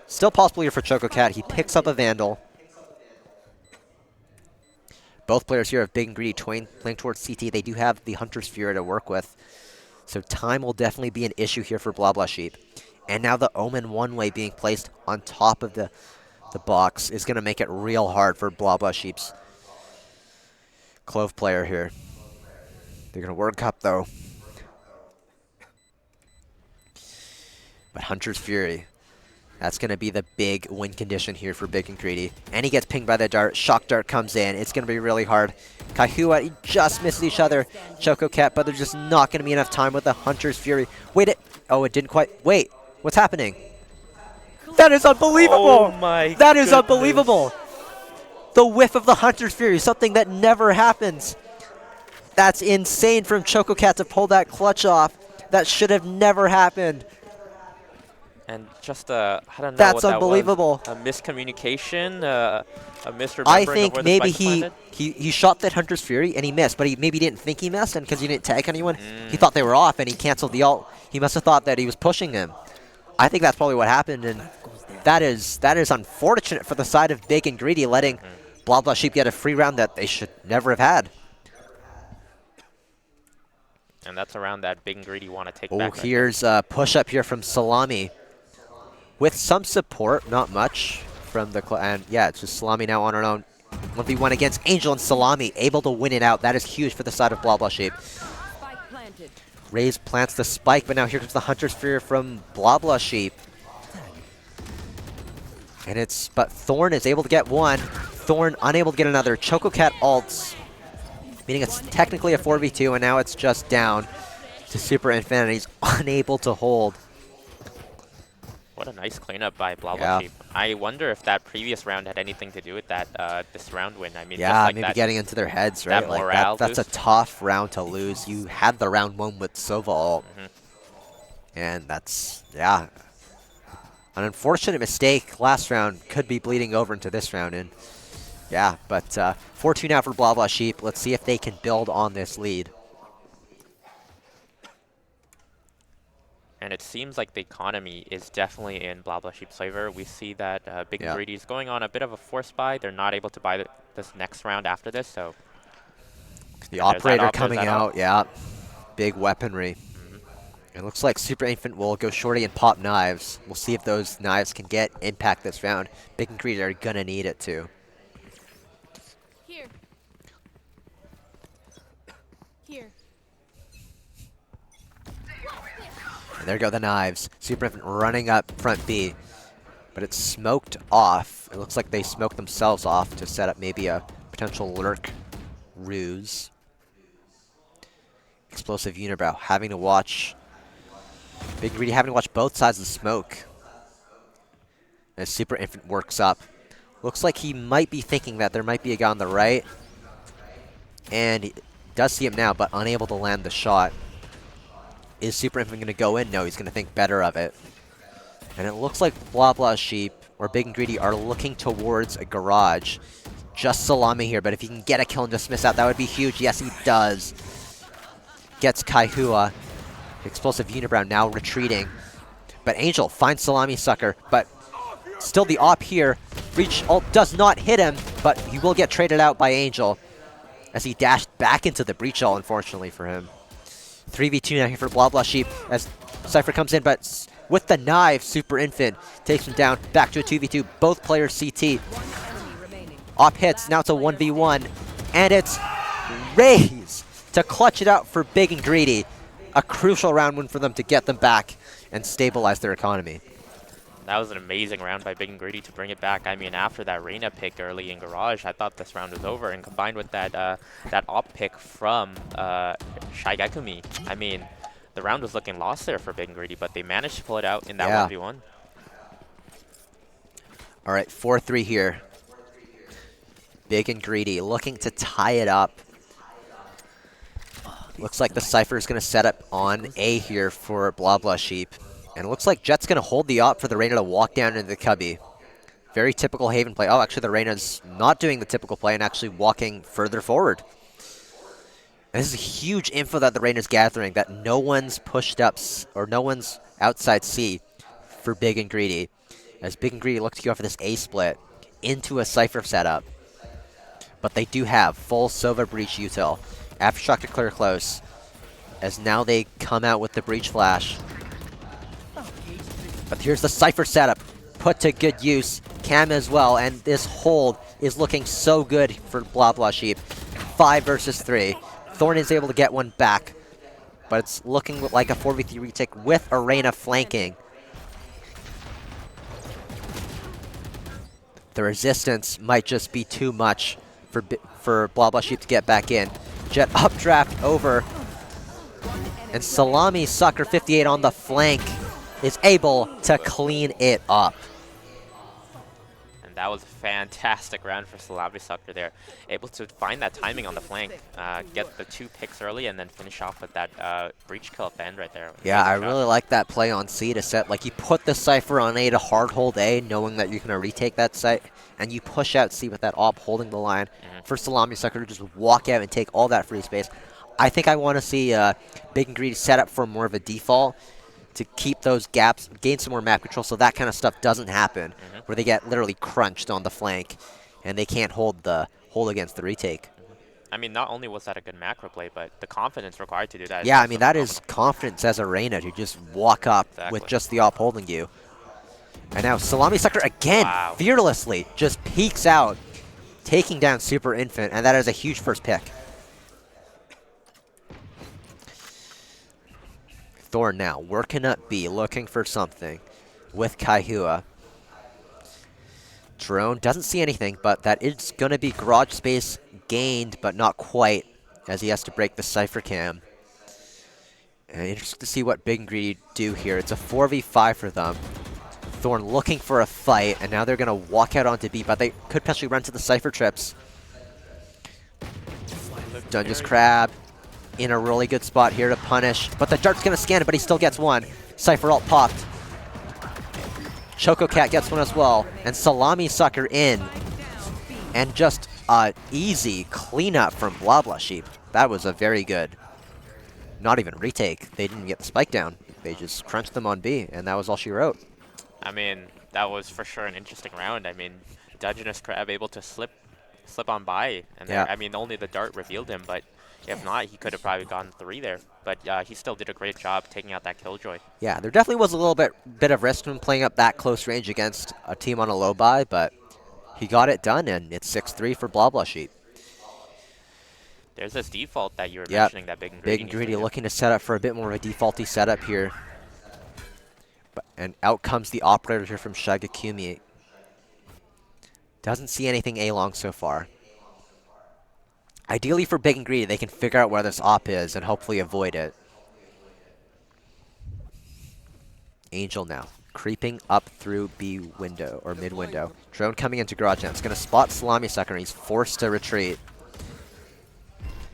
Speaker 2: Still possible here for Choco Cat. He picks up a Vandal. Both players here have Big and Greedy playing towards CT. They do have the Hunter's Fury to work with. So time will definitely be an issue here for Blah Blah Sheep. And now the Omen one-way being placed on top of the box is going to make it real hard for Blah Blah Sheep's Clove player here. They're going to work up, though. But Hunter's Fury, that's going to be the big win condition here for Big and Greedy. And he gets pinged by the dart. Shock dart comes in. It's going to be really hard. Kaihua, he just misses each other. Choco Cat, but there's just not going to be enough time with the Hunter's Fury. Wait, Oh, it didn't quite. Wait, what's happening? That is unbelievable!
Speaker 5: Oh my
Speaker 2: That is
Speaker 5: goodness.
Speaker 2: unbelievable! The whiff of the Hunter's Fury, something that never happens. That's insane from ChocoCat to pull that clutch off. That should have never happened.
Speaker 5: And just I don't know
Speaker 2: That's
Speaker 5: what
Speaker 2: unbelievable.
Speaker 5: That was. A miscommunication, a misremembering
Speaker 2: I
Speaker 5: of
Speaker 2: think
Speaker 5: where the
Speaker 2: maybe
Speaker 5: spike landed.
Speaker 2: he shot that Hunter's Fury and he missed, but he maybe didn't think he missed, and because he didn't tag anyone, he thought they were off and he canceled the ult. He must have thought that he was pushing him. I think that's probably what happened, and that is unfortunate for the side of Big and Greedy, letting Blah Blah Sheep get a free round that they should never have had.
Speaker 5: And that's a round that Big and Greedy want to take
Speaker 2: Oh,
Speaker 5: back.
Speaker 2: here's a push-up here from Salami. With some support, not much from the... And yeah, it's just Salami now on her own. 1v1 against Angel, and Salami able to win it out. That is huge for the side of Blah Blah Sheep.
Speaker 3: Spike planted.
Speaker 2: Raze plants the spike, but now here comes the Hunter's Fury from Blah Blah Sheep. And but Thorn is able to get one. Thorn unable to get another. ChocoCat ults, meaning it's technically a 4v2, and now it's just down to Super Infant, and he's unable to hold.
Speaker 5: What a nice cleanup by Blah Blah
Speaker 2: Yeah.
Speaker 5: Sheep. I wonder if that previous round had anything to do with that this round win. I mean,
Speaker 2: Yeah,
Speaker 5: just like
Speaker 2: maybe
Speaker 5: that,
Speaker 2: getting into their heads, right?
Speaker 5: that
Speaker 2: Like
Speaker 5: morale
Speaker 2: that's a
Speaker 5: boost.
Speaker 2: tough round to lose. You had the round one with Sova ult. And that's, yeah, an unfortunate mistake last round. Could be bleeding over into this round. And yeah, but 4-2 now for Blah Blah Sheep. Let's see if they can build on this lead.
Speaker 5: And it seems like the economy is definitely in Blah Blah Sheep's favor. We see that Big
Speaker 2: Yeah.
Speaker 5: and Greedy is going on a bit of a force buy. They're not able to buy this next round after this, so
Speaker 2: The
Speaker 5: And there's that
Speaker 2: operator
Speaker 5: op, there's
Speaker 2: coming
Speaker 5: that
Speaker 2: out,
Speaker 5: op.
Speaker 2: yeah. Big weaponry. It looks like Super Infant will go shorty and pop knives. We'll see if those knives can get impact this round. Big and Greedy are gonna need it too.
Speaker 3: Here. Here.
Speaker 2: And there go the knives. Super Infant running up front B. But it's smoked off. It looks like they smoked themselves off to set up maybe a potential lurk ruse. Explosive Unibrow having to watch. Big and Greedy having to watch both sides of the smoke. As Super Infant works up. Looks like he might be thinking that there might be a guy on the right. And he does see him now, but unable to land the shot. Is Super Infant going to go in? No, he's going to think better of it. And it looks like Blah Blah Sheep or Big and Greedy are looking towards a garage. Just Salami here, but if he can get a kill and just miss out, that would be huge. Yes, he does. Gets Kaihua. Explosive Unibrow now retreating. But Angel finds Salami Sucker, but still the op here. Breach ult does not hit him, but he will get traded out by Angel as he dashed back into the breach ult, unfortunately for him. 3v2 now here for Blah Blah Sheep as Cypher comes in, but with the knife, Super Infant takes him down. Back to a 2v2. Both players CT.
Speaker 3: Enemy remaining.
Speaker 2: Op hits. Now it's a 1v1. And it's Raze to clutch it out for Big and Greedy. A crucial round win for them to get them back and stabilize their economy.
Speaker 5: that was an amazing round by Big and Greedy to bring it back. I mean, after that Reyna pick early in Garage, I thought this round was over, and combined with that that op pick from Shaigakumi, I mean, the round was looking lost there for Big and Greedy, but they managed to pull it out in that
Speaker 2: Yeah.
Speaker 5: 1v1.
Speaker 2: All right, 4-3 here. Big and Greedy looking to tie it up. Looks like the Cypher is going to set up on A here for Blah Blah Sheep. And it looks like Jet's going to hold the op for the Reyna to walk down into the cubby. Very typical Haven play. Oh, actually, the Reyna's not doing the typical play and actually walking further forward. And this is huge info that the Reyna's gathering, that no one's pushed up, or no one's outside C for Big and Greedy. As Big and Greedy look to go for this A split into a Cypher setup. But they do have full Sova Breach util. Aftershock to clear close. As now they come out with the Breach Flash. But here's the Cypher setup. Put to good use. Cam as well. And this hold is looking so good for Blah Blah Sheep. 5 versus 3. Thorn is able to get one back. But it's looking like a 4v3 retake with Arena flanking. The resistance might just be too much for Blah Blah Sheep to get back in. Jet updraft over.
Speaker 3: One enemy
Speaker 2: And Salami Sucker 58 on the flank is able to clean it up.
Speaker 5: And that was a fantastic round for Salami Sucker there. Able to find that timing on the flank, get the 2 picks early, and then finish off with that breach kill at the end right there.
Speaker 2: Yeah, I
Speaker 5: Amazing shot.
Speaker 2: really like that play on C to set. Like, you put the Cypher on A to hard hold A, knowing that you're going to retake that site, and you push out C with that op holding the line for Salami Sucker to just walk out and take all that free space. I think I want to see Big and Greedy set up for more of a default to keep those gaps, gain some more map control so that kind of stuff doesn't happen, where they get literally crunched on the flank and they can't hold against the retake.
Speaker 5: I mean, not only was that a good macro play, but the confidence required to do that.
Speaker 2: Yeah, I mean, that is confidence as Arena to just walk up with just the op holding you. And now Salami Sucker again, fearlessly, just peeks out, taking down Super Infant, and that is a huge first pick. Thorn now working up B, looking for something with Kaihua. Drone doesn't see anything, but that is going to be garage space gained, but not quite, as he has to break the Cypher cam. And interesting to see what Big and Greedy do here. It's a 4v5 for them. Thorn looking for a fight, and now they're going to walk out onto B, but they could potentially run to the Cypher trips. Dungeous Crab in a really good spot here to punish, but the dart's going to scan it, but he still gets one. Cypher ult popped. Choco Cat gets one as well, and Salami Sucker in. And just an easy cleanup from Blah Blah Sheep. That was a very good, not even retake. They didn't get the spike down. They just crunched them on B, and that was all she wrote.
Speaker 5: I mean, that was for sure an interesting round. I mean, Dungeness Crab able to slip on by, and
Speaker 2: Yeah.
Speaker 5: I mean, only the dart revealed him, but if not, he could have probably gotten 3 there. But he still did a great job taking out that Killjoy.
Speaker 2: Yeah, there definitely was a little bit of risk when playing up that close range against a team on a low buy, but he got it done, and it's 6-3 for Blah Blah Sheep.
Speaker 5: There's this default that you were mentioning that Big and Greedy.
Speaker 2: Big and Greedy looking to set up for a bit more of a defaulty setup here. And out comes the operator here from Shagakumi. Doesn't see anything A-long so far. Ideally for Big and Greedy, they can figure out where this op is and hopefully avoid it. Angel now, creeping up through B window, or mid window. Drone coming into garage now. It's going to spot Salami Sucker, and he's forced to retreat.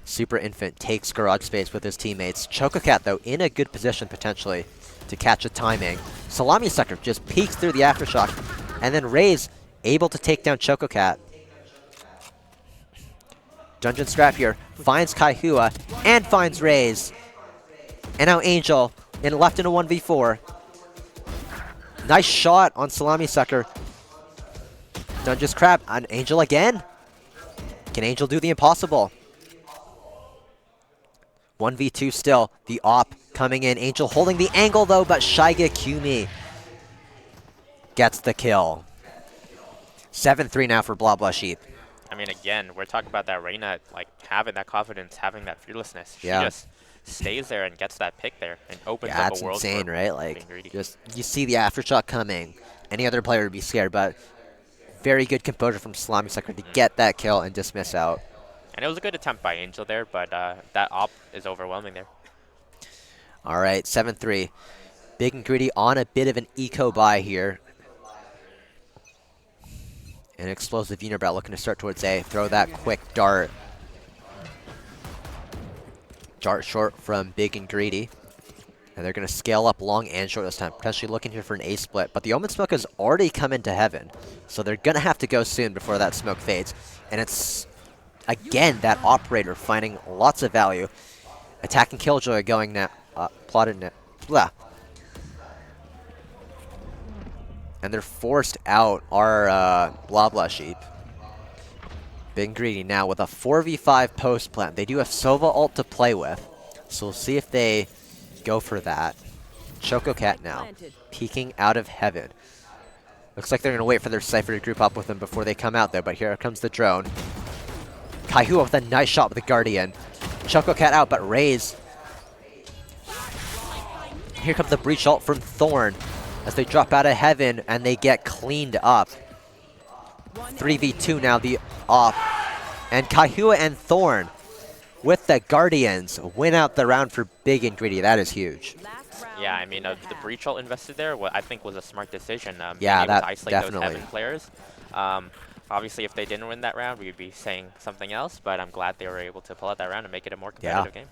Speaker 2: Super Infant takes garage space with his teammates. Choco Cat, though, in a good position potentially to catch a timing. Salami Sucker just peeks through the aftershock, and then Ray's able to take down Choco Cat. Dungeon Scrap here finds Kaihua and finds Ray's. And now Angel left in a 1v4. Nice shot on Salami Sucker. Dungeon Scrap on Angel again. Can Angel do the impossible? 1v2 still. The op coming in. Angel holding the angle though, but Shigekumi gets the kill. 7-3 now for Blah Blah Sheep.
Speaker 5: I mean, again, we're talking about that Reyna, like, having that confidence, having that fearlessness. She
Speaker 2: Yeah.
Speaker 5: just stays there and gets that pick there and opens
Speaker 2: Yeah,
Speaker 5: up
Speaker 2: that's
Speaker 5: a world
Speaker 2: insane,
Speaker 5: for
Speaker 2: right? Like,
Speaker 5: Big and Greedy.
Speaker 2: just you see the aftershock coming. Any other player would be scared, but very good composure from Salami Sucker to get that kill and dismiss out.
Speaker 5: And it was a good attempt by Angel there, but that op is overwhelming there.
Speaker 2: All right, 7-3. Big and Greedy on a bit of an eco buy here. An explosive unibrow looking to start towards A. Throw that quick dart. Dart short from Big and Greedy. And they're going to scale up long and short this time. Potentially looking here for an A split. But the Omen Smoke has already come into heaven. So they're going to have to go soon before that smoke fades. And it's, again, that operator finding lots of value. Attacking Killjoy going now. Plotted now. Blah. And they're forced out our Blah Blah Sheep. Big and Greedy now with a 4v5 post plant. They do have Sova ult to play with, so we'll see if they go for that. Choco Cat now, peeking out of heaven. Looks like they're going to wait for their Cypher to group up with them before they come out there, but here comes the drone. Kaihua with a nice shot with the Guardian. Choco Cat out, but Raze. Here comes the breach ult from Thorn as they drop out of heaven and they get cleaned up. 3v2 now, the op. And Kaihua and Thorn with the Guardians win out the round for Big and Greedy. That is huge.
Speaker 3: Last round
Speaker 5: Yeah, I mean,
Speaker 3: in
Speaker 5: the breach ult invested there, what I think was a smart decision.
Speaker 2: Yeah,
Speaker 5: being able
Speaker 2: that
Speaker 5: to isolate
Speaker 2: definitely.
Speaker 5: those Heaven players. Obviously, if they didn't win that round, we'd be saying something else, but I'm glad they were able to pull out that round and make it a more competitive game.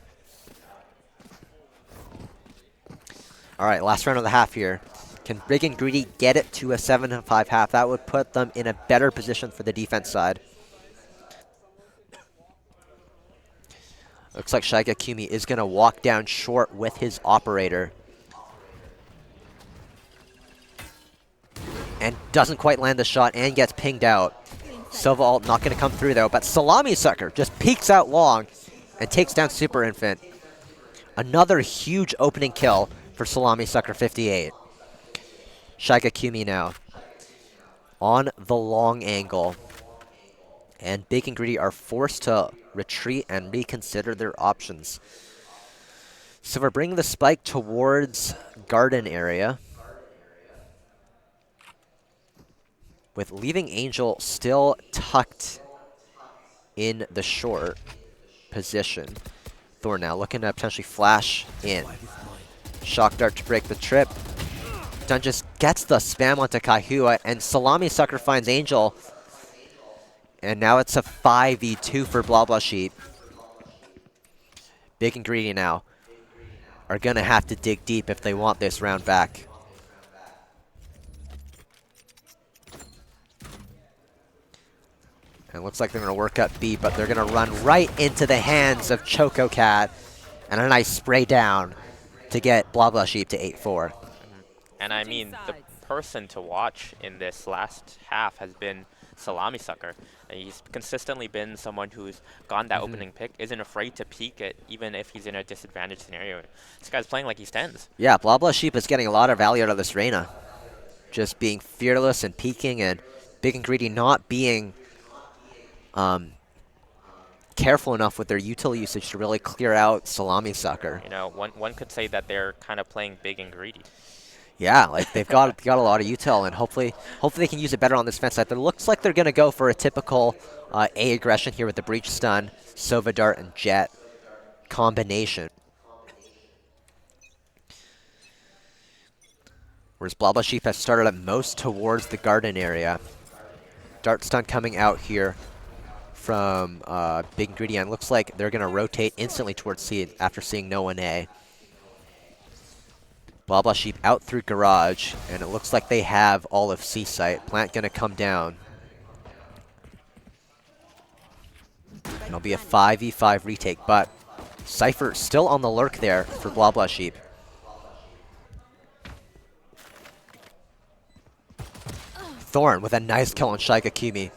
Speaker 2: All right, last round of the half here. Can Big and Greedy get it to a 7-5 half? That would put them in a better position for the defense side. Looks like Shaigakumi is going to walk down short with his operator. And doesn't quite land the shot and gets pinged out. Silva ult not going to come through though, but Salami Sucker just peeks out long and takes down Super Infant. Another huge opening kill for Salami Sucker 58. Shaigakumi now on the long angle. And Big and Greedy are forced to retreat and reconsider their options. So we're bringing the spike towards garden area, with leaving Angel still tucked in the short position. Thor now looking to potentially flash in. Shock Dart to break the trip. Dun just gets the spam onto Kaihua, and Salami Sucker finds Angel. And now it's a 5v2 for Blah Blah Sheep. Big and Greedy now are going to have to dig deep if they want this round back. And it looks like they're going to work up B, but they're going to run right into the hands of Choco Cat. And a nice spray down to get Blah Blah Sheep to 8-4.
Speaker 5: And I mean, the person to watch in this last half has been Salami Sucker. And he's consistently been someone who's gone that opening pick, isn't afraid to peek it, even if he's in a disadvantaged scenario. This guy's playing like he stands.
Speaker 2: Yeah, Blah Blah Sheep is getting a lot of value out of this Reyna. Just being fearless and peeking, and Big and Greedy not being careful enough with their util usage to really clear out Salami Sucker.
Speaker 5: You know, one could say that they're kind of playing Big and Greedy.
Speaker 2: Yeah, like they've got a lot of util, and hopefully they can use it better on this fence side. It looks like they're going to go for a typical A aggression here with the Breach Stun, Sova Dart, and Jet combination. Whereas Blah Blah Sheep has started up most towards the garden area. Dart Stun coming out here from Big and Greedy, and looks like they're going to rotate instantly towards C after seeing no one A. Blah Blah Sheep out through garage, and it looks like they have all of C site. Plant gonna come down. And it'll be a 5v5 retake, but Cypher still on the lurk there for Blah Blah Sheep. Thorn with a nice kill on Shaigakumi.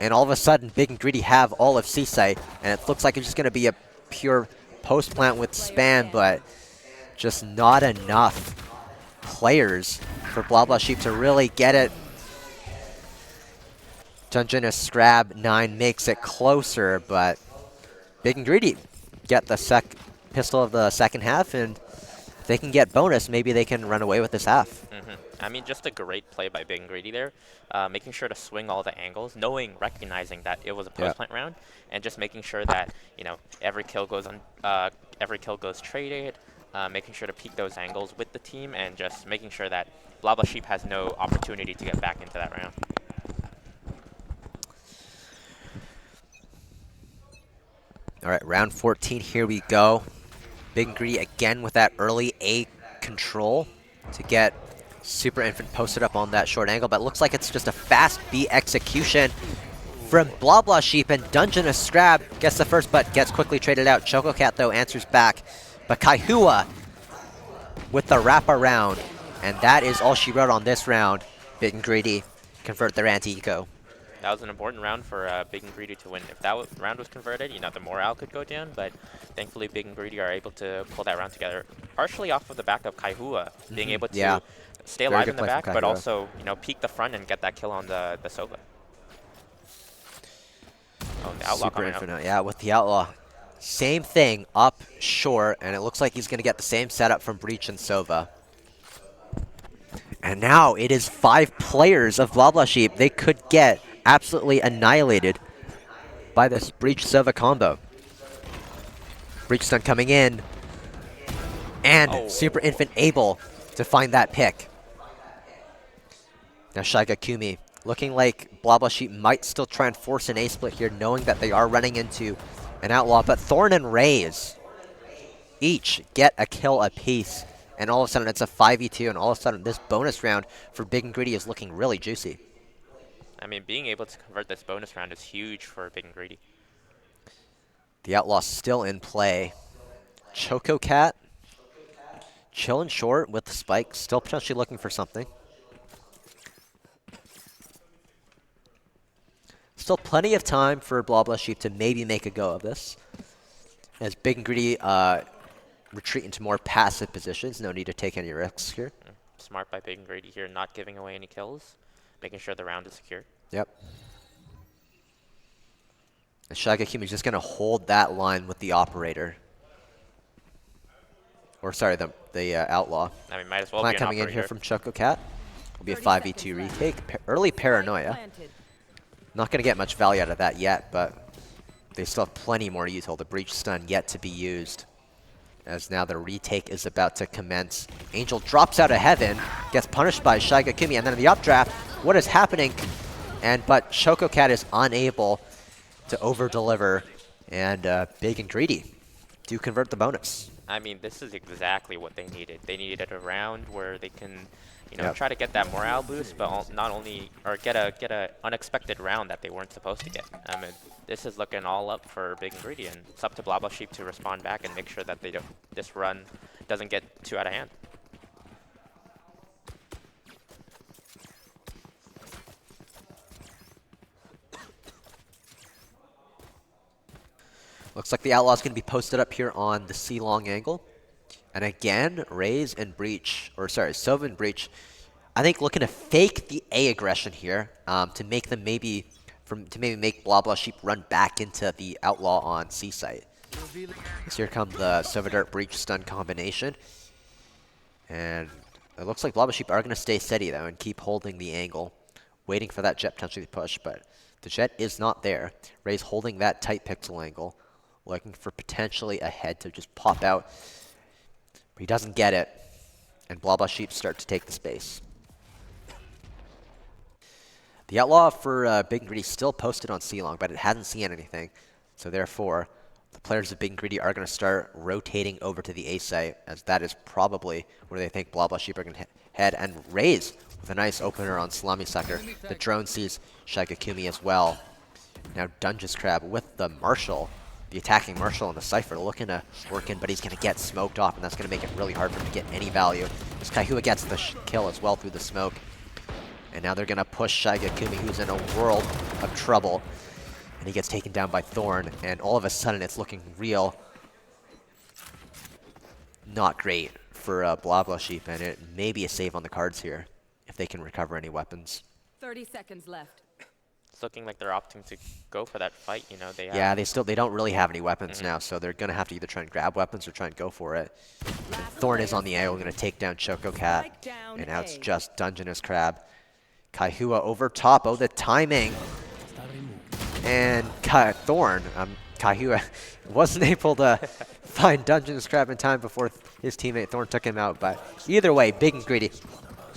Speaker 2: And all of a sudden, Big and Greedy have all of C site, and it looks like it's just gonna be a pure post plant with spam, but just not enough players for Blah Blah Sheep to really get it. Dungeon a Scrab 9 makes it closer, but Big and Greedy get the pistol of the second half, and if they can get bonus, maybe they can run away with this half.
Speaker 5: I mean, just a great play by Big and Greedy there, making sure to swing all the angles, recognizing that it was a post plant round, and just making sure that every kill goes traded. Making sure to peek those angles with the team, and just making sure that Blah Blah Sheep has no opportunity to get back into that round.
Speaker 2: All right, round 14, here we go. Big and Greedy again with that early A control to get Super Infant posted up on that short angle, but it looks like it's just a fast B execution from Blah Blah Sheep, and Dungeon a Scrab gets the first, but gets quickly traded out. Choco Cat, though, answers back. But Kaihua with the wraparound, and that is all she wrote on this round. Big and Greedy convert their anti-eco.
Speaker 5: That was an important round for Big and Greedy to win. If that round was converted, the morale could go down, but thankfully Big and Greedy are able to pull that round together, partially off of the back of Kaihua, being able to stay alive in the back, but also peek the front and get that kill on the Sova. Oh, the Outlaw
Speaker 2: Super
Speaker 5: coming out.
Speaker 2: Infinite, yeah, with the Outlaw. Same thing up short, and it looks like he's going to get the same setup from Breach and Sova. And now it is 5 players of Blah Blah Sheep. They could get absolutely annihilated by this Breach Sova combo. Breach stun coming in. And Super Infant able to find that pick. Now Shaigakumi looking like Blah Blah Sheep might still try and force an A-split here, knowing that they are running into an outlaw. But Thorn and Raze each get a kill apiece. And all of a sudden it's a 5v2, and all of a sudden this bonus round for Big and Greedy is looking really juicy.
Speaker 5: I mean, being able to convert this bonus round is huge for Big and Greedy.
Speaker 2: The Outlaw still in play. Choco Cat chilling short with the spike, still potentially looking for something. Still plenty of time for Blah Blah Sheep to maybe make a go of this. As Big and Greedy retreat into more passive positions, no need to take any risks here.
Speaker 5: Smart by Big and Greedy here, not giving away any kills, making sure the round is secure.
Speaker 2: Yep. And Shagakimi is just going to hold that line with the operator. Or sorry, the Outlaw.
Speaker 5: I mean, might as well
Speaker 2: Plant
Speaker 5: be an
Speaker 2: coming in here
Speaker 5: operator.
Speaker 2: from Choco Cat. Will be a 5v2 retake. Early Paranoia.
Speaker 3: Planted.
Speaker 2: Not going to get much value out of that yet, but they still have plenty more util. The Breach Stun yet to be used. As now the retake is about to commence. Angel drops out of heaven, gets punished by Shaigakumi, and then in the updraft, what is happening? But Choco Cat is unable to over-deliver, and Big and Greedy do convert the bonus.
Speaker 5: I mean, this is exactly what they needed. They needed a round where they can, you know,
Speaker 2: Yep.
Speaker 5: try to get that morale boost, but not only, or get a unexpected round that they weren't supposed to get. I mean, this is looking all up for Big and Greedy, and it's up to Blah Blah Sheep to respond back and make sure that they don't, this run doesn't get too out of hand.
Speaker 2: Looks like the Outlaw's going to be posted up here on the C-long angle. And again, Raze and Breach, or sorry, Sova and Breach, I think looking to fake the A aggression here to make them maybe make Blah Blah Sheep run back into the Outlaw on C site. So here comes the Sova Dart Breach stun combination. And it looks like Blah Blah Sheep are going to stay steady though and keep holding the angle, waiting for that jet potentially to push, but the jet is not there. Raze holding that tight pixel angle, looking for potentially a head to just pop out. But he doesn't get it, and Blah Blah Sheep start to take the space. The Outlaw for Big and Greedy still posted on C-Long, but it hasn't seen anything. So therefore, the players of Big and Greedy are going to start rotating over to the A site, as that is probably where they think Blah Blah Sheep are going to head. And Raze with a nice opener on Salami Sucker. The drone sees Shaigakumi as well. Now Dungeons Crab with the Marshal. The attacking Marshal and the Cypher looking to work in, but he's going to get smoked off, and that's going to make it really hard for him to get any value. As Kaihua gets the kill as well through the smoke. And now they're going to push Shaigakumi, who's in a world of trouble. And he gets taken down by Thorn, and all of a sudden it's looking real not great for Blah Blah Sheep, and it may be a save on the cards here if they can recover any weapons.
Speaker 3: 30 seconds left.
Speaker 5: It's looking like they're opting to go for that fight. You know, they have,
Speaker 2: Yeah, they don't really have any weapons now, so they're gonna have to either try and grab weapons or try and go for it. And Thorn is on the angle, gonna take down Choco Cat, and now it's just Dungeness Crab. Kaihua over top. Oh, the timing. And Thorn, Kaihua wasn't able to find Dungeness Crab in time before his teammate Thorn took him out. But either way, Big and Greedy.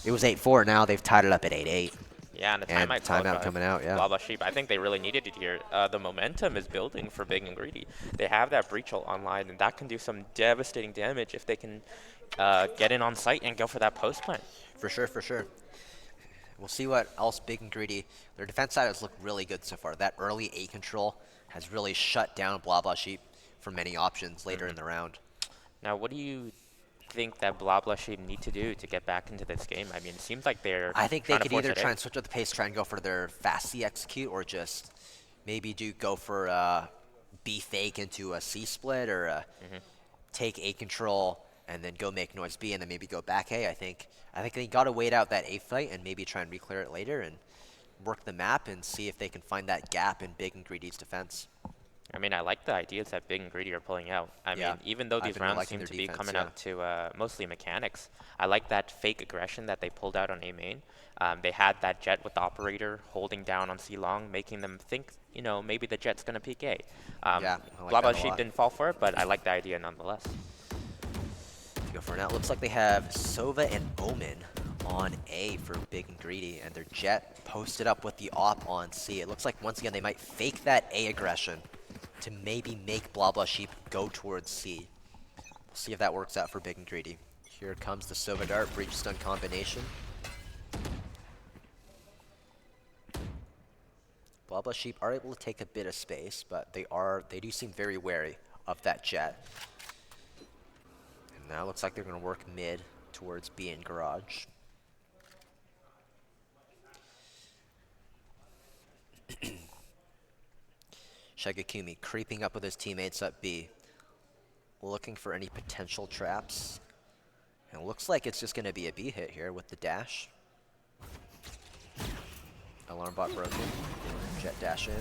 Speaker 2: It was 8-4 now. They've tied it up at 8-8.
Speaker 5: Yeah, and the
Speaker 2: And timeout coming out, yeah.
Speaker 5: Blah Blah Sheep. I think they really needed it here. The momentum is building for Big and Greedy. They have that breach ult online, and that can do some devastating damage if they can get in on site and go for that post plant.
Speaker 2: For sure, for sure. We'll see what else Big and Greedy. Their defense side has looked really good so far. That early A control has really shut down Blah Blah Sheep from many options later in the round.
Speaker 5: Now, what do you think that Blah Blah Sheep need to do to get back into this game? I mean, it seems like they're
Speaker 2: I think they
Speaker 5: trying to
Speaker 2: could
Speaker 5: force
Speaker 2: either
Speaker 5: it
Speaker 2: try
Speaker 5: in.
Speaker 2: and switch up the pace, try and go for their fast C execute, or just maybe go for B fake into a C split, or take A control and then go make noise B and then maybe go back A. I think they got to wait out that A fight and maybe try and re-clear it later and work the map and see if they can find that gap in Big and Greedy's defense.
Speaker 5: I mean, I like the ideas that Big and Greedy are pulling out. I
Speaker 2: Yeah.
Speaker 5: mean, even though
Speaker 2: I've
Speaker 5: these
Speaker 2: been
Speaker 5: rounds
Speaker 2: liking
Speaker 5: seem
Speaker 2: their
Speaker 5: to be
Speaker 2: defense,
Speaker 5: coming
Speaker 2: yeah.
Speaker 5: out to mostly mechanics, I like that fake aggression that they pulled out on A main. They had that Jet with the operator holding down on C long, making them think, you know, maybe the Jet's going to peek A.
Speaker 2: Yeah, I like
Speaker 5: Blah Blah
Speaker 2: that a
Speaker 5: Sheep
Speaker 2: lot.
Speaker 5: didn't fall for it, but I like the idea nonetheless.
Speaker 2: Go for it now. Looks like they have Sova and Omen on A for Big and Greedy, and their Jet posted up with the op on C. It looks like once again they might fake that A aggression to maybe make Blah Blah Sheep go towards C. We'll see if that works out for Big and Greedy. Here comes the Sova Dart Breach Stun combination. Blah Blah Sheep are able to take a bit of space, but they do seem very wary of that Jet. And now it looks like they're going to work mid towards B and Garage. Shigakumi creeping up with his teammates at B, looking for any potential traps. And it looks like it's just going to be a B hit here with the dash. Alarm bot broken. Jet dash in.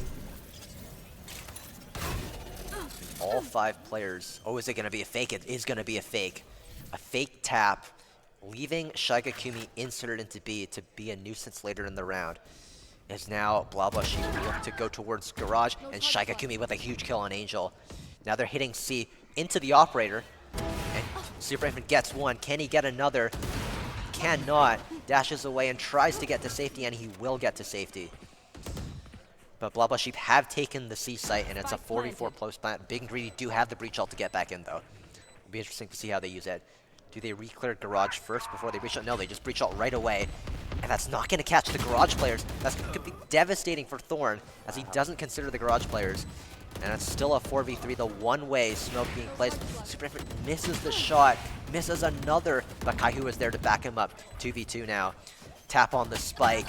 Speaker 2: And all 5 players. Oh, is it going to be a fake? It is going to be a fake. A fake tap, leaving Shigakumi inserted into B to be a nuisance later in the round. Is now Blah Blah Sheep look to go towards Garage, and Shigakumi with a huge kill on Angel. Now they're hitting C into the operator, and Super Infant gets one. Can he get another? Cannot. Dashes away and tries to get to safety, and he will get to safety. But Blah Blah Sheep have taken the C site, and it's a 4v4 post plant. Big and Greedy do have the breach ult to get back in, though. It'll be interesting to see how they use it. Do they re-clear Garage first before they breach ult? No, they just breach ult right away. And that's not going to catch the Garage players. That's going to be devastating for Thorn, as he doesn't consider the Garage players. And it's still a 4v3, the one-way smoke being placed. Super Infant misses the shot, misses another, but Kaihu is there to back him up. 2v2 now. Tap on the spike,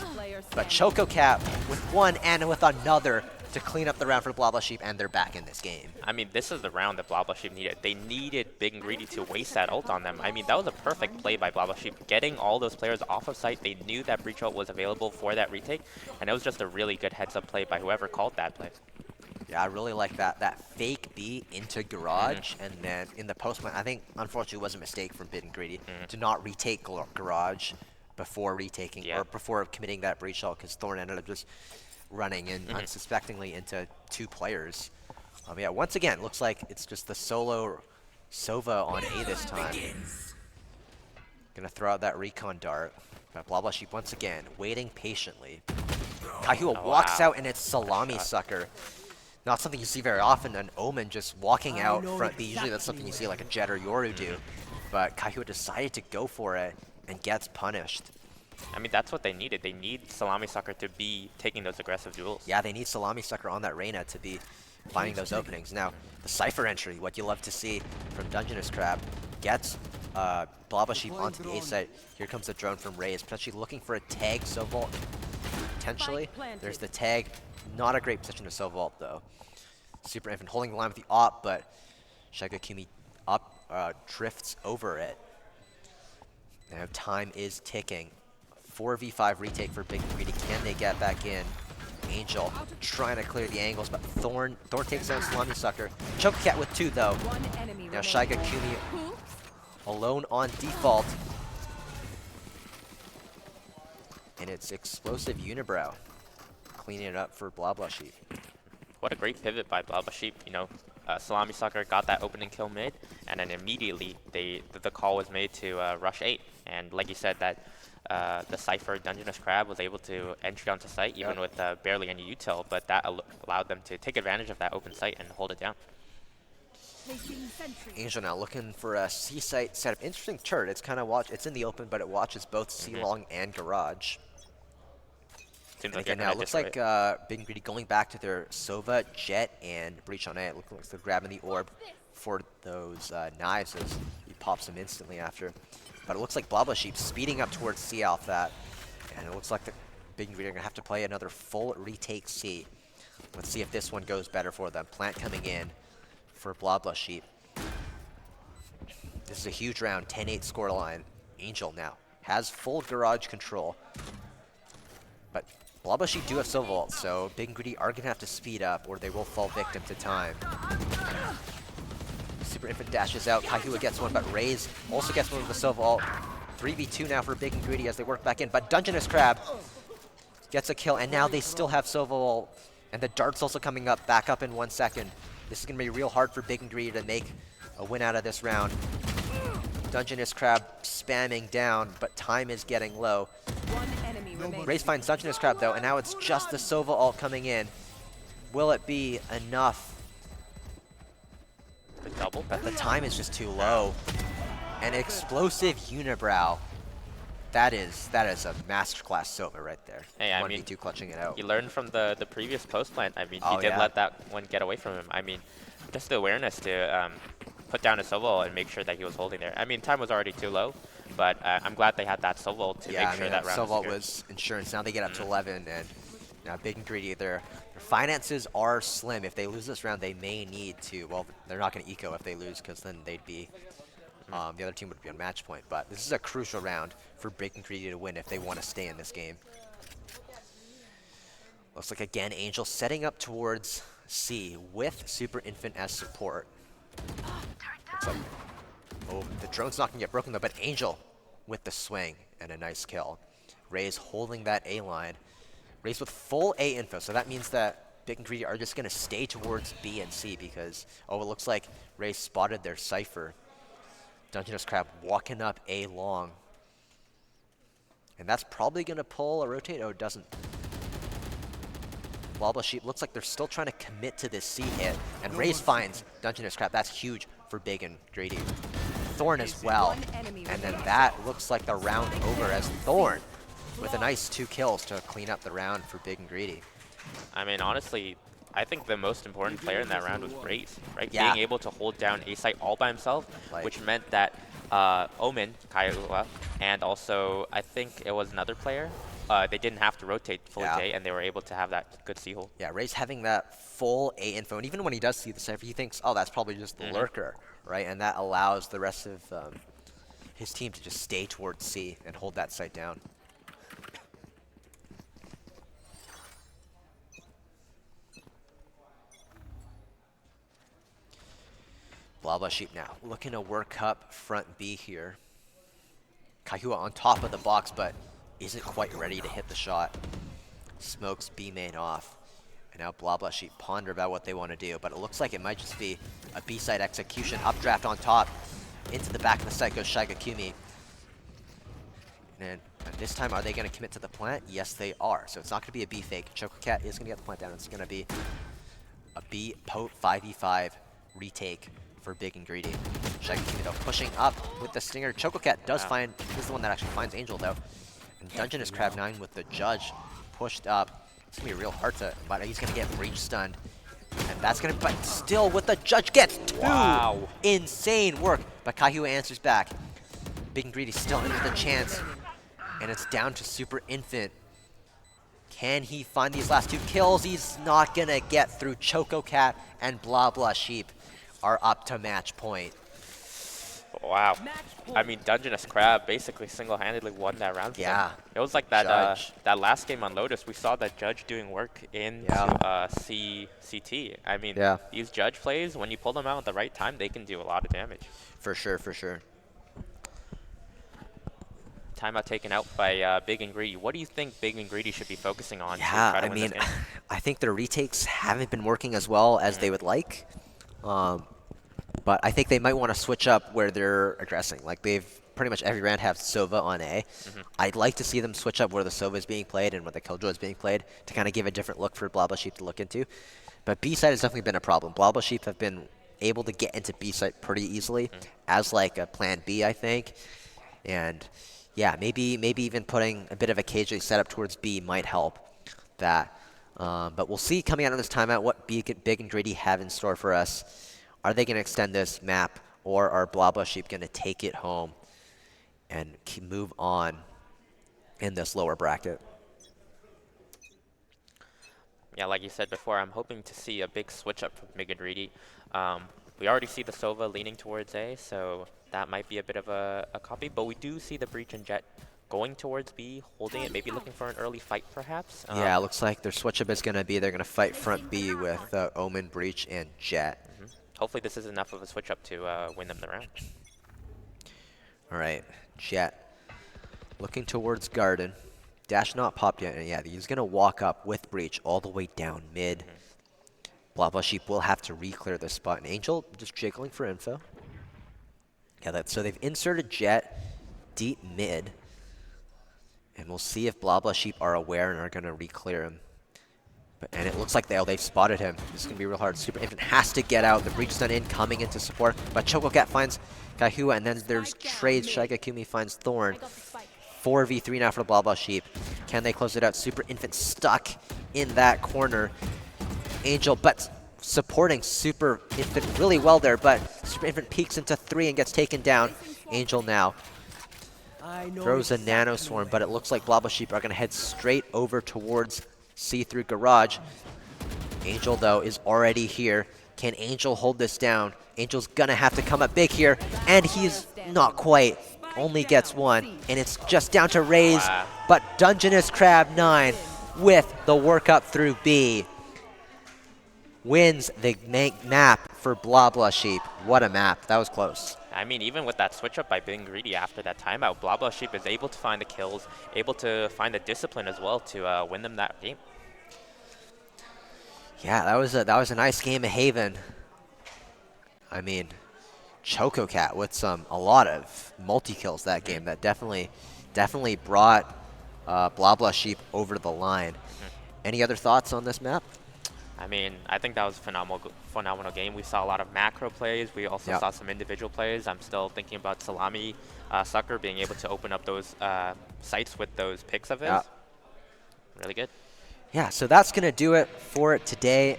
Speaker 2: but Choco Cap with one and with another to clean up the round for Blah Blah Sheep, and they're back in this game.
Speaker 5: I mean, this is the round that Blah Blah Sheep needed. They needed Big and Greedy to waste that ult on them. I mean, that was a perfect play by Blah Blah Sheep. Getting all those players off of site, they knew that breach ult was available for that retake, and it was just a really good heads-up play by whoever called that play.
Speaker 2: Yeah, I really like that fake B into Garage, and then in the post-plant, I think, unfortunately, it was a mistake from Big and Greedy to not retake Garage before retaking, or before committing that breach ult, because Thorn ended up just running in unsuspectingly into 2 players. Yeah, once again, looks like it's just the solo Sova on A this time. Gonna throw out that recon dart. But Blah Blah Sheep once again, waiting patiently. Kaihua walks out, and it's Salami Sucker. Not something you see very often, an Omen just walking out front B. Usually that's something you see like a Jet or Yoru do. But Kaihua decided to go for it and gets punished.
Speaker 5: I mean, that's what they needed. They need Salami Sucker to be taking those aggressive duels.
Speaker 2: Yeah, they need Salami Sucker on that Reyna to be finding those openings. Now, the Cypher entry, what you love to see from Dungeness Crab, gets Blah Blah Sheep onto the A site. Here comes the drone from Ray. Is potentially looking for a tag Sovault. Potentially. There's the tag. Not a great position to Sovault, though. Super Infant holding the line with the op, but Shigakumi up drifts over it. Now time is ticking. 4v5 retake for Big and Greedy. Can they get back in? Angel trying to clear the angles, but Thorn takes down Salami Sucker. Chococat with 2 though. Now Shigakumi alone on default. And it's explosive Unibrow cleaning it up for Blah Blah Sheep.
Speaker 5: What a great pivot by Blah Blah Sheep. You know, Salami Sucker got that opening kill mid, and then immediately the call was made to rush 8. And like you said, that the Cypher Dungeness Crab was able to enter onto site even with barely any util, but that allowed them to take advantage of that open site and hold it down.
Speaker 2: Angel now looking for a C site setup. Interesting turret. It's kind of it's in the open, but it watches both C long and Garage.
Speaker 5: Seems
Speaker 2: And
Speaker 5: like
Speaker 2: again, now it looks like Big and Greedy going back to their Sova, Jet, and Breach on A. It looks like they're grabbing the orb for those knives as he pops them instantly after. But it looks like Blah Blah Sheep speeding up towards C Alpha, and it looks like the Big and Greedy are going to have to play another full retake C. Let's see if this one goes better for them. Plant coming in for Blah Blah Sheep. This is a huge round, 10-8 scoreline. Angel now has full Garage control, but Blabba Sheep do have Silver Ult, so Big and Greedy are going to have to speed up or they will fall victim to time. Super Infant dashes out. Kaihua gets one, but Raze also gets one with the Silver Ult. 3v2 now for Big and Greedy as they work back in, but Dungeness Crab gets a kill, and now they still have Silver Ult. And the dart's also coming up, back up in 1 second. This is going to be real hard for Big and Greedy to make a win out of this round. Dungeness Crab spamming down, but time is getting low.
Speaker 3: One enemy remaining.
Speaker 2: Raze finds Dungeness Crab though, and now it's just the Sova ult coming in. Will it be enough?
Speaker 5: The double?
Speaker 2: But the time is just too low. An explosive unibrow. That is a masterclass Sova right there.
Speaker 5: Hey, I mean,
Speaker 2: 1v2 clutching it out.
Speaker 5: He learned from the previous post plant. I mean,
Speaker 2: Oh,
Speaker 5: he did
Speaker 2: yeah.
Speaker 5: let that one get away from him. I mean, just the awareness to put down a solo and make sure that he was holding there. I mean, time was already too low, but I'm glad they had that solo to make sure that round
Speaker 2: Sova ult
Speaker 5: was
Speaker 2: was insurance. Now they get up to 11, and now Big and Greedy, their finances are slim. If they lose this round, they may need to. Well, they're not going to eco if they lose, because then they'd be. The other team would be on match point. But this is a crucial round for Big and Greedy to win if they want to stay in this game. Looks like again Angel setting up towards C with Super Infant as support. Looks like, oh, the drone's not going to get broken though, but Angel with the swing and a nice kill. Raze holding that A line. Raze with full A info, so that means that Big and Greedy are just going to stay towards B and C because, oh, it looks like Raze spotted their Cypher. Dungeness Crab walking up A long. And that's probably going to pull a rotate. Oh, it doesn't. Blabba Sheep looks like they're still trying to commit to this C hit. And Raze finds Dungeness Crab. That's huge for Big and Greedy. Thorn as well. And then that looks like the round over as Thorn with a nice 2 kills to clean up the round for Big and Greedy.
Speaker 5: I mean, honestly, I think the most important player in that round was Raze, right?
Speaker 2: Yeah.
Speaker 5: Being able to hold down A site all by himself,
Speaker 2: Like-
Speaker 5: which meant that Omen, Kaiua, and also I think it was another player, they didn't have to rotate full
Speaker 2: Yeah.
Speaker 5: J, and they were able to have that good C-hole.
Speaker 2: Yeah, Raze having that full A info, and even when he does see the Cypher, he thinks, oh, that's probably just the lurker, right? And that allows the rest of his team to just stay towards C and hold that site down. Blabba Sheep now looking to work up front B here. Kaihua on top of the box, but isn't quite ready to hit the shot. Smokes B main off. And now Blabba Sheep ponder about what they want to do, but it looks like it might just be a B-side execution. Updraft on top. Into the back of the site goes Shigakumi. And this time, are they going to commit to the plant? Yes, they are. So it's not going to be a B fake. Chococat is going to get the plant down. It's going to be a B pote 5v5 retake for Big and Greedy. Shigakumi though pushing up with the stinger. Chococat does find, this is the one that actually finds Angel though. And Dungeness Crab 9 with the judge pushed up. It's gonna be real hard to, but he's gonna get breach stunned. And that's gonna, but still with the judge gets 2!
Speaker 5: Wow.
Speaker 2: Insane work. But Kaihua answers back. Big and Greedy still in with a chance. And it's down to Super Infant. Can he find these last 2 kills? He's not gonna get through. Chococat and Blabla Sheep are up to match point.
Speaker 5: Wow. I mean, Dungeness Crab basically single-handedly won that round. for them.
Speaker 2: Yeah.
Speaker 5: It was like that
Speaker 2: Judge.
Speaker 5: that last game on Lotus, we saw that Judge doing work in CT. I mean,
Speaker 2: Yeah.
Speaker 5: these Judge plays, when you pull them out at the right time, they can do a lot of damage.
Speaker 2: For sure, for sure.
Speaker 5: Timeout taken out by Big and Greedy. What do you think Big and Greedy should be focusing on to
Speaker 2: Yeah,
Speaker 5: try to
Speaker 2: I
Speaker 5: win this
Speaker 2: mean,
Speaker 5: game?
Speaker 2: I think their retakes haven't been working as well as they would like. But I think they might want to switch up where they're aggressing. Like, they've pretty much every round have Sova on A. I'd like to see them switch up where the Sova is being played and where the Killjoy is being played to kind of give a different look for Blabba Sheep to look into. But B side has definitely been a problem. Blabba Sheep have been able to get into B side pretty easily as like a plan B, I think. And yeah, maybe even putting a bit of a KJ setup towards B might help that. But we'll see coming out of this timeout what Big and Greedy have in store for us. Are they going to extend this map, or are Blabba Sheep going to take it home and move on in this lower bracket?
Speaker 5: Yeah, like you said before, I'm hoping to see a big switch up from Big and Greedy. We already see the Sova leaning towards A, so that might be a bit of a copy, but we do see the Breach and Jet going towards B, holding it, maybe looking for an early fight perhaps.
Speaker 2: Yeah, it looks like their switch up is going to be they're going to fight front B with Omen, Breach, and Jet.
Speaker 5: Hopefully this is enough of a switch up to win them the round.
Speaker 2: All right, Jet looking towards Garden. Dash not popped yet, and yeah, he's going to walk up with Breach all the way down mid. Blah Blah Sheep will have to re-clear this spot, and Angel just jiggling for info. Yeah, so they've inserted Jet deep mid, and we'll see if Blah Blah Sheep are aware and are going to re-clear him. And it looks like they've spotted him. This is going to be real hard. Super Infant has to get out. The Breach is done in, coming into support, but Chococat finds Kaihua, and then there's trades. Shigakumi finds Thorn. 4v3 now for the Blah Blah Sheep. Can they close it out? Super Infant stuck in that corner. Angel, but supporting Super Infant really well there, but Super Infant peeks into 3 and gets taken down. Angel now throws a Nano Swarm, but it looks like Blah Blah Sheep are going to head straight over towards See-Through Garage. Angel, though, is already here. Can Angel hold this down? Angel's going to have to come up big here, and he's not quite. Only gets 1, and it's just down to Raze,
Speaker 5: Wow.
Speaker 2: but Dungeness Crab 9 with the work up through B wins the map for Blah Blah Sheep. What a map. That was close.
Speaker 5: I mean, even with that switch up by being greedy after that timeout, Blah Blah Sheep is able to find the kills, able to find the discipline as well to win them that game.
Speaker 2: Yeah, that was a nice game of Haven. I mean, Chococat with a lot of multi-kills that game. That definitely brought Blah Blah Sheep over the line. Any other thoughts on this map?
Speaker 5: I mean, I think that was a phenomenal game. We saw a lot of macro plays. We also saw some individual plays. I'm still thinking about Salami Sucker being able to open up those sites with those picks of his. Really good.
Speaker 2: Yeah, so that's going to do it for today,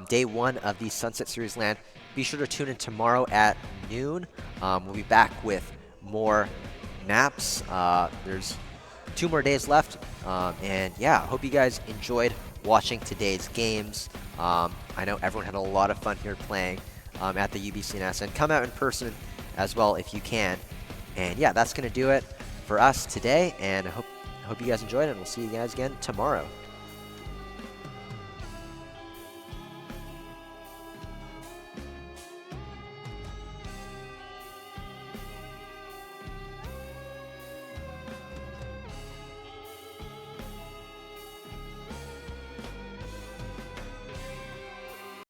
Speaker 2: day 1 of the Sunset Series LAN. Be sure to tune in tomorrow at noon. We'll be back with more maps. There's 2 more days left. And yeah, hope you guys enjoyed watching today's games. I know everyone had a lot of fun here playing at the UBCNS, and come out in person as well if you can. And yeah, that's going to do it for us today, and I hope you guys enjoyed it, and we'll see you guys again tomorrow.